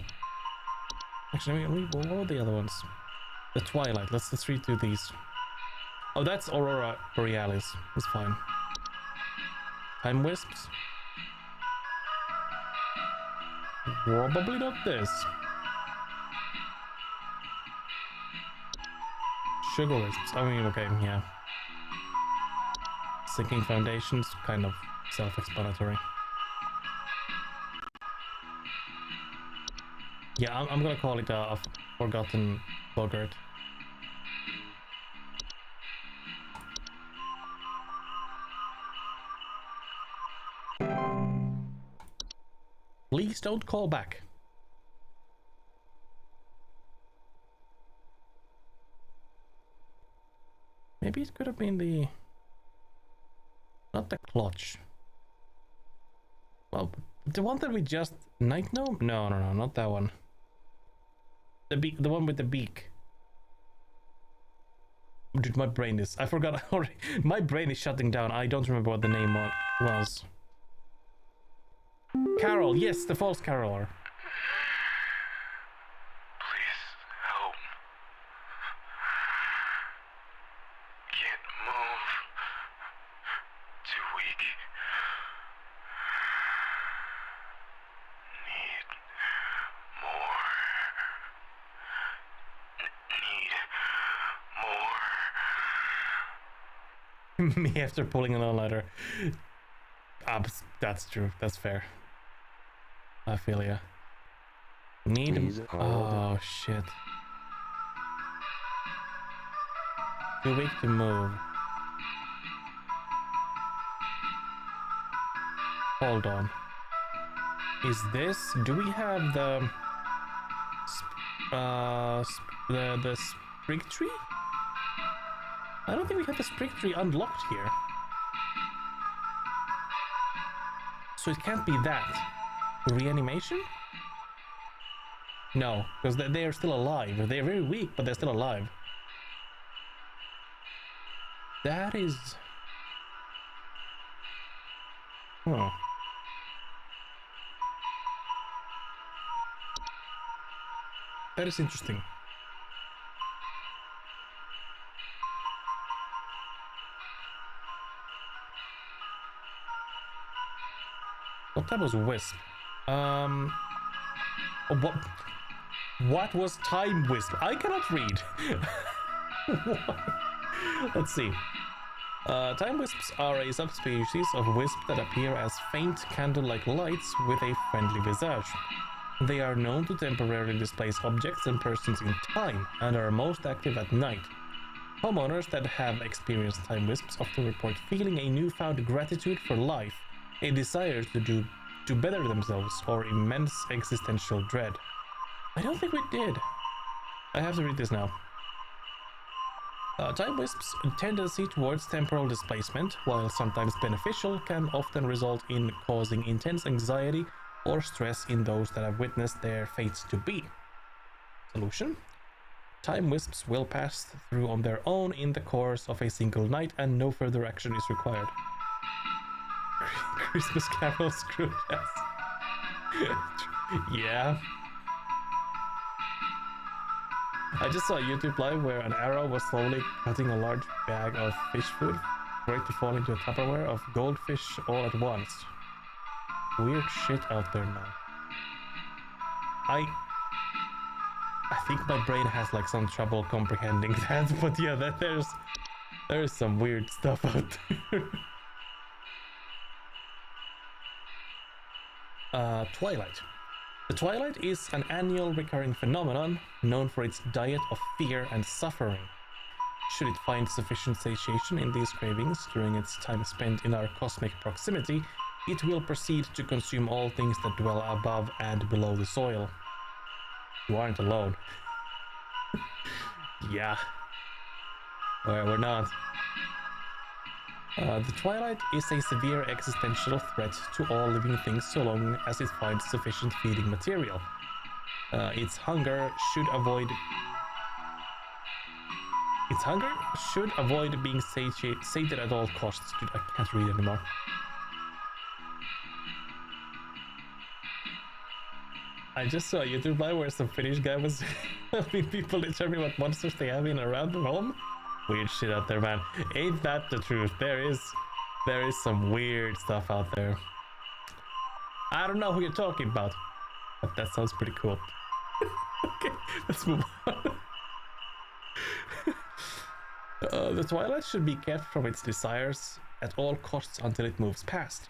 Actually, what were the other ones? The Twilight. Let's read through these. Oh, that's Aurora Borealis. It's fine. Time Wisps. Probably not this. Sugar Wisps. I mean, okay, yeah. Sinking Foundations, kind of self-explanatory. Yeah, I'm gonna call it a forgotten boggart. Please don't call back. Maybe it could have been the... Not the clutch. Well, the one that we just... Night Gnome? No, not that one. The one with the beak. Dude, my brain is... I forgot already. My brain is shutting down. I don't remember what the name was. Carol, yes, the false caroler. Please help. Can't move. Too weak. Need more. Need more. Me after pulling an all-nighter. That's true. That's fair. I feel ya. Need... Oh, shit. Too weak to move. Hold on. Is this... Do we have the... the sprig tree? I don't think we have the sprig tree unlocked here. So it can't be that. Reanimation? No, because they are still alive. They're very weak, but they're still alive. That is... Huh. That is interesting. What type was Wisp? What was Time Wisp? I cannot read. Let's see. Time Wisps are a subspecies of wisp that appear as faint candle-like lights with a friendly visage. They are known to temporarily displace objects and persons in time and are most active at night. Homeowners that have experienced Time Wisps often report feeling a newfound gratitude for life, a desire to better themselves, or immense existential dread. I don't think we did. I have to read this now. Time Wisps' tendency towards temporal displacement, while sometimes beneficial, can often result in causing intense anxiety or stress in those that have witnessed their fates to be. Solution: time wisps will pass through on their own in the course of a single night and no further action is required. Christmas Carol screwed us. Yeah. I just saw a YouTube live where an arrow was slowly cutting a large bag of fish food for it to fall into a Tupperware of goldfish all at once. Weird shit out there now. I think my brain has like some trouble comprehending that, but yeah, there's some weird stuff out there. Twilight. The twilight is an annual recurring phenomenon known for its diet of fear and suffering. Should it find sufficient satiation in these cravings during its time spent in our cosmic proximity, it will proceed to consume all things that dwell above and below the soil. You aren't alone. Yeah. We're not. The twilight is a severe existential threat to all living things so long as it finds sufficient feeding material. Its hunger should avoid being sated at all costs. Dude, I can't read anymore. I just saw a YouTube live where some Finnish guy was helping people determine what monsters they have in around their home. Weird shit out there, man. Ain't that the truth? There is some weird stuff out there. I don't know who you're talking about, but that sounds pretty cool. Okay, let's move on. The twilight should be kept from its desires at all costs until it moves past.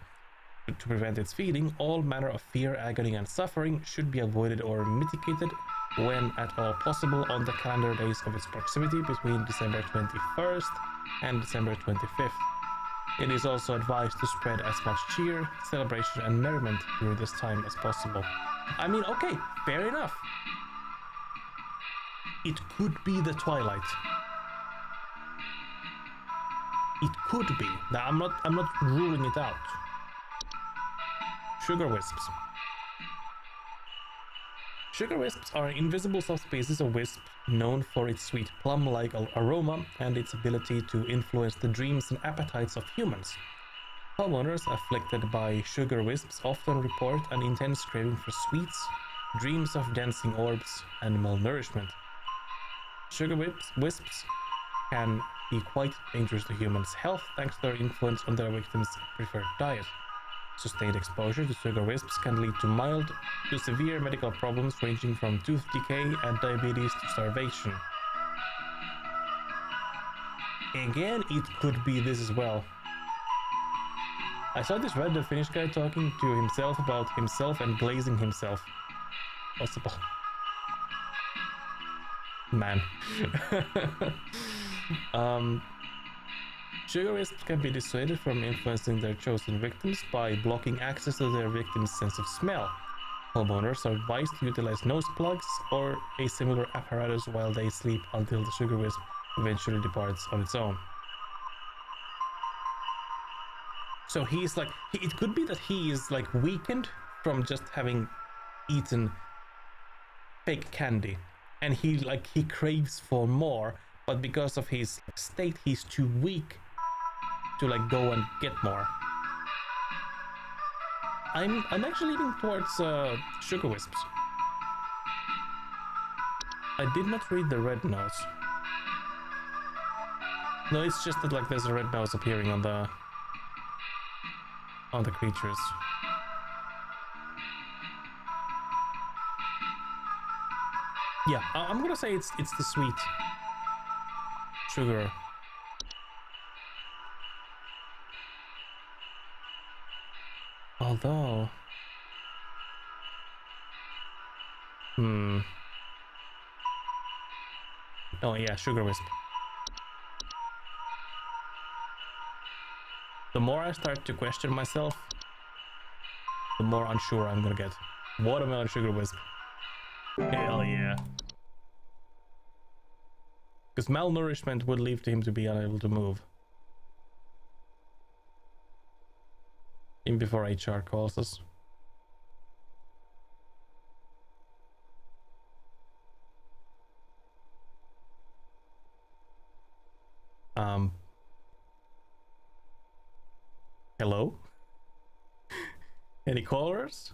To prevent its feeding, all manner of fear, agony, and suffering should be avoided or mitigated when at all possible on the calendar days of its proximity between December 21st and December 25th. It is also advised to spread as much cheer, celebration, and merriment during this time as possible. I mean, okay, fair enough. It could be the twilight. It could be. Now, I'm not ruling it out. Sugar wisps. Sugar wisps are invisible subspecies of wisp known for its sweet plum-like aroma and its ability to influence the dreams and appetites of humans. Homeowners afflicted by sugar wisps often report an intense craving for sweets, dreams of dancing orbs, and malnourishment. Sugar wisps can be quite dangerous to humans' health thanks to their influence on their victims' preferred diet. Sustained exposure to sugar wisps can lead to mild to severe medical problems ranging from tooth decay and diabetes to starvation. Again, it could be this as well. I saw this random Finnish guy talking to himself about himself and glazing himself. Possible. Man. Sugar wisps can be dissuaded from influencing their chosen victims by blocking access to their victims' sense of smell. Homeowners are advised to utilize nose plugs or a similar apparatus while they sleep until the sugar wisp eventually departs on its own. So he's like, it could be that he is like weakened from just having eaten fake candy, and he craves for more, but because of his state, he's too weak to like go and get more. I'm actually leaning towards sugar wisps. I did not read the red nose. No, it's just that like there's a red nose appearing on the creatures. Yeah, I'm gonna say it's the sweet sugar. Although, oh yeah, sugar wisp. The more I start to question myself, the more unsure I'm gonna get. Watermelon sugar wisp. Hell yeah. Because malnourishment would lead him to be unable to move. Even before HR calls us. Hello? Any callers?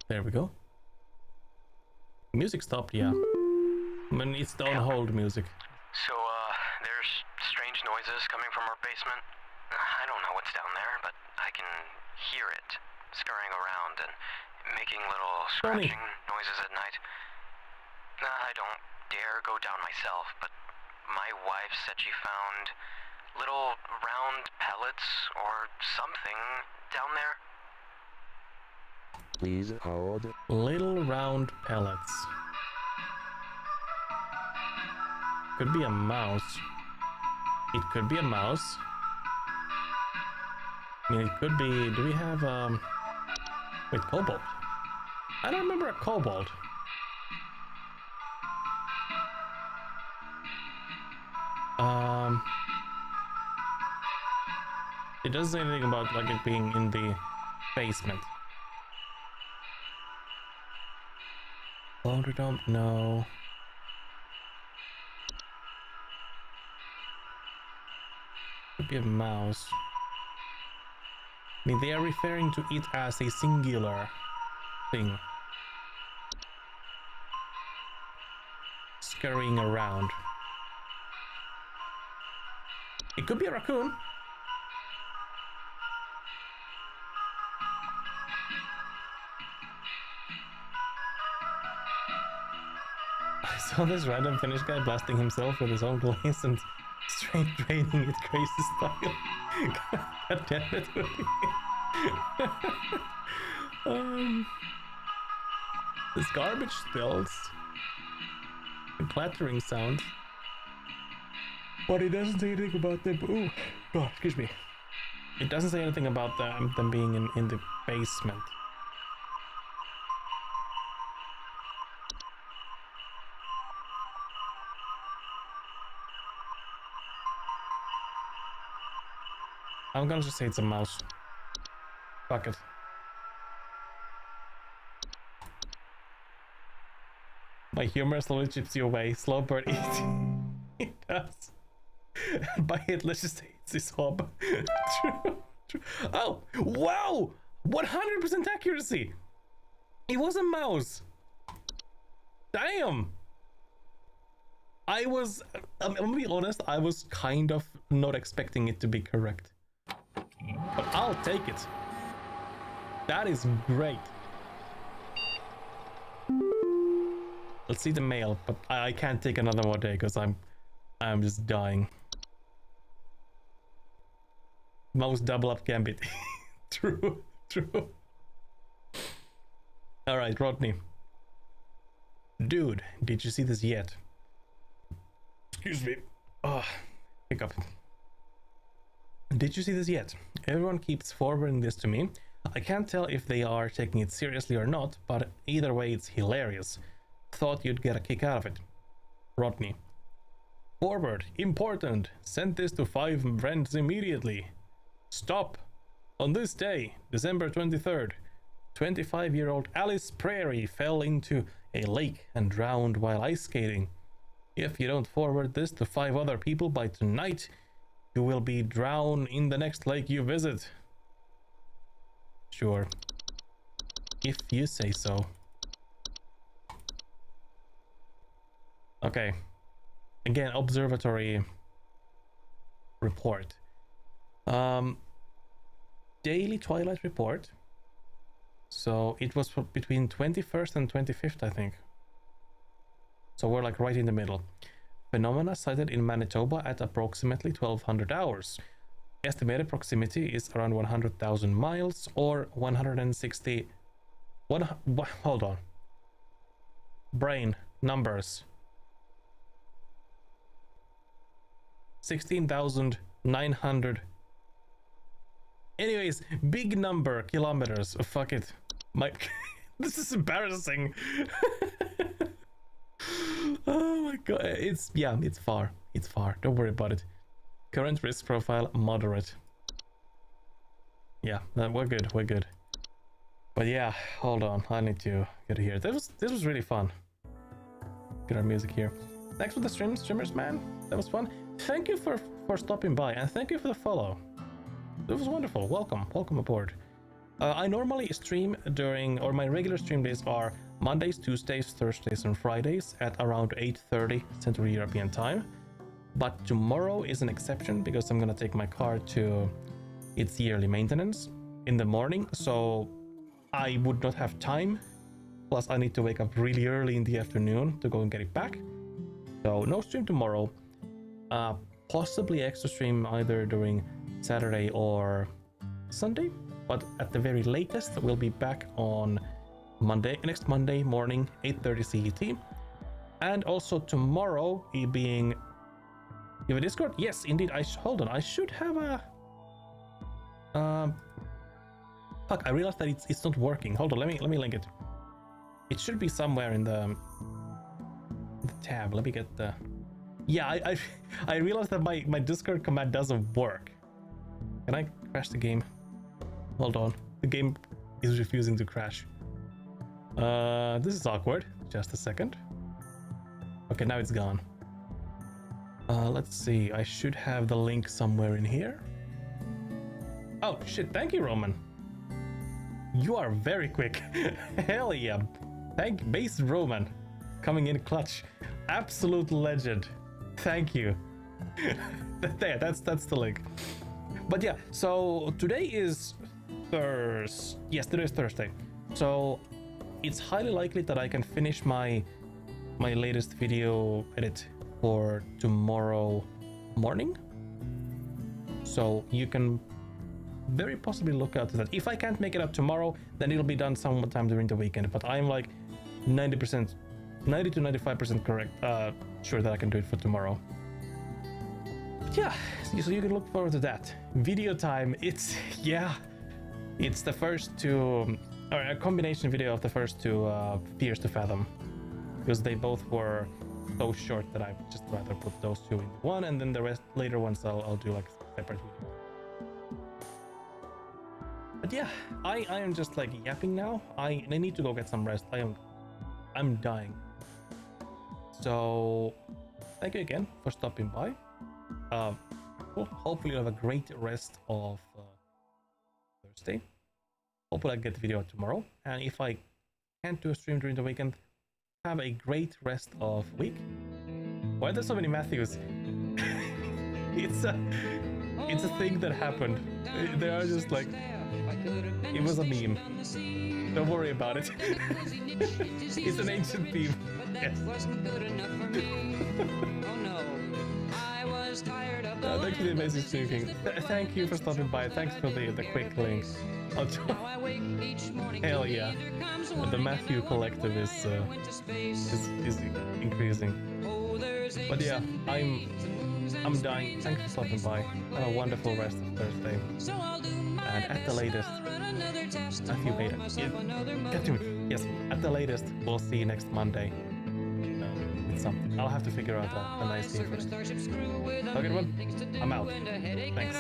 There we go. Music stopped, yeah. I mean, it's the on hold music. So, there's strange noises coming from our basement. I don't know what's down there, but I can hear it scurrying around and making little scratching noises at night. I don't dare go down myself, but my wife said she found little round pellets or something down there. Please hold. Little round pellets. Could be a mouse. It could be a mouse. I mean, it could be... Do we have, wait, cobalt? I don't remember a cobalt. It doesn't say anything about, like, it being in the basement. Laundry dump? No. Could be a mouse. I mean, they are referring to it as a singular thing. Scurrying around. It could be a raccoon. I saw this random Finnish guy blasting himself with his own glaze and straight draining it crazy style. God damn it. This garbage spills. The clattering sound. But it doesn't say anything about them. Ooh, oh, excuse me. It doesn't say anything about them being in the basement. I'm gonna just say it's a mouse. Fuck it. My humor slowly chips you away. Slow bird eats. It does. By it, let's just say it's his hob. True. Oh, wow! 100% accuracy! It was a mouse! Damn! I'm gonna be honest, I was kind of not expecting it to be correct. But I'll take it. That is great. Let's see the mail, but I can't take another more day because I'm just dying. Mouse double up gambit. True. Alright, Rodney. Dude, did you see this yet? Excuse me. Hiccup. Did you see this yet? Everyone keeps forwarding this to me. I can't tell if they are taking it seriously or not, but either way it's hilarious. Thought you'd get a kick out of it. Rodney. Forward. Important. Send this to 5 friends immediately. Stop. On this day, December 23rd, 25-year-old Alice Prairie fell into a lake and drowned while ice skating. If you don't forward this to 5 other people by tonight, you will be drowned in the next lake you visit. Sure. If you say so. Okay. Again, observatory report. Daily twilight report. So it was between 21st and 25th, I think. So we're like right in the middle. Phenomena sighted in Manitoba at approximately 1200 hours. Estimated proximity is around 100,000 miles or 160... hold on. Brain, numbers. 16,900. Anyways, big number, kilometers. Oh, fuck it. This is embarrassing. Oh my god. It's far. It's far. Don't worry about it. Current risk profile, moderate. Yeah, we're good. We're good. But yeah, hold on. I need to get here. This was really fun. Get our music here. Thanks for the streamers, man. That was fun. Thank you for stopping by, and thank you for the follow. It was wonderful. Welcome aboard. I normally stream during, or my regular stream days are Mondays, Tuesdays, Thursdays, and Fridays at around 8:30 Central European Time. But tomorrow is an exception because I'm gonna take my car to its yearly maintenance in the morning, so I would not have time. Plus, I need to wake up really early in the afternoon to go and get it back. So no stream tomorrow. Possibly extra stream either during Saturday or Sunday, but at the very latest we'll be back on next Monday morning, 8:30 CET. And also tomorrow, being you have a Discord? Yes, indeed. Hold on. I should have a. Fuck! I realized that it's not working. Hold on. Let me link it. It should be somewhere in the tab. Let me get the. Yeah, I realized that my Discord command doesn't work. Can I crash the game? Hold on. The game is refusing to crash. This is awkward. Just a second. Okay, now it's gone. Let's see. I should have the link somewhere in here. Oh shit! Thank you, Roman. You are very quick. Hell yeah! Thank Base Roman, coming in clutch. Absolute legend. Thank you. There, that's the link. But yeah, so today is Thursday. Yes, today is Thursday. So it's highly likely that I can finish my latest video edit for tomorrow morning. So you can very possibly look out to that. If I can't make it up tomorrow, then it'll be done sometime during the weekend. But I'm like 90 to 95% correct, sure that I can do it for tomorrow. But yeah, so you can look forward to that. Video time, it's the first two, or a combination video of the first two Fears to Fathom, because they both were so short that I just rather put those two in one, and then the rest later ones I'll do like separate videos. But yeah, I am just like yapping now. I need to go get some rest. I'm dying. So thank you again for stopping by. Well, hopefully you'll have a great rest of Thursday. Hopefully I get the video out tomorrow. And if I can't do a stream during the weekend, have a great rest of week. Why are there so many Matthews? It's a thing that happened. They are just like, it was a meme. Don't worry about it. It's an ancient theme. Yes. Thank you, the amazing streaming. Thank you for stopping by. Thanks for the quick link. Hell yeah. The Matthew collective is increasing. But yeah, I'm dying. Thanks for stopping by. Have a wonderful rest of Thursday. And at the latest, Matthew Beta. Yes, at the latest, we'll see you next Monday. With something. I'll have to figure out a nice theme for it. Okay, everyone. I'm out. Thanks.